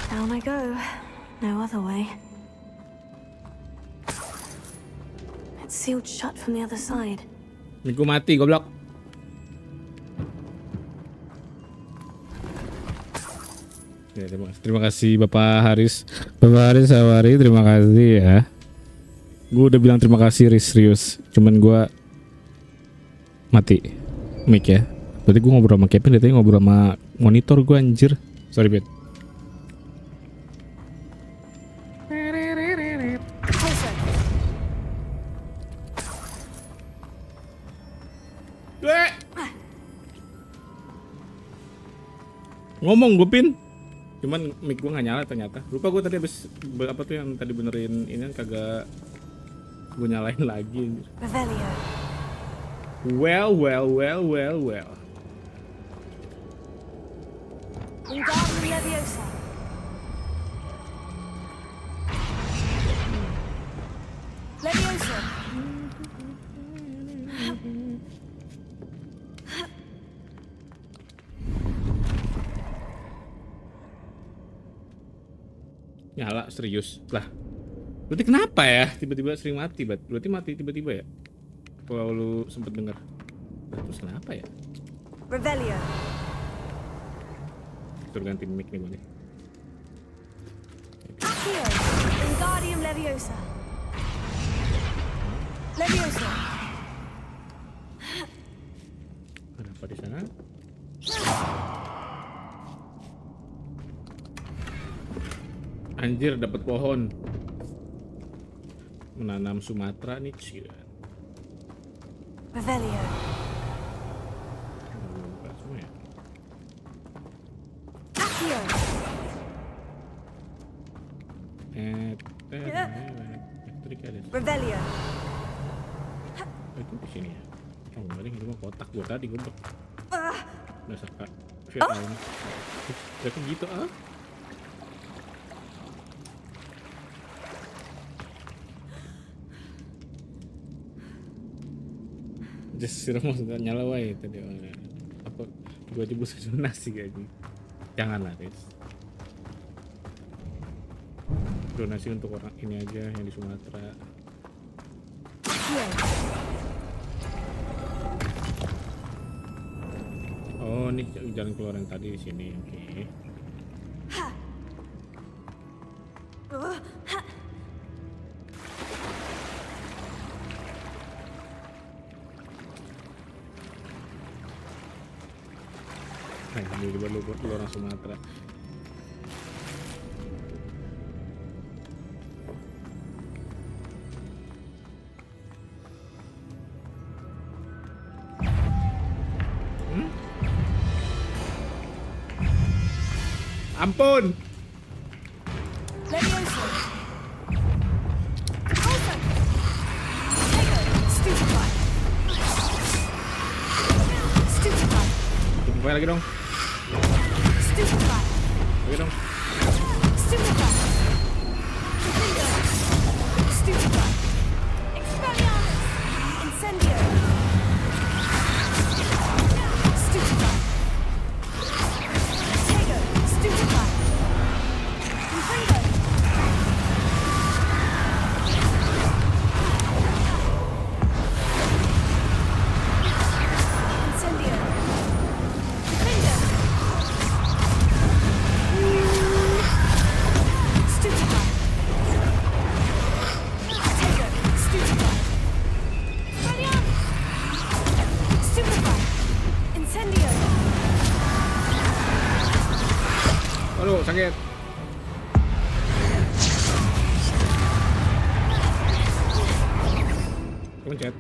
Down I go. No other way. It's sealed shut from the other side. Miku mati, goblok. Ya, terima kasih Bapak Haris. Bapak Haris Sawari, terima kasih ya. Gue udah bilang terima kasih serius. Cuman gue mati mic ya. Berarti gue ngobrol sama Kevin, tadi ngobrol sama monitor gue anjir. Sorry bet. Ngomong gue Pin. Cuman mic gue gak nyala ternyata. Lupa gue tadi habis apa tuh yang tadi benerin ini kan kagak gue nyalain lagi. Well. Leviosa. Nyala serius lah. Berarti kenapa ya tiba-tiba sering mati, Bat? Berarti mati tiba-tiba ya? Kalau lu sempet denger. Terus kenapa ya? Revelio. Suruh ganti mic nih gue nih. Accio. Wingardium Leviosa. Leviosa. Ada apa di sana? Anjir, dapat pohon. Menanam Sumatera nih, cuy. Revelio. Accio. Revelio. Itu di sini ya. Oh, enggak deh, itu mah kotak gua tadi goblok. Dasar Kak. Kayak gitu ah. Just siram maksudnya nyala wae tadi. Apa gua aja bisa donasi kayak gitu. Janganlah, guys. Donasi untuk orang ini aja yang di Sumatera. Oh, ini jalan keluar yang tadi di sini. Oke. Ini lu orang Sumatera. Ampun. Leviosa. Stupefy. Stupefy lagi dong. Stupefy. Lagi dong. Stupefy. Stupefy. Expelliarmus. Incendio. Stupefy. Tego. Stupefy. Confringo. Incendio. Confringo. Stupefy. Tego. Stupefy. Expelliarmus. Stupefy. Incendio. Aduh, sakit. Pencet.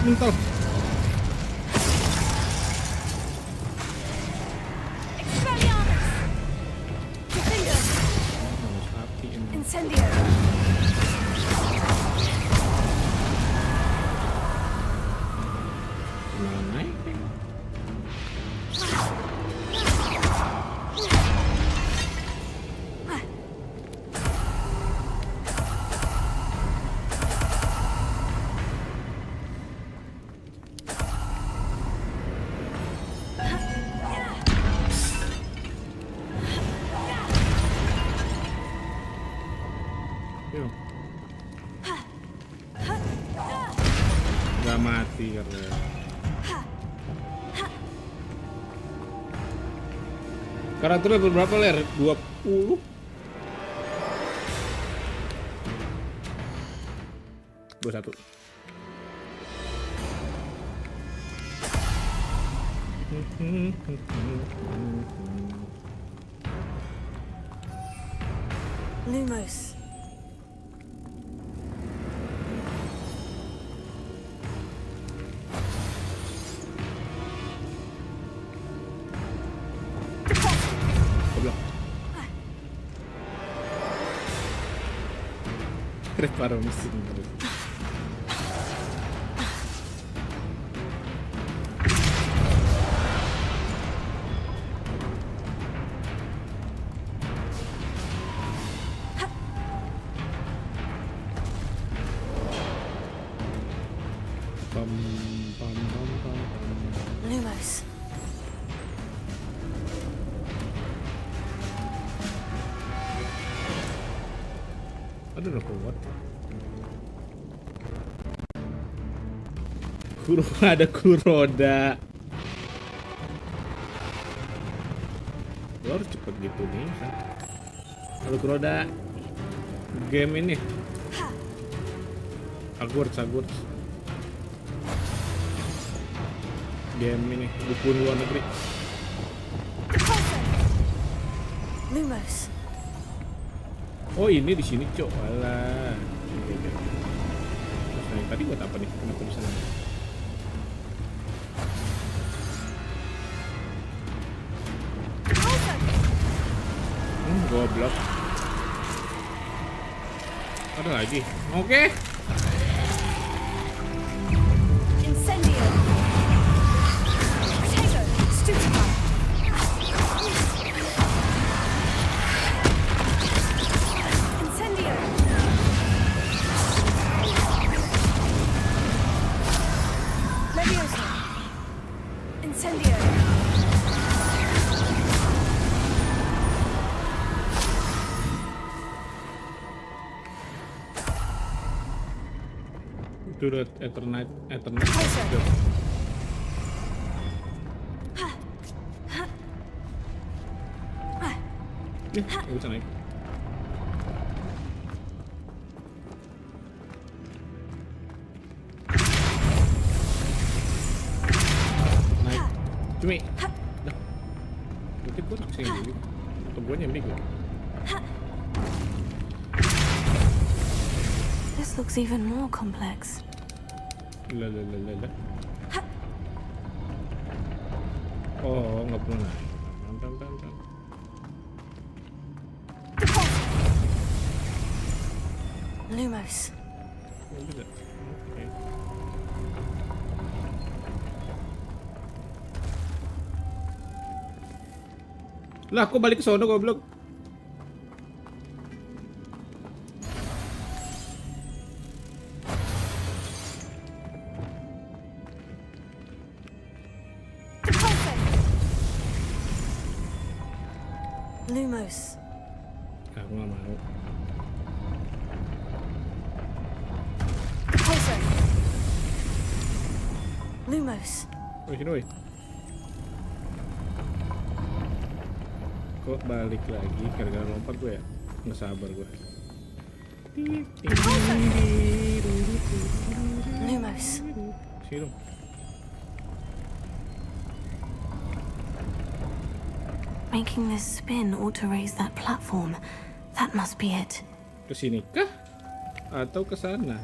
Mental. Gak mati karena karakternya berapa ler? 20 21 Lumos. Prepara mesin terus. Lumos. Aduh, udah kuat. Ada kuroda. Lo harus cepet gitu nih, kan? Kalau kuroda game ini HOGWARTS game ini buku luar negeri. Lumos. Oh ini di sini cok, alah. Oke. Terus yang tadi buat apa nih? Kenapa di sana? Goblok. Ada lagi. Oke. Itu udah Eternite. Nggak bisa naik. Naik. Cumi. Dah. Berarti gue naksir dulu. Atau gue nyambi gue. This looks even more complex. Lah. Oh, nggak perlu naik. Tam. Lumos. Oh, bisa. Oke. Lah, aku balik ke sono goblok. Lumos. Aku nggak mau. Lumos. Sini woi. Kok balik lagi gara-gara lompat gue ya? Nggak sabar gue. Lumos. Sini dong. Making this spin ought to raise that platform. That must be it. Ke sini kah? Atau ke sana?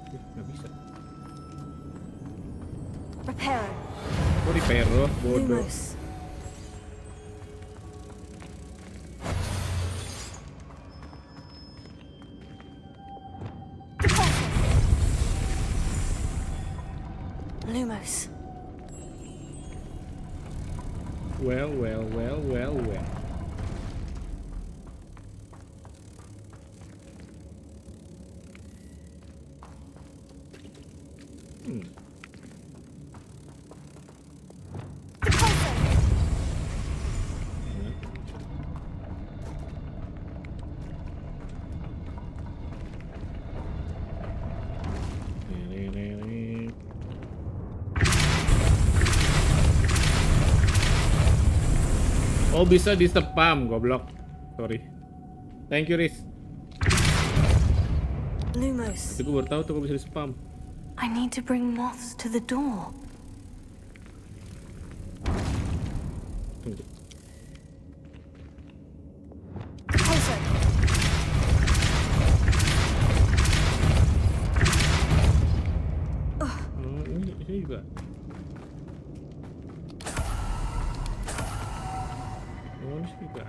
Nggak bisa. Repair. Oh, repair bodoh. Lumos. Lumos. Well. Oh, bisa di spam, goblok. Sorry. Thank you, Riz. Lumos. Itu gue baru tahu tuh kok bisa di spam. I need to bring moths to the door. Tunggu. Oh, ini juga. Oh, ini juga.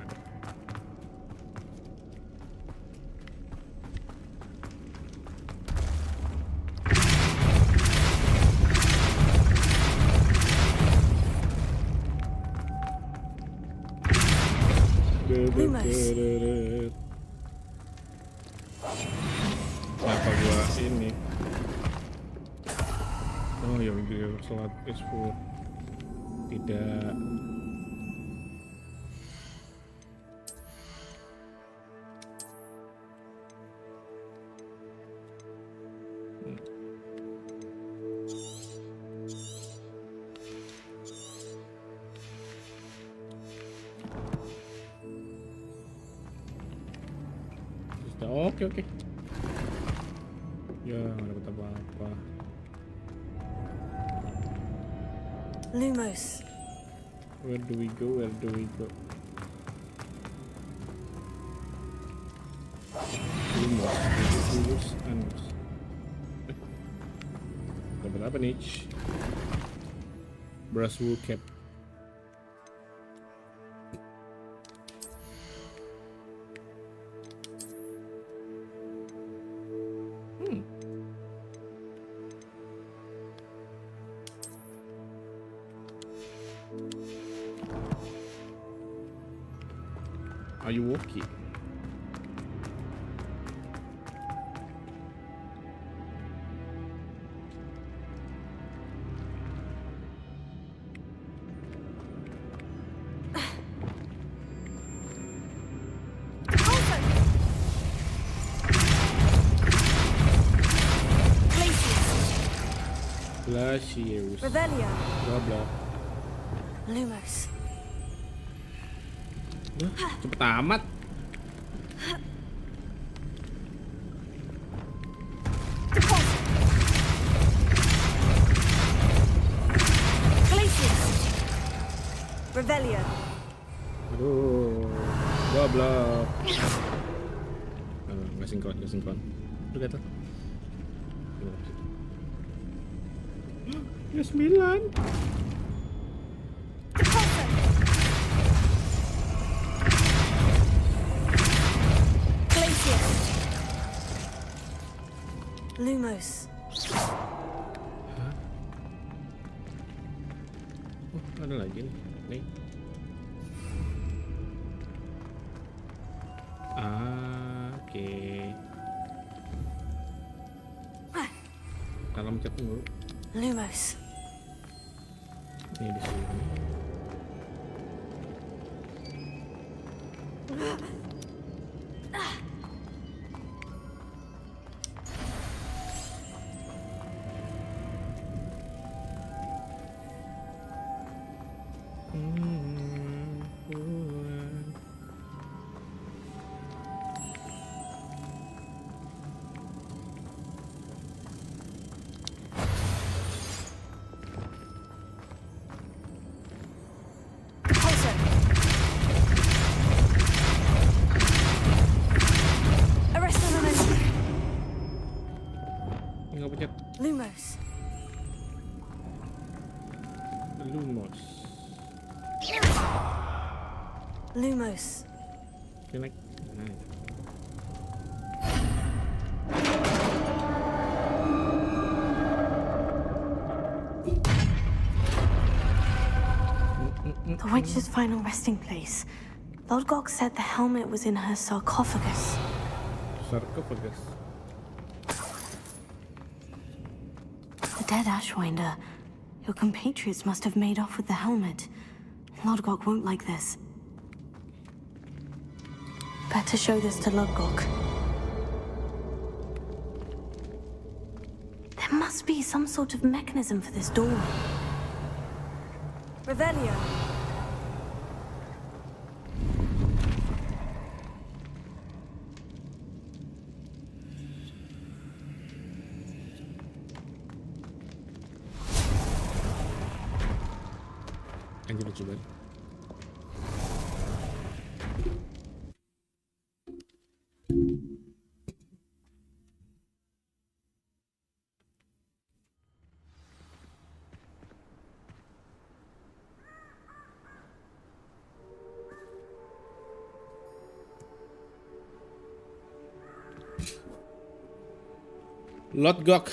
Kenapa gua ini? Oh, yang dia slot is full. Tidak. Oke. Ya, nggak dapat apa-apa. Lumos. Where do we go? Lumos. Dapat apa nih? Brushwood cap. Are you okay? Glaciers. Revelia. Blah blah. Lumos. Cepet amat. Revelia. Aduh, goblok. Nggak sinkron. Udah kata. Ya 9. Lumos. Oh, ada lagi nih. Oke. Kalau mencet dulu. Lumos. Ini di sini. Lumos. Connect. The witch's final resting place. Lodgok said the helmet was in her sarcophagus. Sarcophagus. The dead Ashwinder. Your compatriots must have made off with the helmet. Lodgok won't like this. Better show this to Lodgok. There must be some sort of mechanism for this door. Revelio. Anjir lucu banget. Lodgok,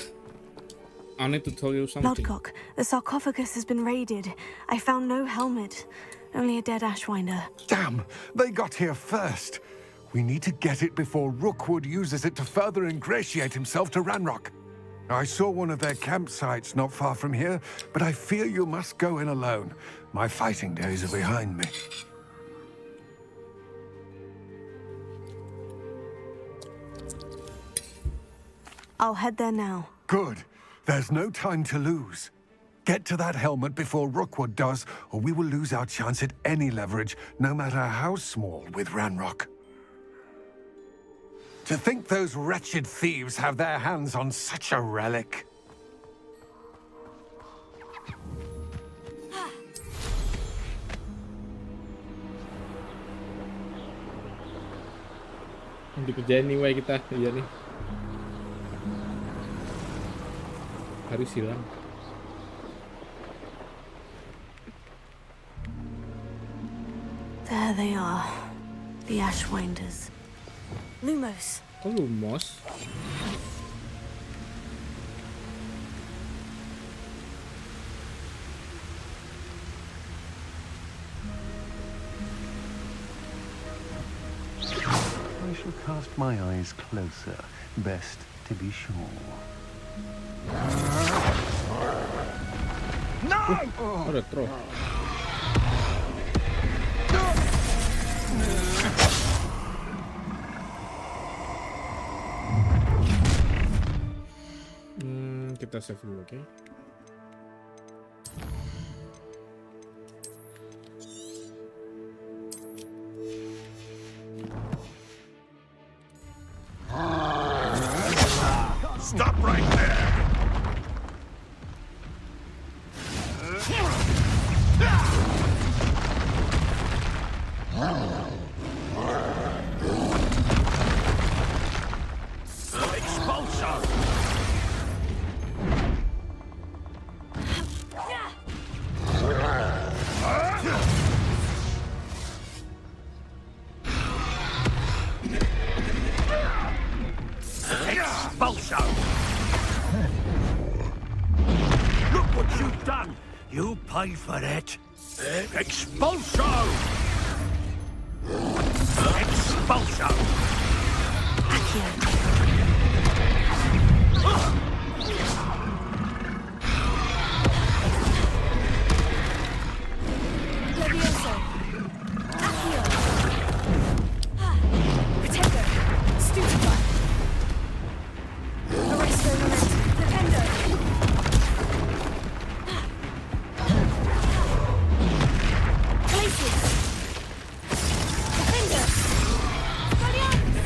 I need to tell you something. Lodgok, the sarcophagus has been raided. I found no helmet, only a dead Ashwinder. Damn! They got here first. We need to get it before Rookwood uses it to further ingratiate himself to Ranrock. I saw one of their campsites not far from here, but I fear you must go in alone. My fighting days are behind me. I'll head there now. Good. There's no time to lose. Get to that helmet before Rookwood does, or we will lose our chance at any leverage, no matter how small, with Ranrock. To think those wretched thieves have their hands on such a relic. Dikerjain nih, kita. Iya nih. Harus hilang. There they are, the Ashwinders. Lumos. Oh, Lumos. I shall cast my eyes closer, best to be sure. No! Oh, udah throw. Kita save dulu, oke? Stop right there! Expulsion! Expulsion! Look what you've done! You pay for it! Expulsion! Expulsion! Levioso. Accio. Protego. Stupefy. Arresto momentum. Defendo. Glacius. Defendo. Guardians.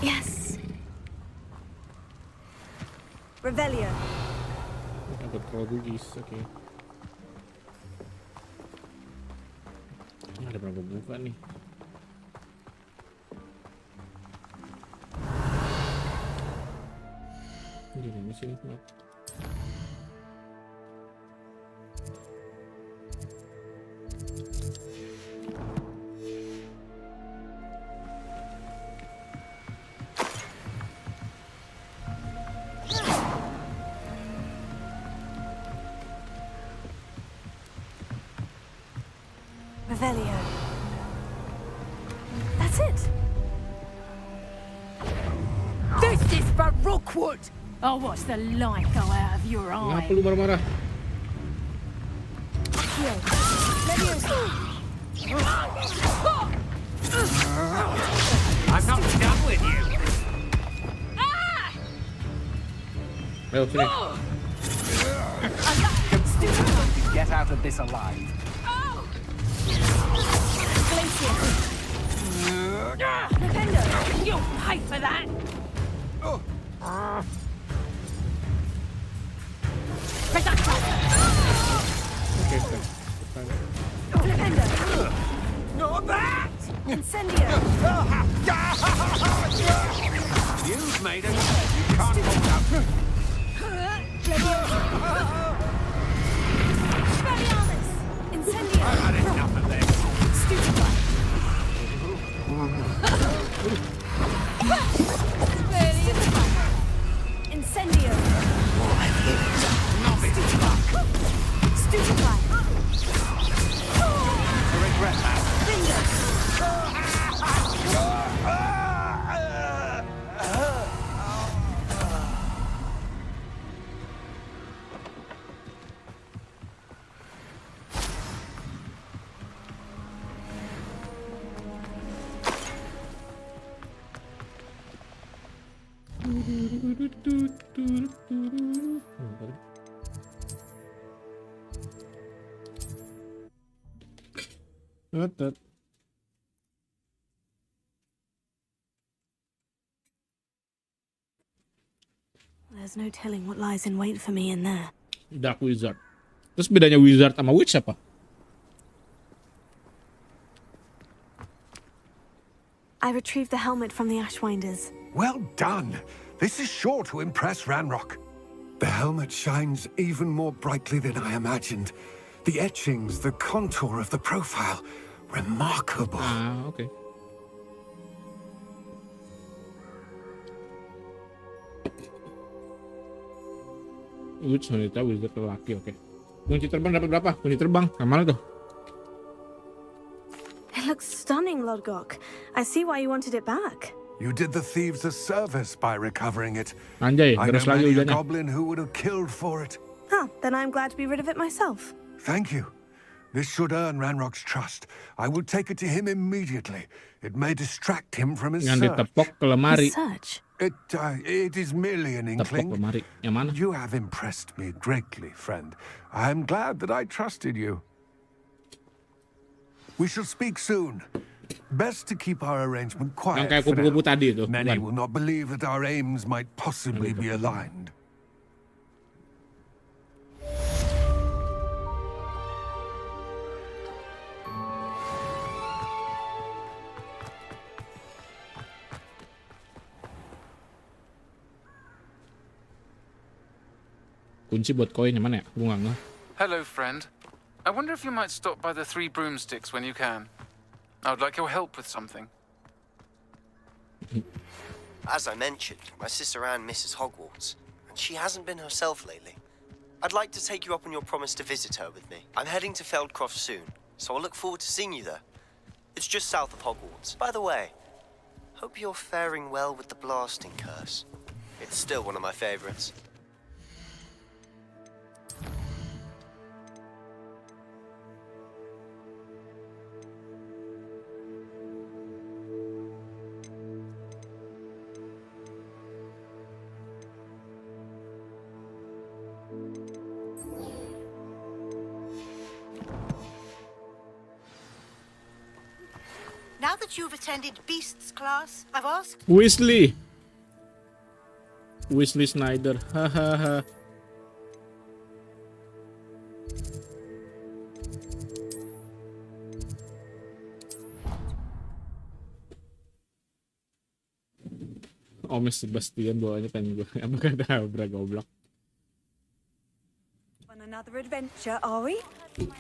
Yes. Revelio. Ada Prodigies, oke. Ada berapa buka nih? Di sini. Revelio. That's it. This is for Rookwood. Oh, watch the light go out of your eye. Kenapa lu marah-marah? I'm not done with you. Ayo sini. Get out of this alive. Defender, you'll pay for that. Defender. Not that! Incendio. You've made a mistake. You can't hold up. Incendio. I've had enough of this. Stupid one. Incendio. Stupid one. I regret that. There's no telling what lies in wait for me in there. Dark Wizard. Terus bedanya Wizard sama Witch apa? I retrieved the helmet from the Ashwinders. Well done. This is sure to impress Ranrock. The helmet shines even more brightly than I imagined. The etchings, the contour of the profile, remarkable. Ah, okay. Witch wanita, Wizard lelaki, oke. Kunci terbang dapat berapa? Kunci terbang, yang mana tuh? It looks stunning, Lodgok. I see why you wanted it back. You did the thieves a service by recovering it. Anjay, I know terus lagi many a hujannya. goblin who would have killed for it. Huh, then I'm glad to be rid of it myself. Thank you. This should earn Ranrock's trust. I will take it to him immediately. It may distract him from his Yang search. ditepok ke lemari. Search? It is merely an inkling. Tepok lemari. Yang mana? You have impressed me greatly, friend. I am glad that I trusted you. We shall speak soon. Best to keep our arrangement Yang quiet kayak for now. kupu-kupu tadi itu. Many bukan? will not believe that our aims might possibly be aligned. Kunci buat koin yang mana ya? Gue nggak ngeh. Hello, friend. I wonder if you might stop by the Three Broomsticks when you can. I would like your help with something. As I mentioned, my sister Anne misses Hogwarts, and she hasn't been herself lately. I'd like to take you up on your promise to visit her with me. I'm heading to Feldcroft soon, so I'll look forward to seeing you there. It's just south of Hogwarts. By the way, hope you're faring well with the blasting curse. It's still one of my favorites. Now that you've attended Beasts class, I've asked... Weasley Snyder. Hahaha. Om Sebastian bawanya kan gue. Apakah ada goblok? On another adventure, are we?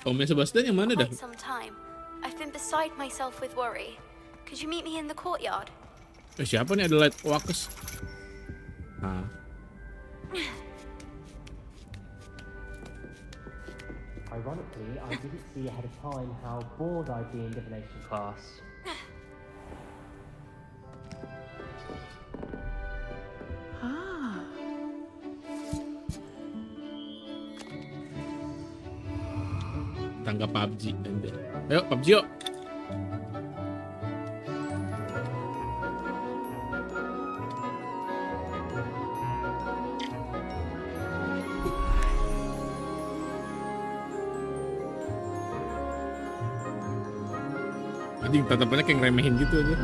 Om Sebastian yang mana dah? Quite some time. I've been beside myself with worry. Could you meet me in the courtyard? Siapa nih ada light wakes? Nah. Ironically, I didn't see ahead of time how bored I'd be in divination class. Tangga PUBG. Ayo PUBG yuk. Anjing tatapannya kayak ngeremehin gitu aja.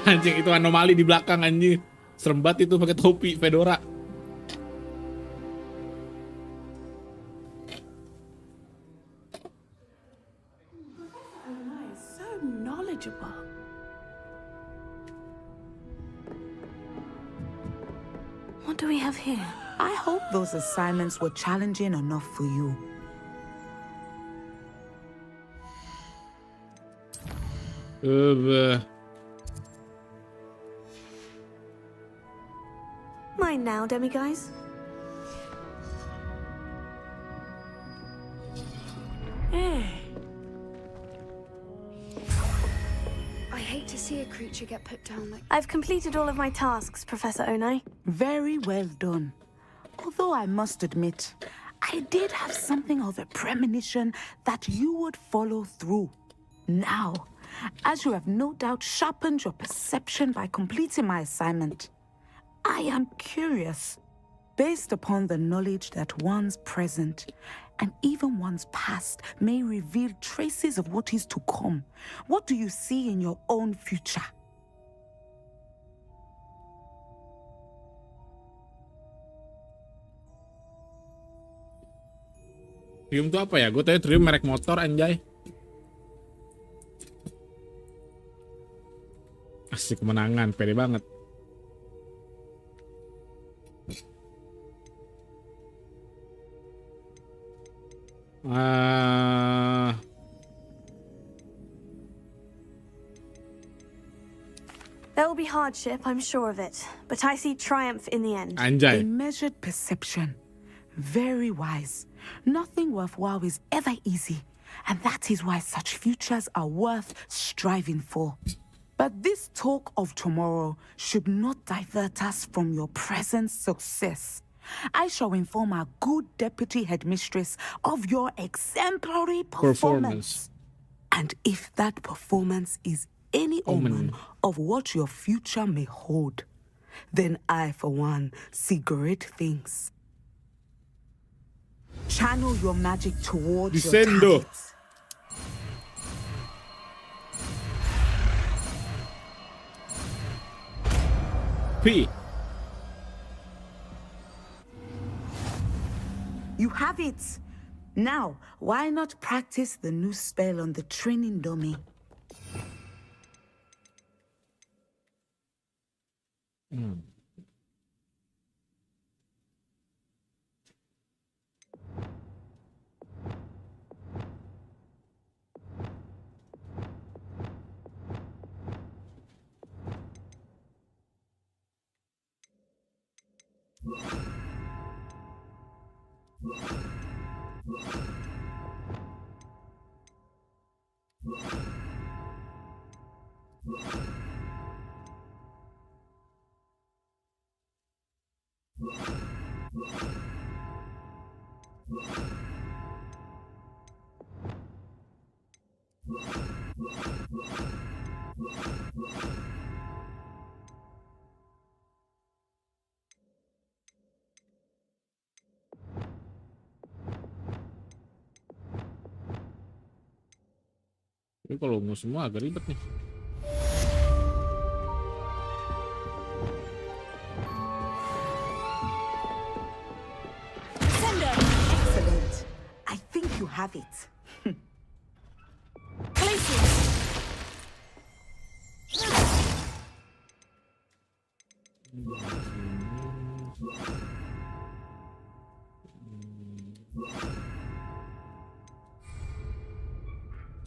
Anjing itu anomali di belakang anjing. Serem banget itu pakai topi fedora. So knowledgeable. What do we have here? I hope those assignments were challenging enough for you. Mine now, demiguise. I hate to see a creature get put down like... I've completed all of my tasks, Professor Onai. Very well done. Although I must admit, I did have something of a premonition that you would follow through. Now, as you have no doubt sharpened your perception by completing my assignment, I am curious, based upon the knowledge that one's present and even one's past may reveal traces of what is to come. What do you see in your own future? Triumph itu apa ya? Gue tahu Triumph merek motor anjay. Asik kemenangan, pede banget. There will be hardship, I'm sure of it, but I see triumph in the end. Anjay. A measured perception. Very wise. Nothing worthwhile is ever easy, and that is why such futures are worth striving for. But this talk of tomorrow should not divert us from your present success. I shall inform our good deputy headmistress of your exemplary performance. And if that performance is any omen of what your future may hold, then I, for one, see great things. Channel your magic towards your targets. P. You have it. Now, why not practice the new spell on the training dummy? Tapi kalau mau semua agak ribet nih. Excellent. I think you have it.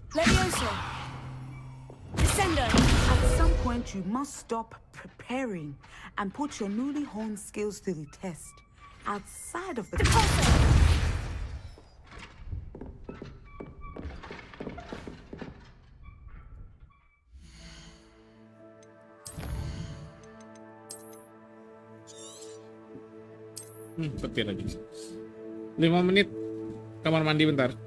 Levioso. Descendo. At some point, you must stop preparing and put your newly honed skills to the test. Outside of the Petir lagi. 5 menit kamar mandi bentar.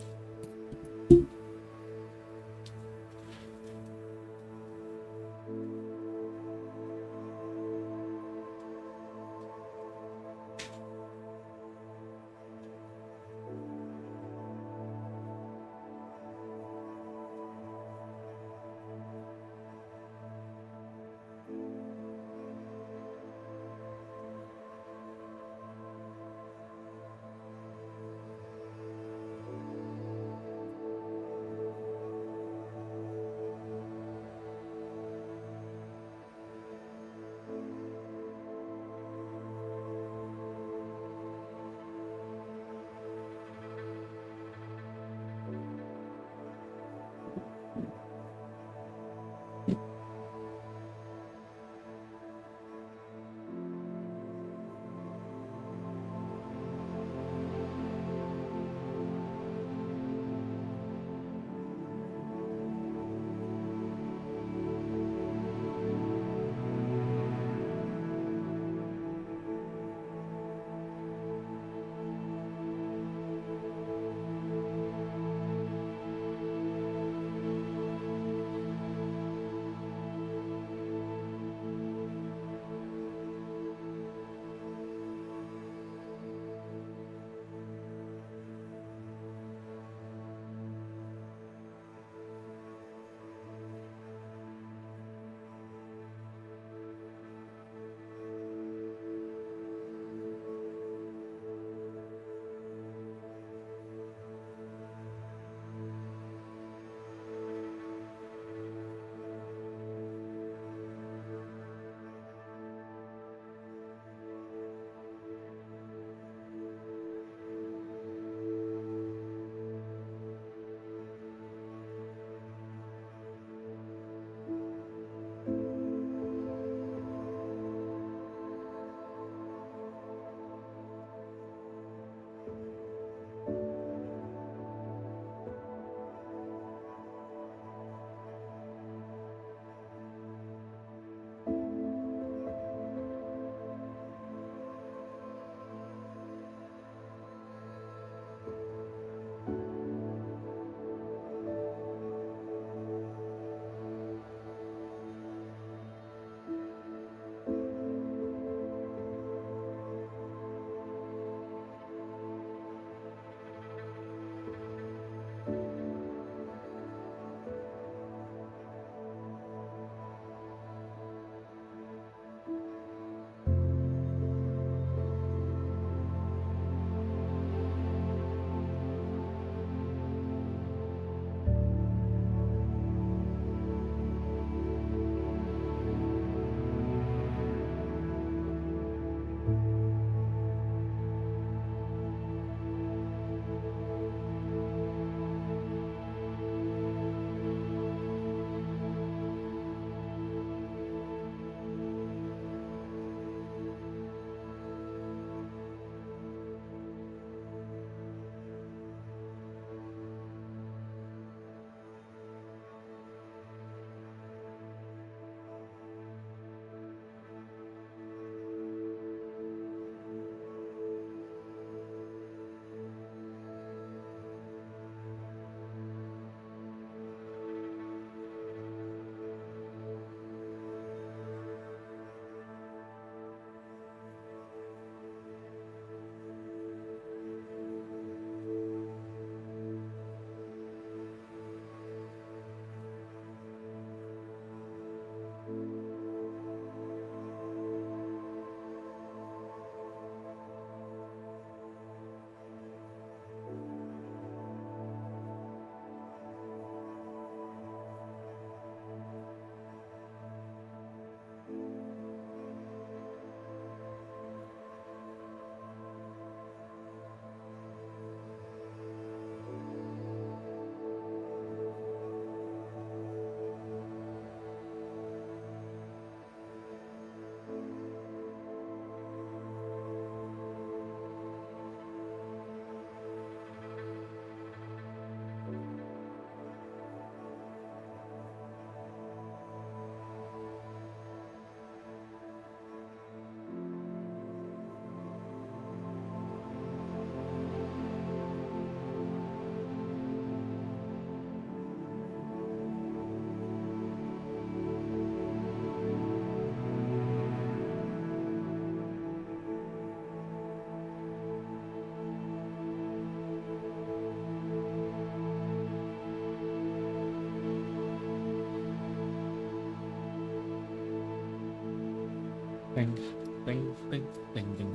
teng teng teng teng teng.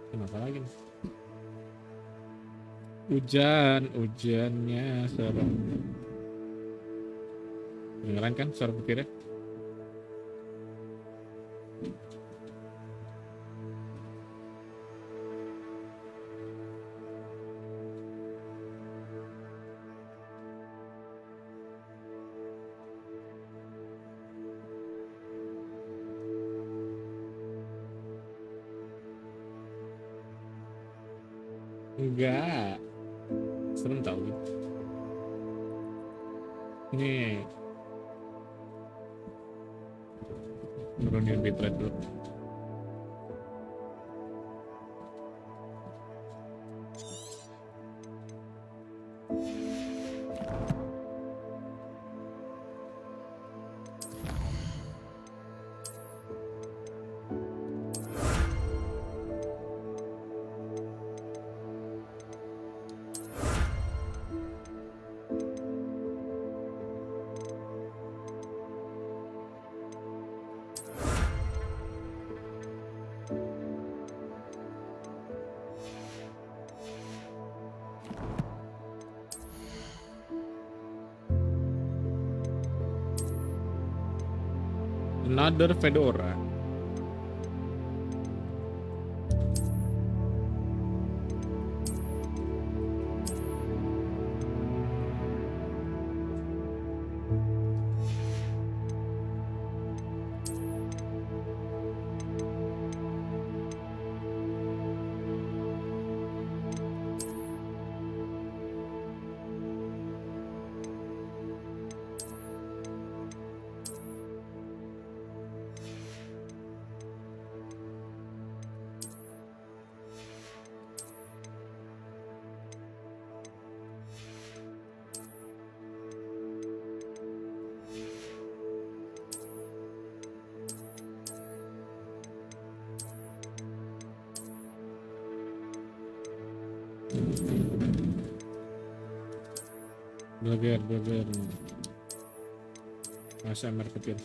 Kenapa lagi nih? Hujannya serem. Dengeran kan suara petirnya? Enggak. Serem tau gitu. Nih. Nurunin bitrate dulu. Another fedora. Belajar. Masa marketing.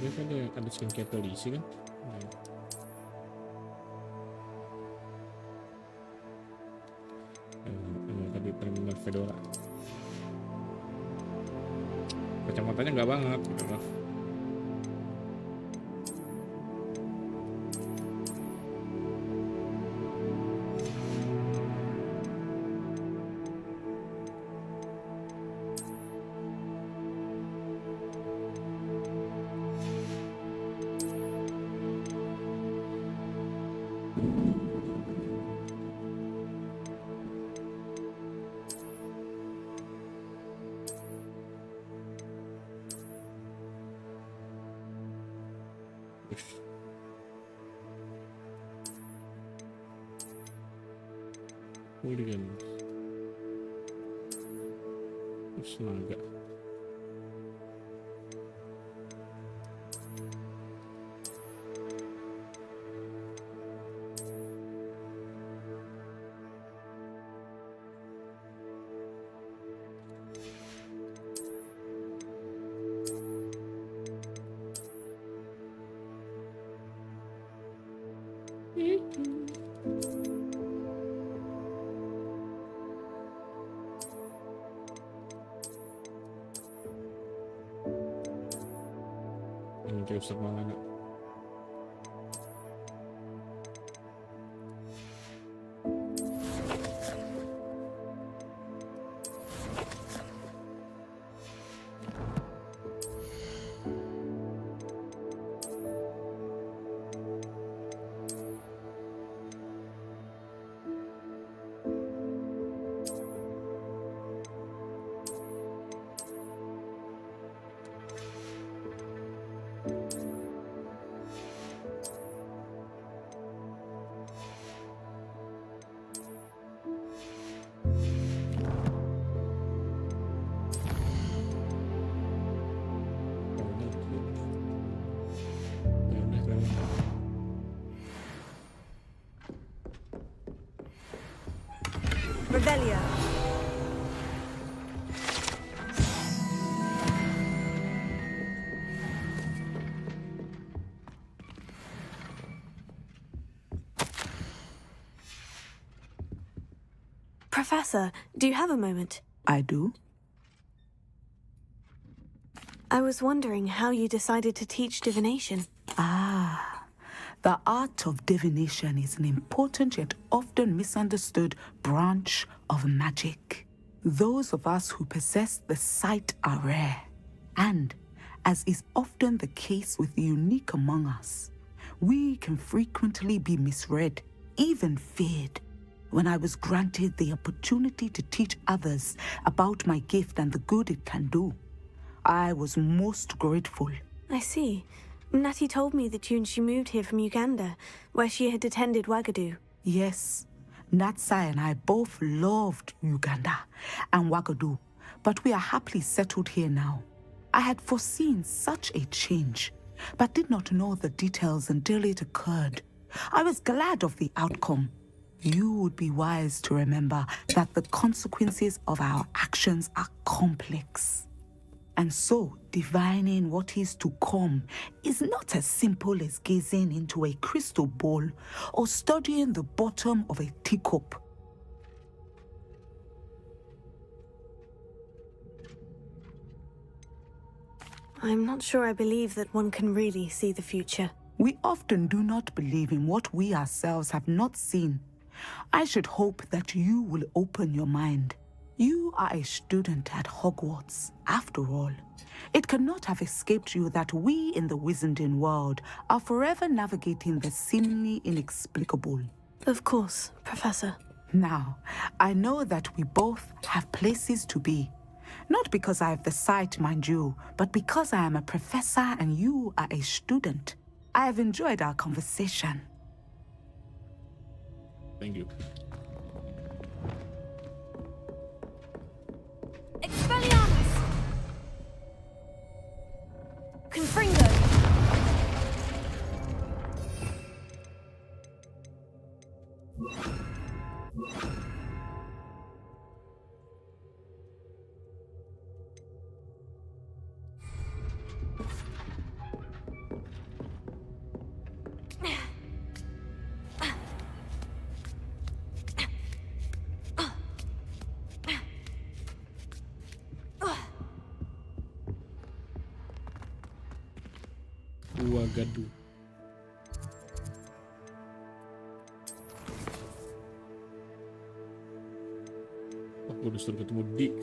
Ini kan ada skincare polisi kan? Tadi terminal fedora. Kacamatanya nggak banget gitu loh. Hooligan. Senaga. Kayak Ustaz Maulana. Revelio. Professor, do you have a moment? I do. I was wondering how you decided to teach divination. The art of divination is an important yet often misunderstood branch of magic. Those of us who possess the sight are rare, and, as is often the case with the unique among us, we can frequently be misread, even feared. When I was granted the opportunity to teach others about my gift and the good it can do, I was most grateful. I see. Natty told me that you and she moved here from Uganda, where she had attended Wagadu. Yes, Natsai and I both loved Uganda and Wagadu, but we are happily settled here now. I had foreseen such a change, but did not know the details until it occurred. I was glad of the outcome. You would be wise to remember that the consequences of our actions are complex. And so, divining what is to come is not as simple as gazing into a crystal ball or studying the bottom of a teacup. I'm not sure I believe that one can really see the future. We often do not believe in what we ourselves have not seen. I should hope that you will open your mind. You are a student at Hogwarts, after all. It cannot have escaped you that we in the Wizarding world are forever navigating the seemingly inexplicable. Of course, Professor. Now, I know that we both have places to be. Not because I have the sight, mind you, but because I am a professor and you are a student. I have enjoyed our conversation. Thank you. Expelliarmus! Confringo! Wagadu. Aku udah suruh ketemu Dick.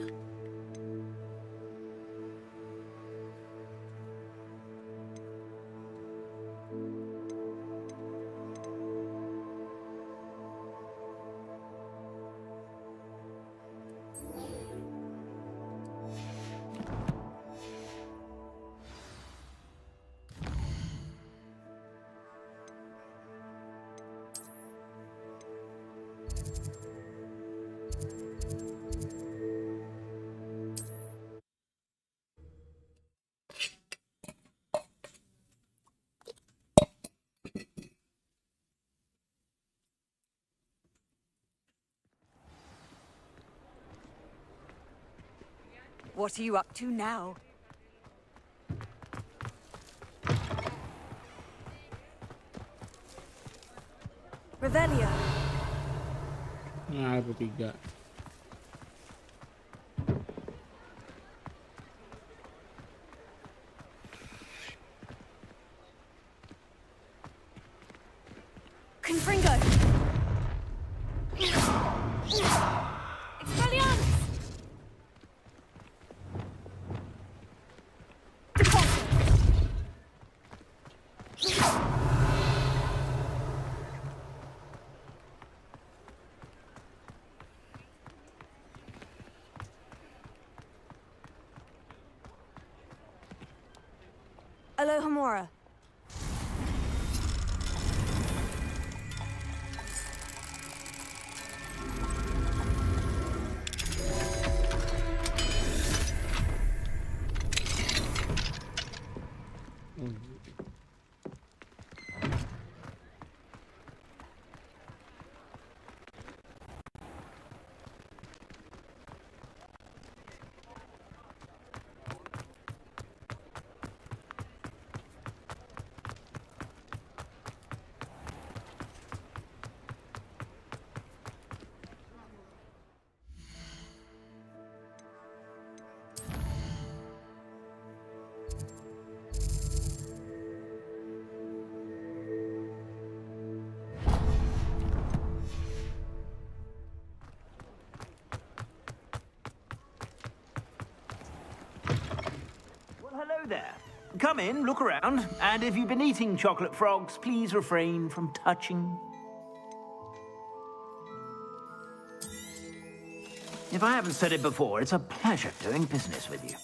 What are you up to now? Revelio. Nah, aku 3. Confringo! Expelliarmus! Alohomora. hello there. Come in, look around, and if you've been eating chocolate frogs, please refrain from touching. If I haven't said it before, it's a pleasure doing business with you.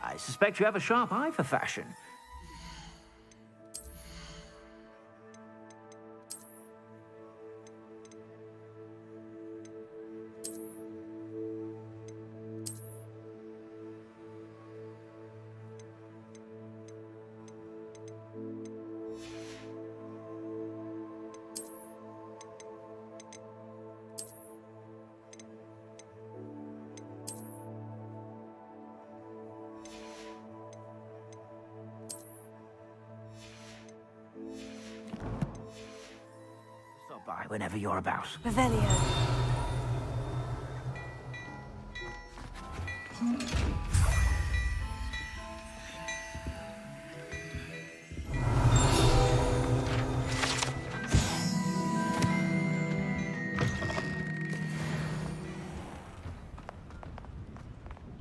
I suspect you have a sharp eye for fashion. Stop by whenever you're about. Revelio.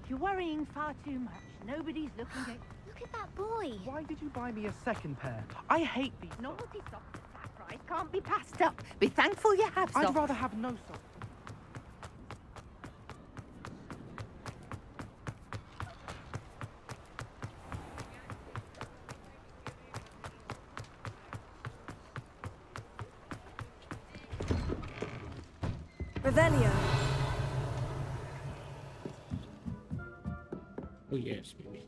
You're worrying far too much. Nobody's looking at... Look at that boy. Why did you buy me a second pair? I hate these. Naughty socks at that price can't be passed up. Be thankful you have some. I'd rather have no socks. Revelio. Oh yes, baby.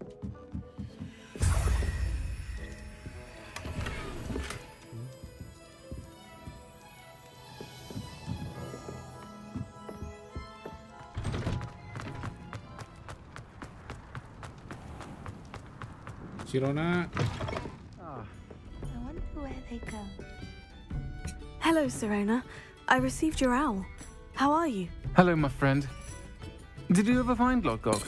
Si Rona. I wonder where they go. Hello, Sirona. I received your owl. How are you? Hello, my friend. Did you ever find Lodgok?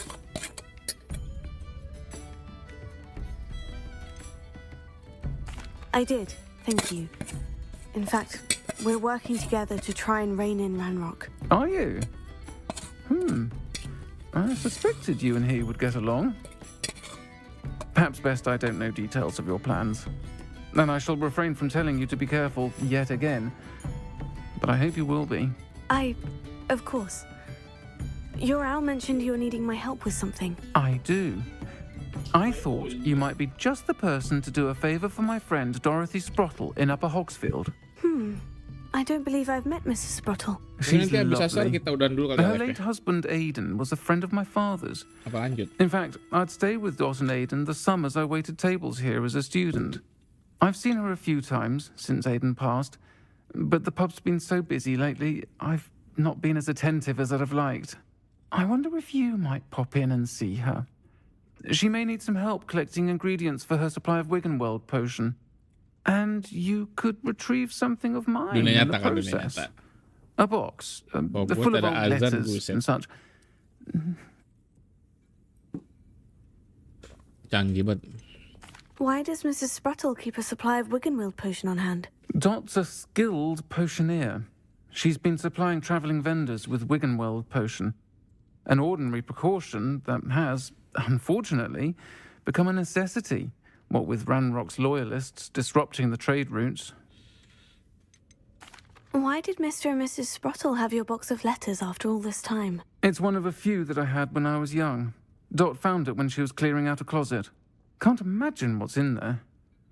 I did, thank you. In fact, we're working together to try and rein in Ranrock. Are you? I suspected you and he would get along. Perhaps best I don't know details of your plans. And I shall refrain from telling you to be careful yet again. But I hope you will be. Of course. Your owl mentioned you're needing my help with something. I do. I thought you might be just the person to do a favour for my friend Dorothy Sprottle in Upper Hogsfield. I don't believe I've met Mrs. Sprottle. She's Nanti habis lovely. asar kita udahan dulu kali Her ya, late Lev, ya. husband Aidan was a friend of my father's. Apa lanjut? In fact, I'd stay with Dot and Aidan the summers I waited tables here as a student. I've seen her a few times since Aidan passed, but the pub's been so busy lately, I've not been as attentive as I'd have liked. I wonder if you might pop in and see her. She may need some help collecting ingredients for her supply of Wiggenweld potion. And you could retrieve something of mine Dunia in the nyata kan, dunia process. nyata. A box, Hogwarts full of ada old azan, letters buset. and such. Canggih banget. Why does Mrs. Sprottle keep a supply of Wiggenweld potion on hand? Dot's a skilled potioneer. She's been supplying travelling vendors with Wiggenweld potion. An ordinary precaution that has, unfortunately, become a necessity, what with Ranrock's loyalists disrupting the trade routes. Why did Mr. and Mrs. Sprottle have your box of letters after all this time? It's one of a few that I had when I was young. Dot found it when she was clearing out a closet. Can't imagine what's in there.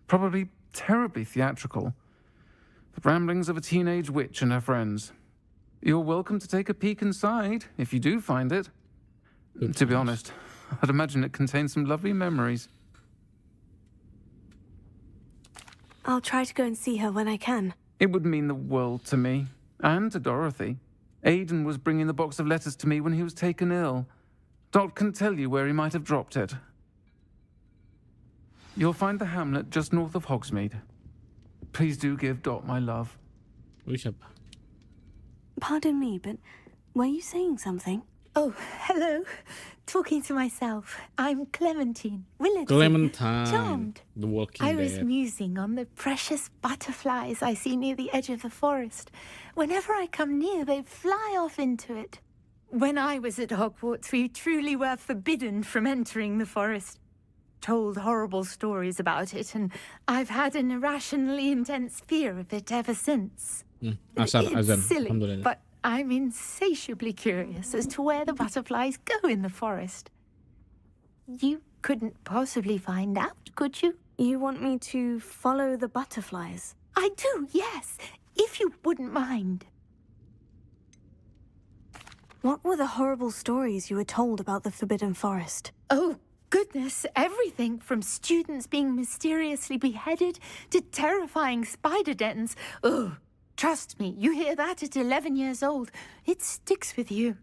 Probably terribly theatrical. The ramblings of a teenage witch and her friends. You're welcome to take a peek inside, if you do find it. To be honest, I'd imagine it contains some lovely memories. I'll try to go and see her when I can. It would mean the world to me, and to Dorothy. Aidan was bringing the box of letters to me when he was taken ill. Dot can tell you where he might have dropped it. You'll find the hamlet just north of Hogsmeade. Please do give Dot my love. Pardon me, but were you saying something? Oh, hello. Talking to myself. I'm Clementine. Willard. Clementine. Charmed. The Walking I was Dead. musing on the precious butterflies I see near the edge of the forest. Whenever I come near, they fly off into it. When I was at Hogwarts, we truly were forbidden from entering the forest. Told horrible stories about it, and I've had an irrationally intense fear of it ever since. Azan. It's silly, Alhamdulillah. but I'm insatiably curious as to where the butterflies go in the forest. You couldn't possibly find out, could you? You want me to follow the butterflies? I do, yes, if you wouldn't mind. What were the horrible stories you were told about the Forbidden Forest? Oh, goodness, everything from students being mysteriously beheaded to terrifying spider dens. Ugh. Trust me, you hear that at 11 years old. It sticks with you.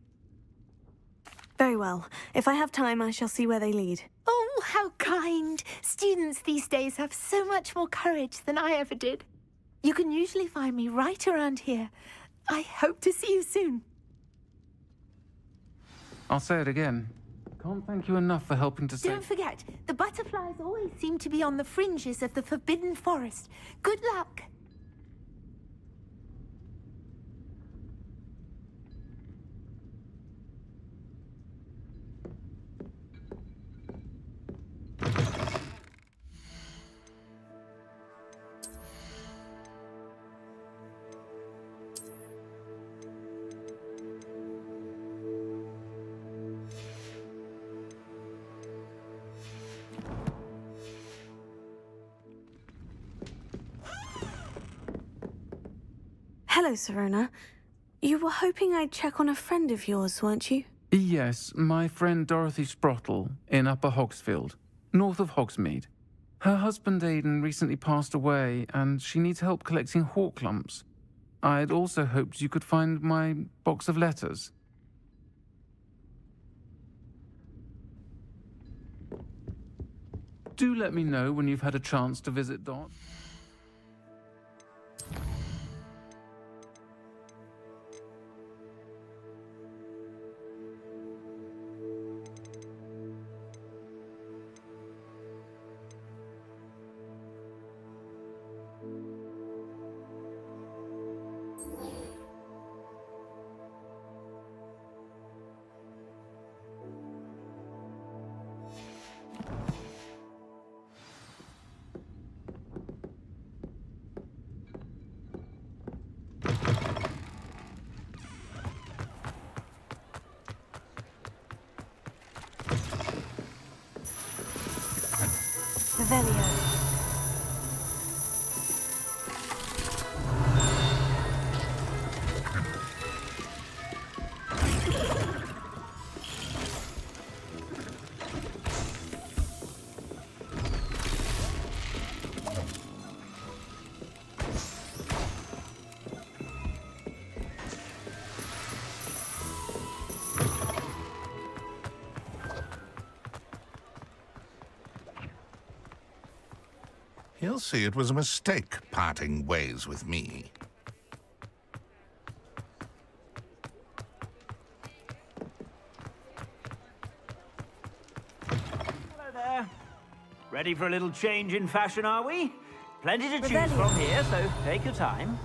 Very well. If I have time, I shall see where they lead. Oh, how kind. Students these days have so much more courage than I ever did. You can usually find me right around here. I hope to see you soon. I'll say it again. Can't thank you enough for helping to save... Don't forget, the butterflies always seem to be on the fringes of the Forbidden Forest. Good luck. Hello, Serona. You were hoping I'd check on a friend of yours, weren't you? Yes, my friend Dorothy Sprottle in Upper Hogsfield, north of Hogsmeade. Her husband Aidan recently passed away, and she needs help collecting hawk lumps. I'd also hoped you could find my box of letters. Do let me know when you've had a chance to visit Dot. Revelio. He'll see it was a mistake parting ways with me. Hello there. Ready for a little change in fashion, are we? Plenty to choose from here, so take your time.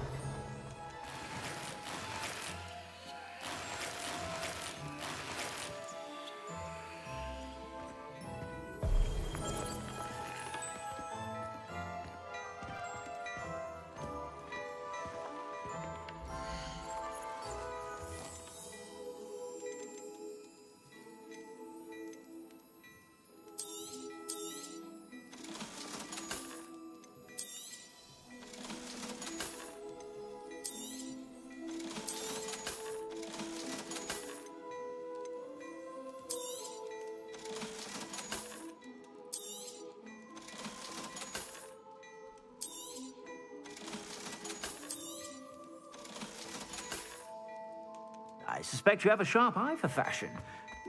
I suspect you have a sharp eye for fashion.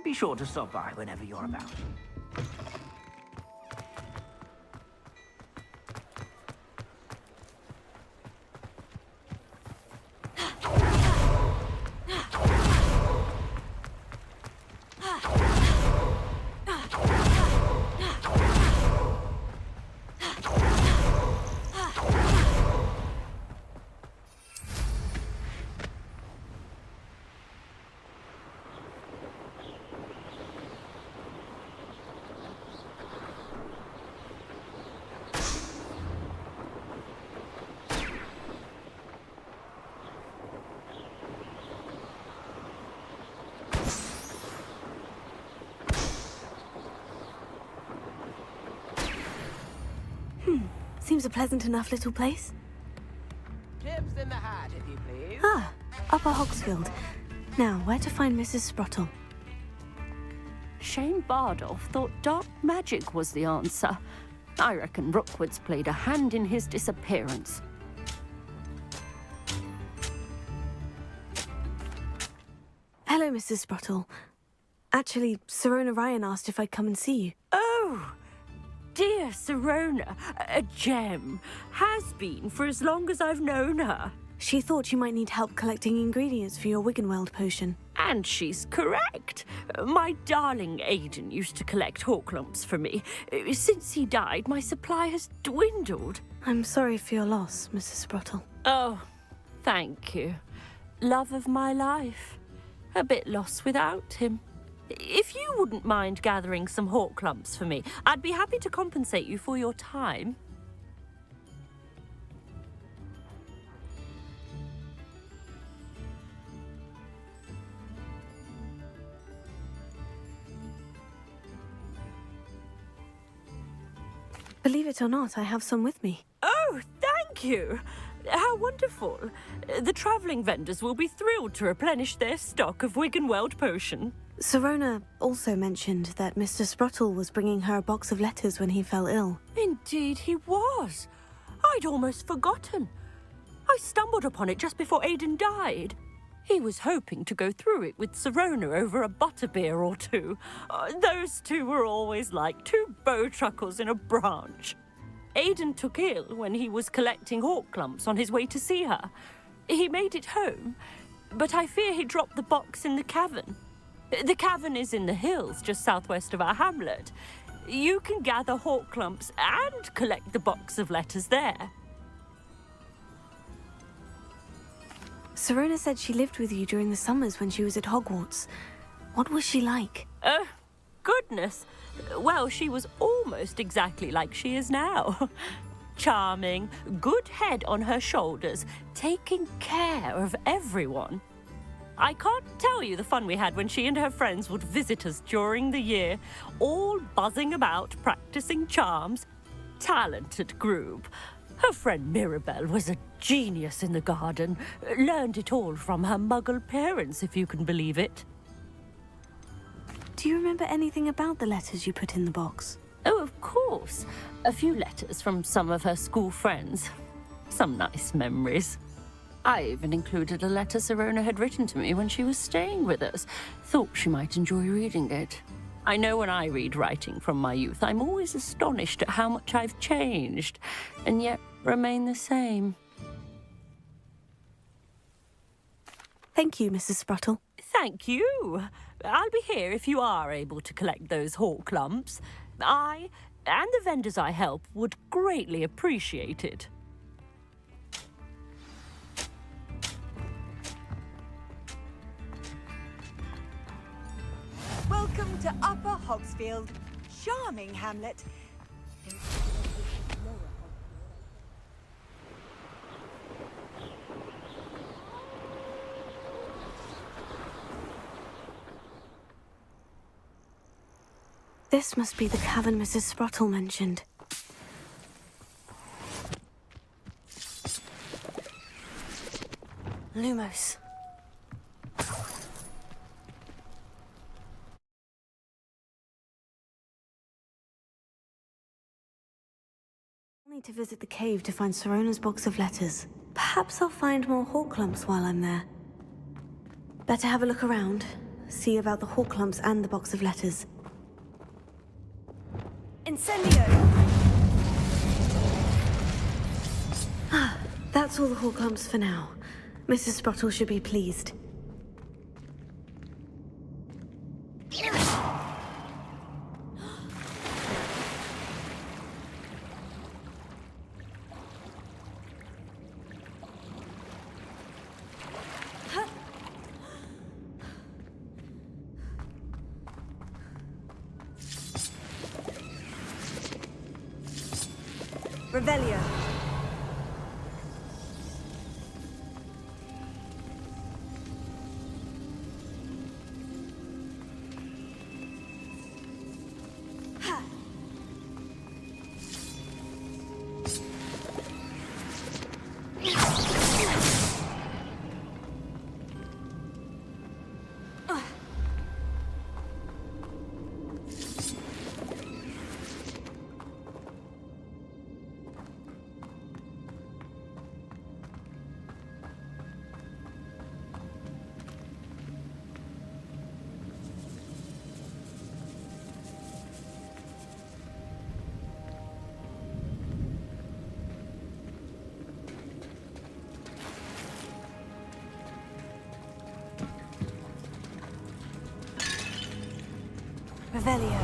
Be sure to stop by whenever you're about. Seems a pleasant enough little place. Tips in the hat, if you please. Ah, Upper Hogsfield. Now, where to find Mrs. Sprottle? Shane Bardolph thought dark magic was the answer. I reckon Rookwood's played a hand in his disappearance. Hello, Mrs. Sprottle. Actually, Sirona Ryan asked if I'd come and see you. Oh! Dear Sirona, a gem. Has been for as long as I've known her. She thought you might need help collecting ingredients for your Wiggenweld potion. And she's correct. My darling Aiden used to collect hawk lumps for me. Since he died, my supply has dwindled. I'm sorry for your loss, Mrs. Sprottle. Oh, thank you. Love of my life. A bit lost without him. If you wouldn't mind gathering some hawk lumps for me, I'd be happy to compensate you for your time. Believe it or not, I have some with me. Oh, thank you. How wonderful. The travelling vendors will be thrilled to replenish their stock of Wiggenweld potion. Sirona also mentioned that Mr. Sprottle was bringing her a box of letters when he fell ill. Indeed he was. I'd almost forgotten. I stumbled upon it just before Aiden died. He was hoping to go through it with Sirona over a butterbeer or two. Those two were always like two bowtruckles in a branch. Aiden took ill when he was collecting hawk lumps on his way to see her. He made it home, but I fear he dropped the box in the cavern. The cavern is in the hills just southwest of our hamlet. You can gather hawk lumps and collect the box of letters there. Sirona said she lived with you during the summers when she was at Hogwarts. What was she like? Goodness. Well, she was almost exactly like she is now. Charming, good head on her shoulders, taking care of everyone. I can't tell you the fun we had when she and her friends would visit us during the year, all buzzing about, practicing charms. Talented group. Her friend Mirabelle was a genius in the garden. Learned it all from her muggle parents, if you can believe it. Do you remember anything about the letters you put in the box? Oh, of course. A few letters from some of her school friends. Some nice memories. I even included a letter Sirona had written to me when she was staying with us. Thought she might enjoy reading it. I know when I read writing from my youth, I'm always astonished at how much I've changed, and yet remain the same. Thank you, Mrs. Sprottle. Thank you. I'll be here if you are able to collect those hawk lumps. I, and the vendors I help, would greatly appreciate it. Welcome to Upper Hogsfield. Charming hamlet. This must be the cavern Mrs. Sprottle mentioned. Lumos. I'll need to visit the cave to find Sirona's box of letters. Perhaps I'll find more hawk lumps while I'm there. Better have a look around. See about the hawk lumps and the box of letters. Incendio! That's all the hawk lumps for now. Mrs. Sprottle should be pleased. Revelio. Revelio.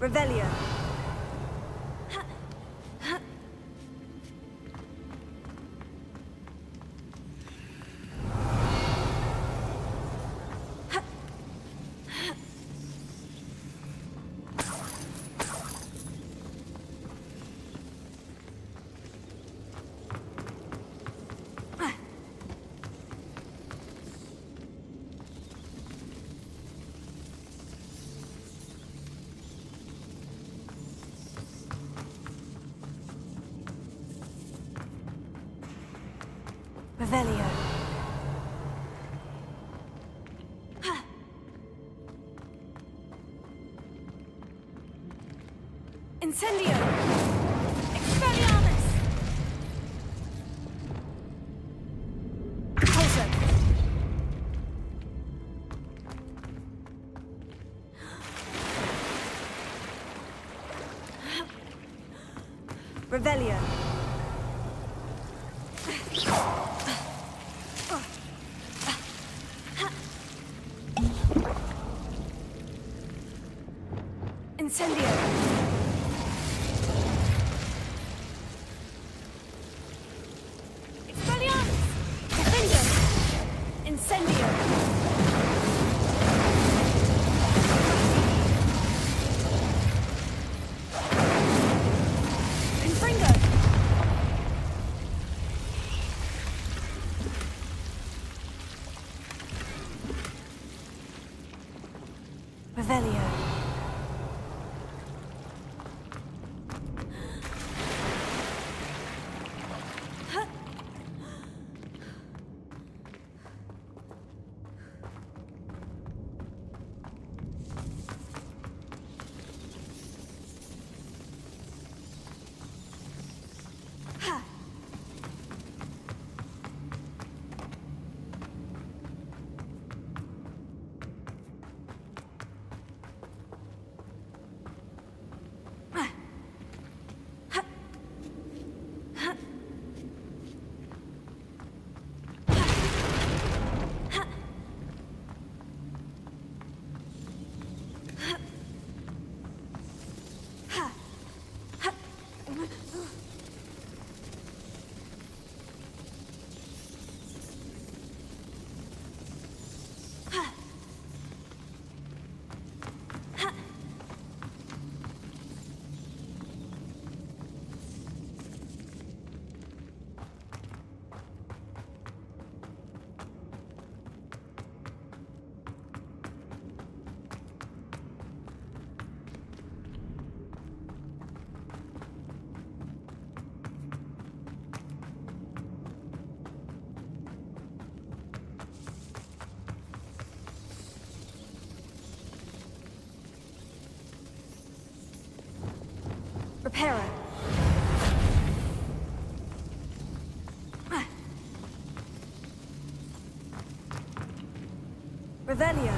Revelio. Revelio. Incendio! Expelliarmus! Pulso! Revelio! Incendio! Expelliarmus! Defendo! Incendio! Confringo! Revelio! Reparo. Revelio.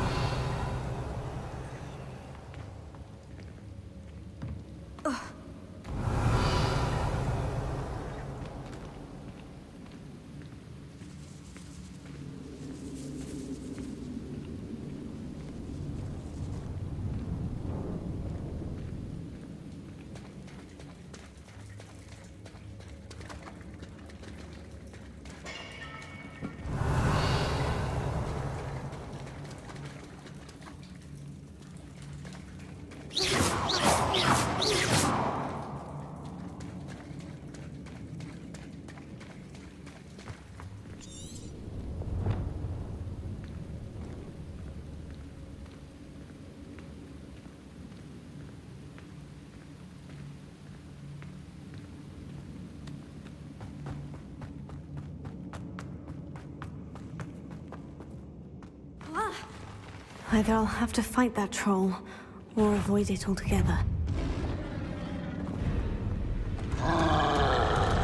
Either I'll have to fight that troll, or avoid it altogether.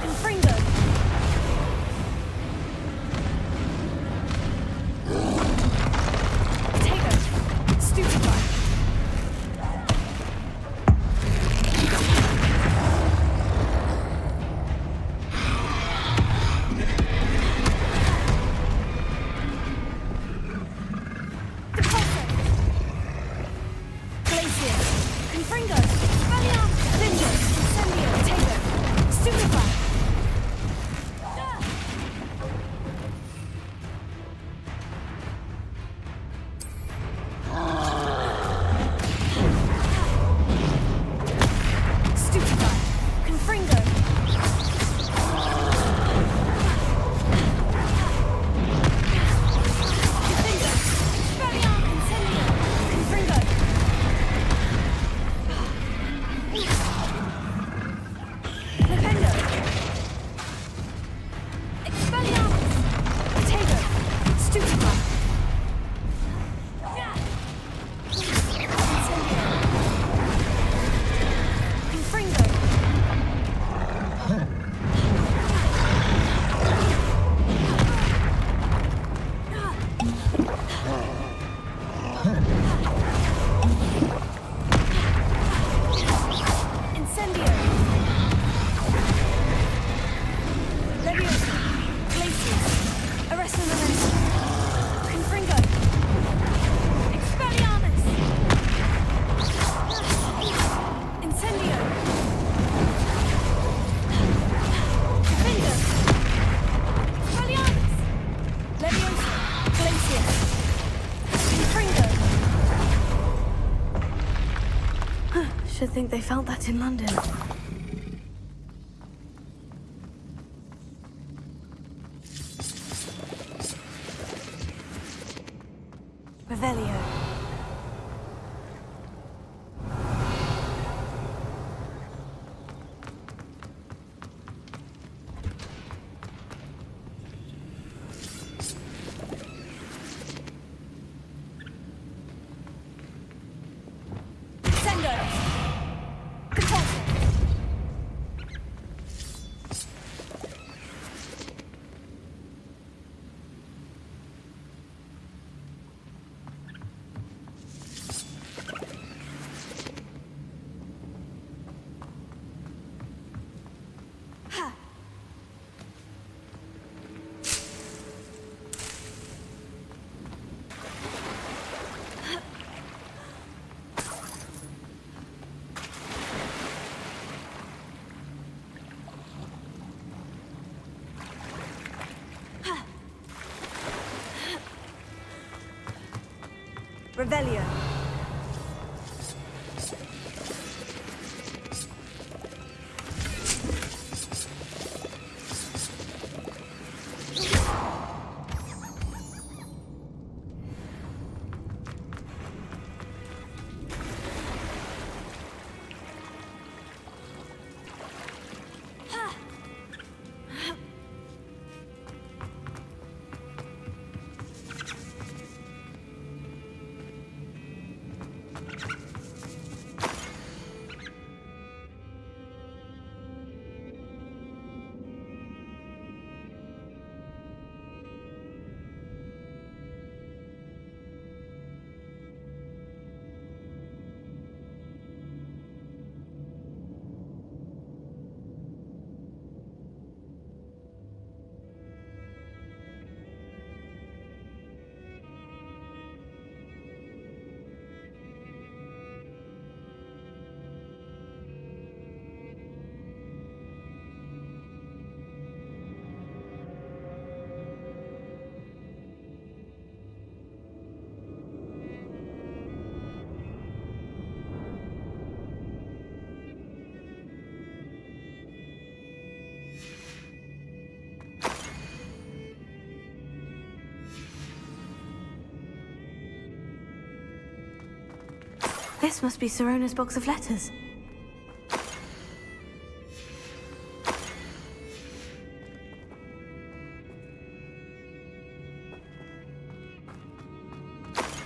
Confringo! Potato! Stupefy! Should think they felt that in London. Revelio. Revelio. This must be Sirona's box of letters.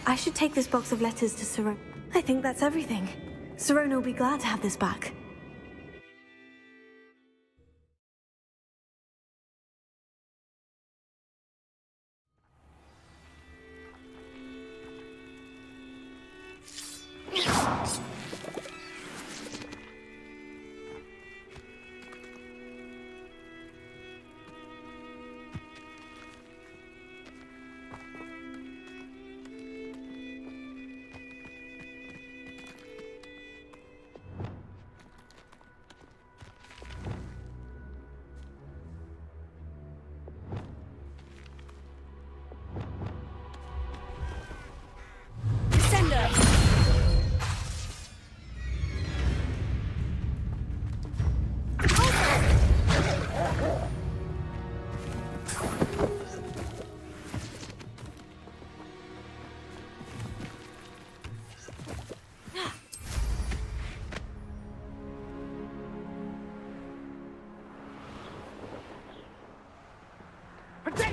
I should take this box of letters to Sirona. I think that's everything. Sirona will be glad to have this back.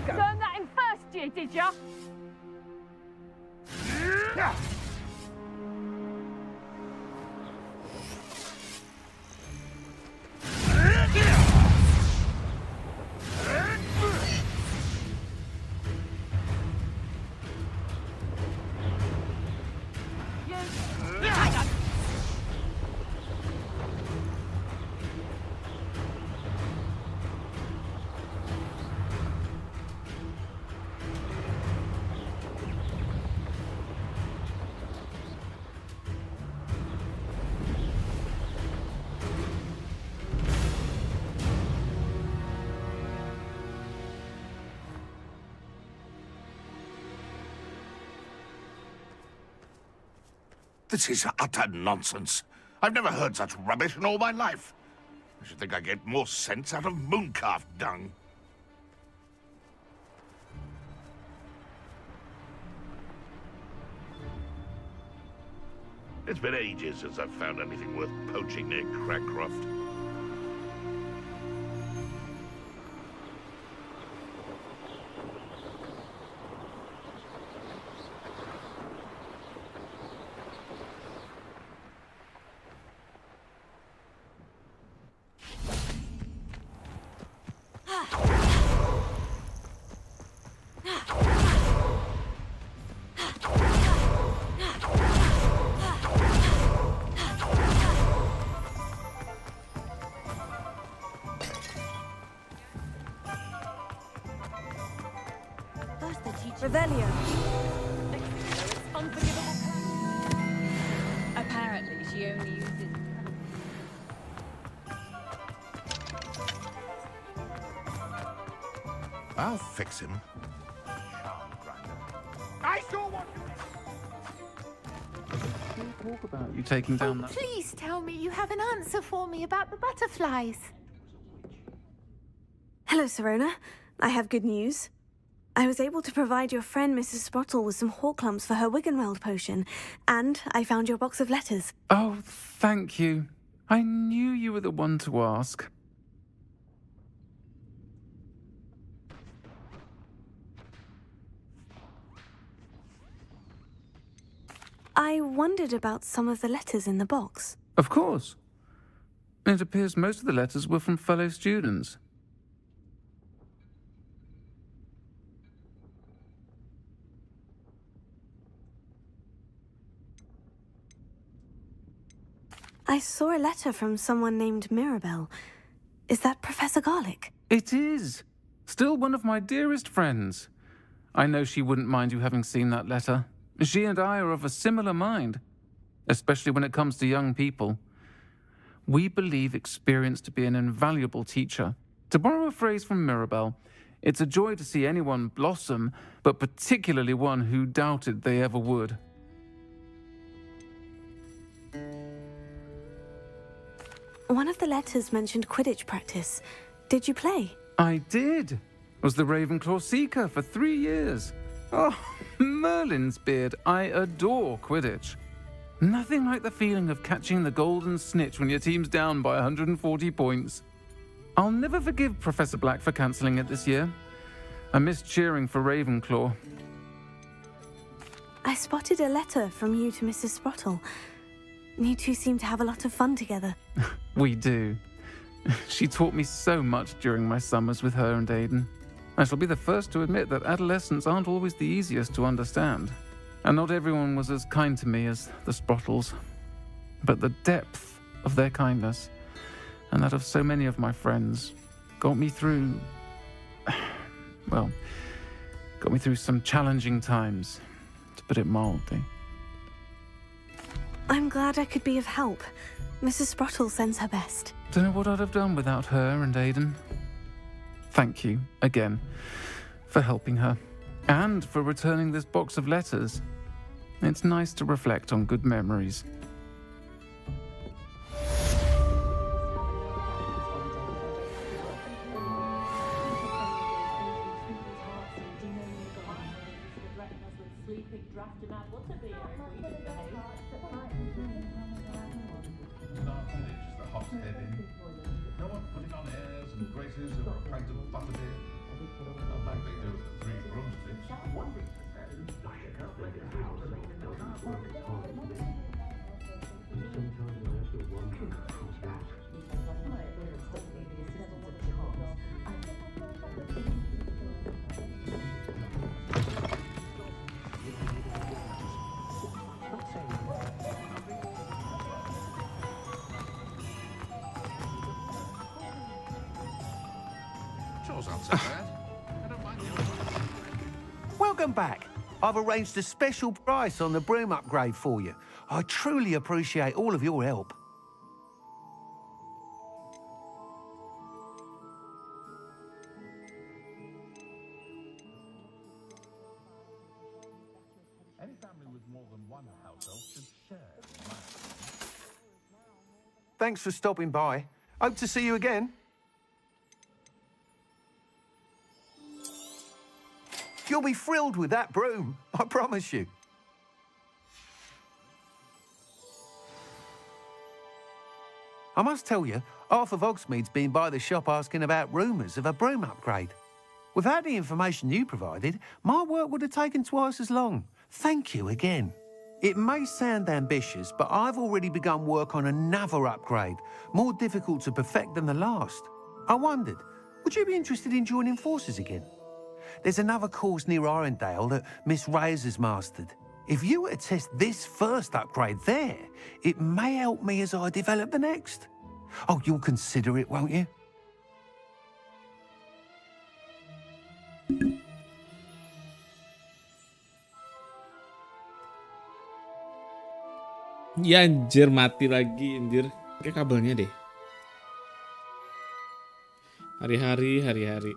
Learn that in first year, did ya? This is utter nonsense. I've never heard such rubbish in all my life. I should think I get more sense out of mooncalf dung. It's been ages since I've found anything worth poaching near Crackcroft. Revelio. Unforgivable. Apparently, she only uses. I'll fix him. I saw what you... Talk about you taking down that... Please tell me you have an answer for me about the butterflies. Hello, Sirona. I have good news. I was able to provide your friend Mrs. Sprottle with some hawk lumps for her Wiggenweld potion, and I found your box of letters. Oh, thank you. I knew you were the one to ask. I wondered about some of the letters in the box. Of course. It appears most of the letters were from fellow students. I saw a letter from someone named Mirabelle. Is that Professor Garlick? It is. Still one of my dearest friends. I know she wouldn't mind you having seen that letter. She and I are of a similar mind, especially when it comes to young people. We believe experience to be an invaluable teacher. To borrow a phrase from Mirabelle, it's a joy to see anyone blossom, but particularly one who doubted they ever would. One of the letters mentioned Quidditch practice. Did you play? I did. Was the Ravenclaw Seeker for 3 years. Oh, Merlin's beard. I adore Quidditch. Nothing like the feeling of catching the golden snitch when your team's down by 140 points. I'll never forgive Professor Black for cancelling it this year. I missed cheering for Ravenclaw. I spotted a letter from you to Mrs. Sprottle. You two seem to have a lot of fun together. We do. She taught me so much during my summers with her and Aiden. I shall be the first to admit that adolescents aren't always the easiest to understand. And not everyone was as kind to me as the Sprottles. But the depth of their kindness, and that of so many of my friends, got me through... well, got me through some challenging times, to put it mildly. I'm glad I could be of help. Mrs. Sprottle sends her best. Don't know what I'd have done without her and Aiden. Thank you, again, for helping her. And for returning this box of letters. It's nice to reflect on good memories. No one putting on airs and graces over a pint of butterbeer. Not like they do at the Three Broomsticks. Welcome back. I've arranged a special price on the broom upgrade for you. I truly appreciate all of your help. Any family with more than one house elf should share. Thanks for stopping by. Hope to see you again. You'll be thrilled with that broom, I promise you. I must tell you, Arthur Hogsmeade's been by the shop asking about rumours of a broom upgrade. Without the information you provided, my work would have taken twice as long. Thank you again. It may sound ambitious, but I've already begun work on another upgrade, more difficult to perfect than the last. I wondered, would you be interested in joining forces again? There's another course near Arendelle that Miss Reyes has mastered. If you were to test this first upgrade there, it may help me as I develop the next. Oh, you'll consider it, won't you? Ya anjir, mati lagi anjir. Kayak kabelnya deh. Hari-hari.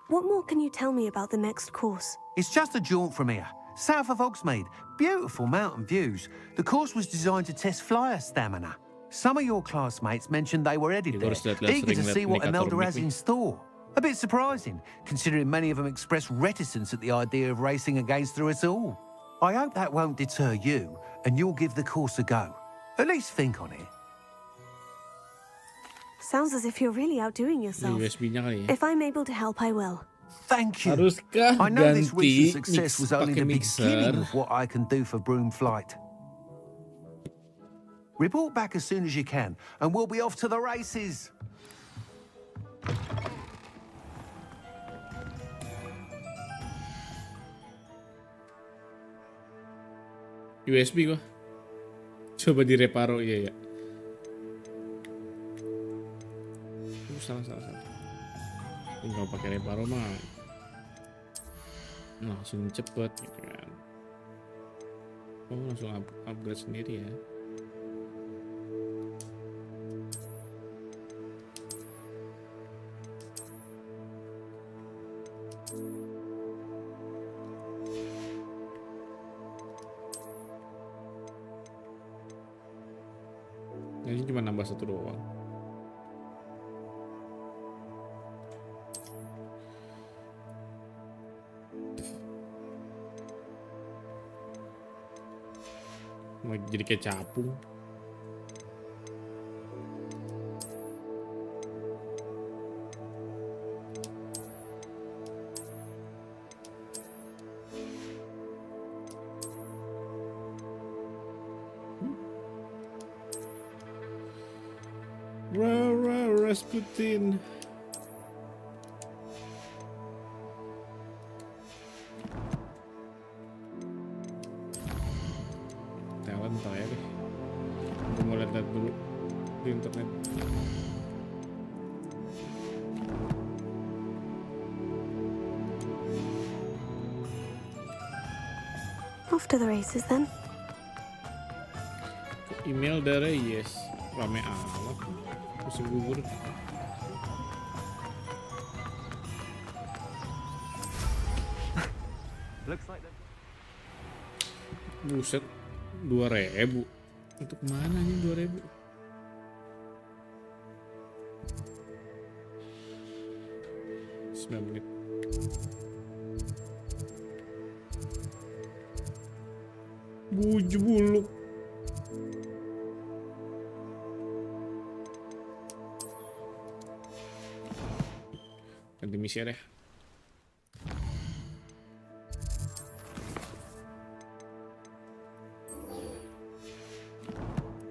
What more can you tell me about the next course? It's just a jaunt from here, south of Hogsmeade. Beautiful mountain views. The course was designed to test flyer stamina. Some of your classmates mentioned they were headed there, eager to see what Imelda has in store. A bit surprising, considering many of them expressed reticence at the idea of racing against her at all. I hope that won't deter you, and you'll give the course a go. At least think on it. Sounds as if you're really outdoing yourself. If I'm able to help, I will. Thank you. Haruskah I know this ganti recent success was only the beginning of what I can do for broom flight. Report back as soon as you can, and we'll be off to the races. USB gua. Coba direparo, iya ya. Salah. Tinggal pakai reparo mah langsung cepet gitu kan. Oh, langsung upgrade sendiri ya. Ini cuma nambah satu doang. jadi kayak capung. Rasputin. Talent ya deh. Gue mau lihat dulu di internet. Off to the races then. Email dari yes. Rame amat. Musim gugur. Buset, 2.000. Untuk mana nih 2.000? Menit. Buju buluk. Ganti misi deh.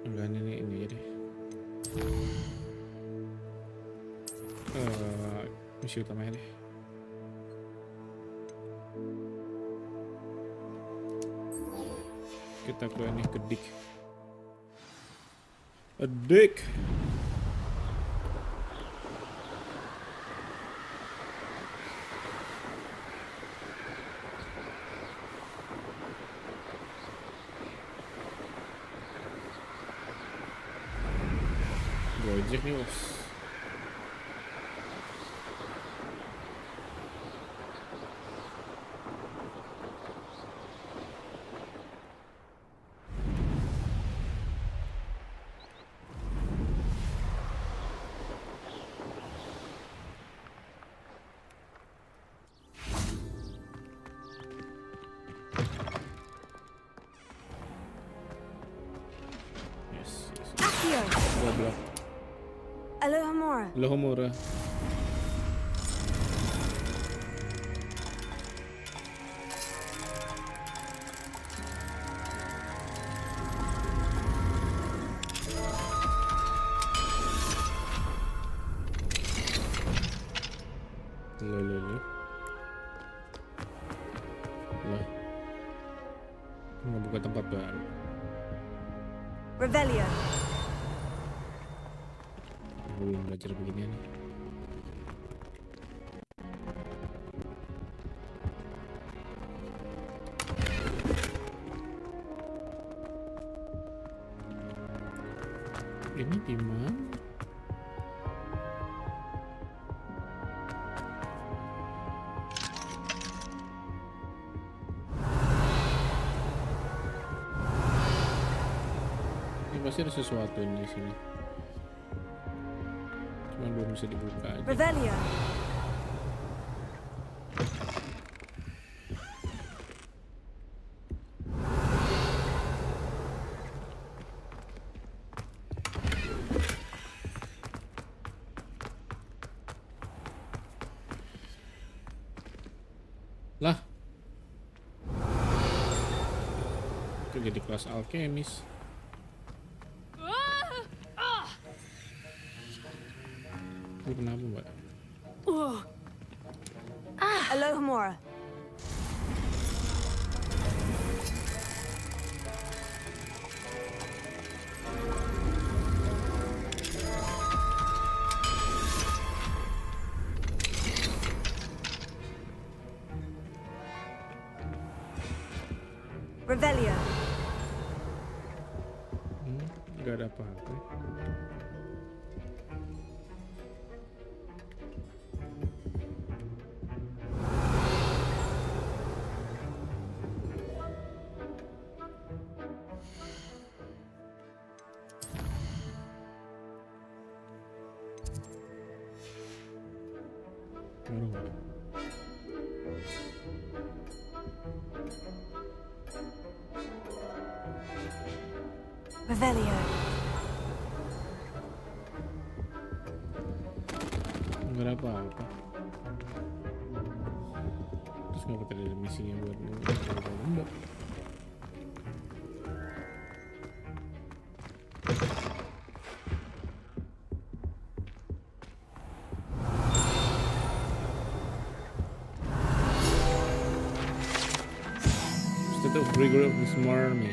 Enggak, ini aja deh. Misi utamanya deh. Kita ke ini ke Dik. Dik. Gojek nih bos. Lohomora. Lo. Lah. Mau buka tempat baru. Revelio. Belum belajar beginian nih. Ini gimana? Ini pasti ada sesuatu di sini. Belum bisa dibuka aja. Revelio. Lah. Itu jadi kelas alkemis. Ini kenapa, Mbak? Alohomora. Revelio. Gak ada apa-apa. Revelio. Enggak ada apa-apa. Terus ngapa tadi ada misinya buat nembak? State of rigor of the smarmy.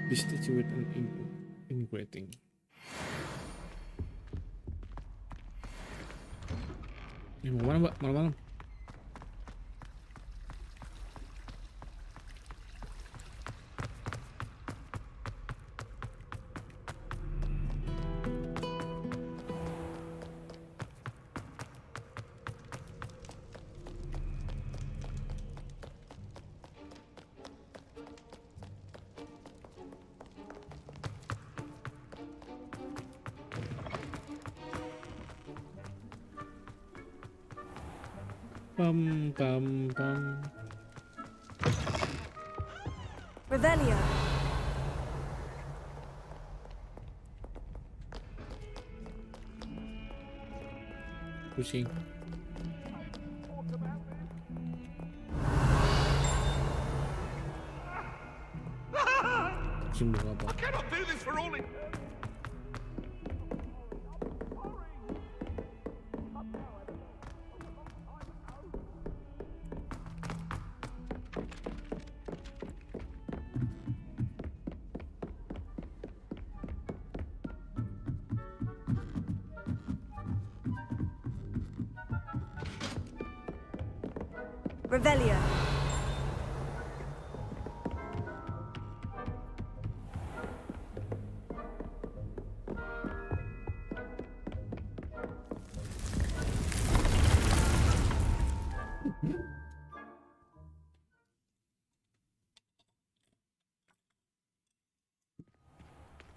Destitute and integrating. Ini mau mana, Mbak? Malam-malam. Pam pam pam. Revelio. Pusing. Pusing buka apa? I cannot do this for all it. Revelio.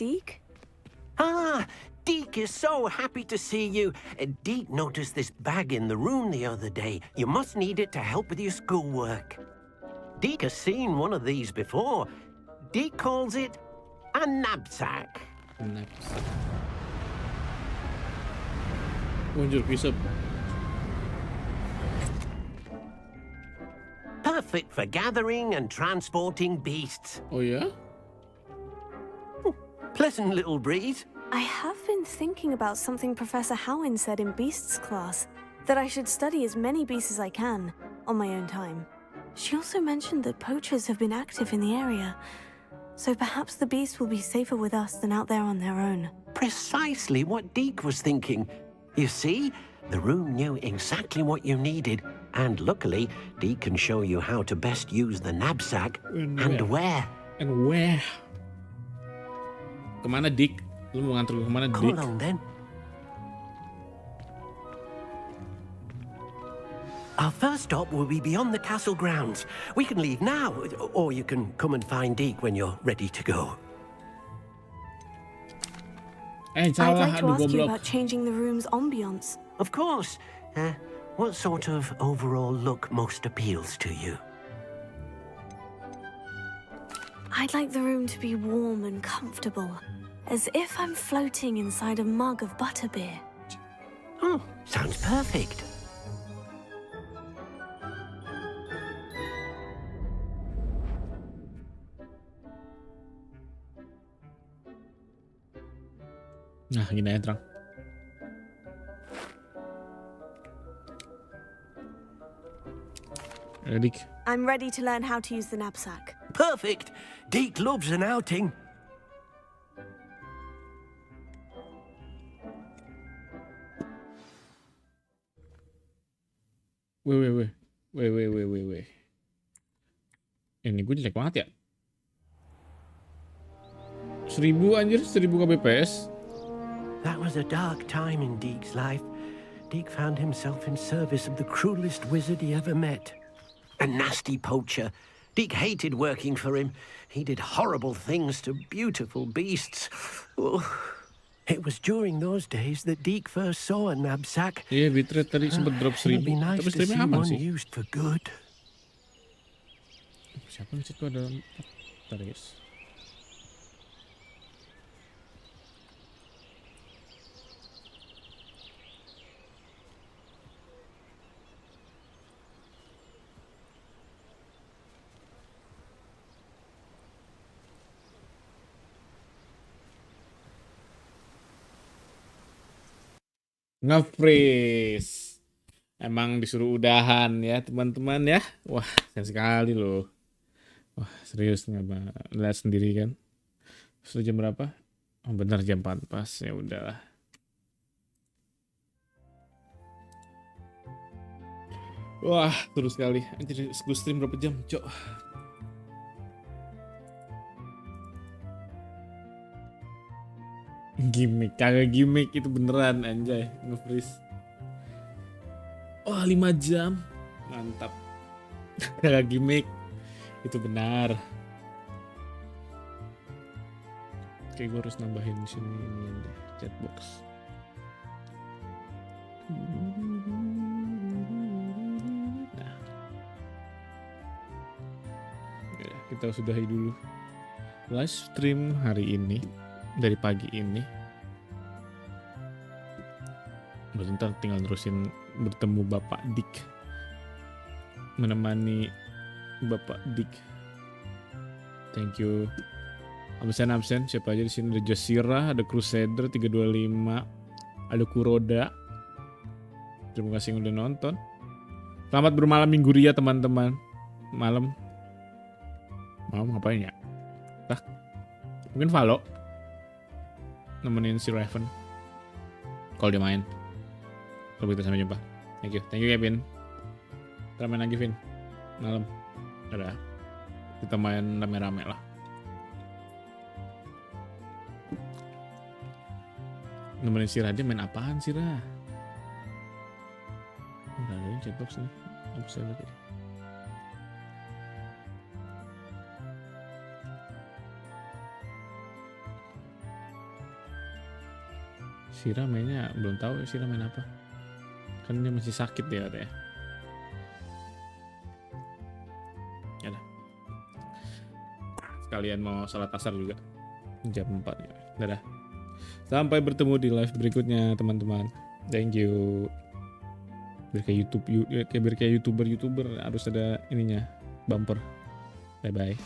Deke? Ah, Deke is so happy to see you. Deke noticed this bag in the room the other day. You must need it to help with your schoolwork. Deke has seen one of these before. Deke calls it a knapsack. Knapsack. Bonjour, Bishop. Perfect for gathering and transporting beasts. Oh yeah? Pleasant little breeze. I have been thinking about something Professor Howin said in Beasts class, that I should study as many beasts as I can, on my own time. She also mentioned that poachers have been active in the area, so perhaps the beasts will be safer with us than out there on their own. Precisely what Deke was thinking. You see, the room knew exactly what you needed, and luckily, Deke can show you how to best use the knapsack and where. And where? Kemana, Dick? Lu mau nganter gue kemana, Dick? Come along then. Our first stop will be beyond the castle grounds. We can leave now, or you can come and find Deke when you're ready to go. I'd like to ask you about changing the room's ambience. Of course. What sort of overall look most appeals to you? I'd like the room to be warm and comfortable, as if I'm floating inside a mug of butterbeer. Oh, sounds perfect. Nah, gini aja, Trang. Ready? I'm ready to learn how to use the knapsack. Perfect. Deke loves an outing. Wait. Ini gue jelek banget ya. 1000 anjir, 1000 kbps. That was a dark time in Deke's life. Deke found himself in service of the cruelest wizard he ever met. A nasty poacher. Deke hated working for him. He did horrible things to beautiful beasts. Oh. It was during those days that Deke first saw a knapsack. Iya, bitrate tadi sempat drop 1000. Tapi streamnya aman sih. Used for good. Siapa sih itu ada? Bentar, guys. Nge-freeze. Emang disuruh udahan ya teman-teman ya. Wah, sayang sekali loh. Wah, serius nggak lihat sendiri kan. Sudah jam berapa? Oh, benar jam 4 pas. Ya udahlah. Wah, terus sekali. Anjir, gue stream berapa jam, Cok? Gimik, kagak gimik itu beneran anjay, nge-freeze. Wah, 5 jam. Mantap. Kagak gimik. Itu benar. Oke, gue harus nambahin sini deh, chatbox. Nah. Ya, kita sudahi dulu live stream hari ini. Dari pagi ini bentar tinggal terusin bertemu Bapak Dik, menemani Bapak Dik. Thank you. Absen siapa aja di sini? Ada Jasira, ada Crusader 325, ada Kuroda. Terima kasih yang udah nonton. Selamat bermalam minggu ria teman-teman. Malam ngapain ya? Mungkin Valo nemenin si Raven kalau dia main. Kalau kita sampai jumpa. Thank you Kevin. Kita main lagi Vin malam. Udah kita main rame-rame lah. Nemenin si Radya main apaan sih Ra? Udah ada yang chatbox nih. Apa saya lihat? Sira mainnya belum tahu ya Sira main apa. Kan dia masih sakit ya katanya. Ya dah. Sekalian mau salat asar juga. Jam 4 ya. Dadah. Sampai bertemu di live berikutnya teman-teman. Thank you. Biar kayak YouTuber harus ada ininya, bumper. Bye bye.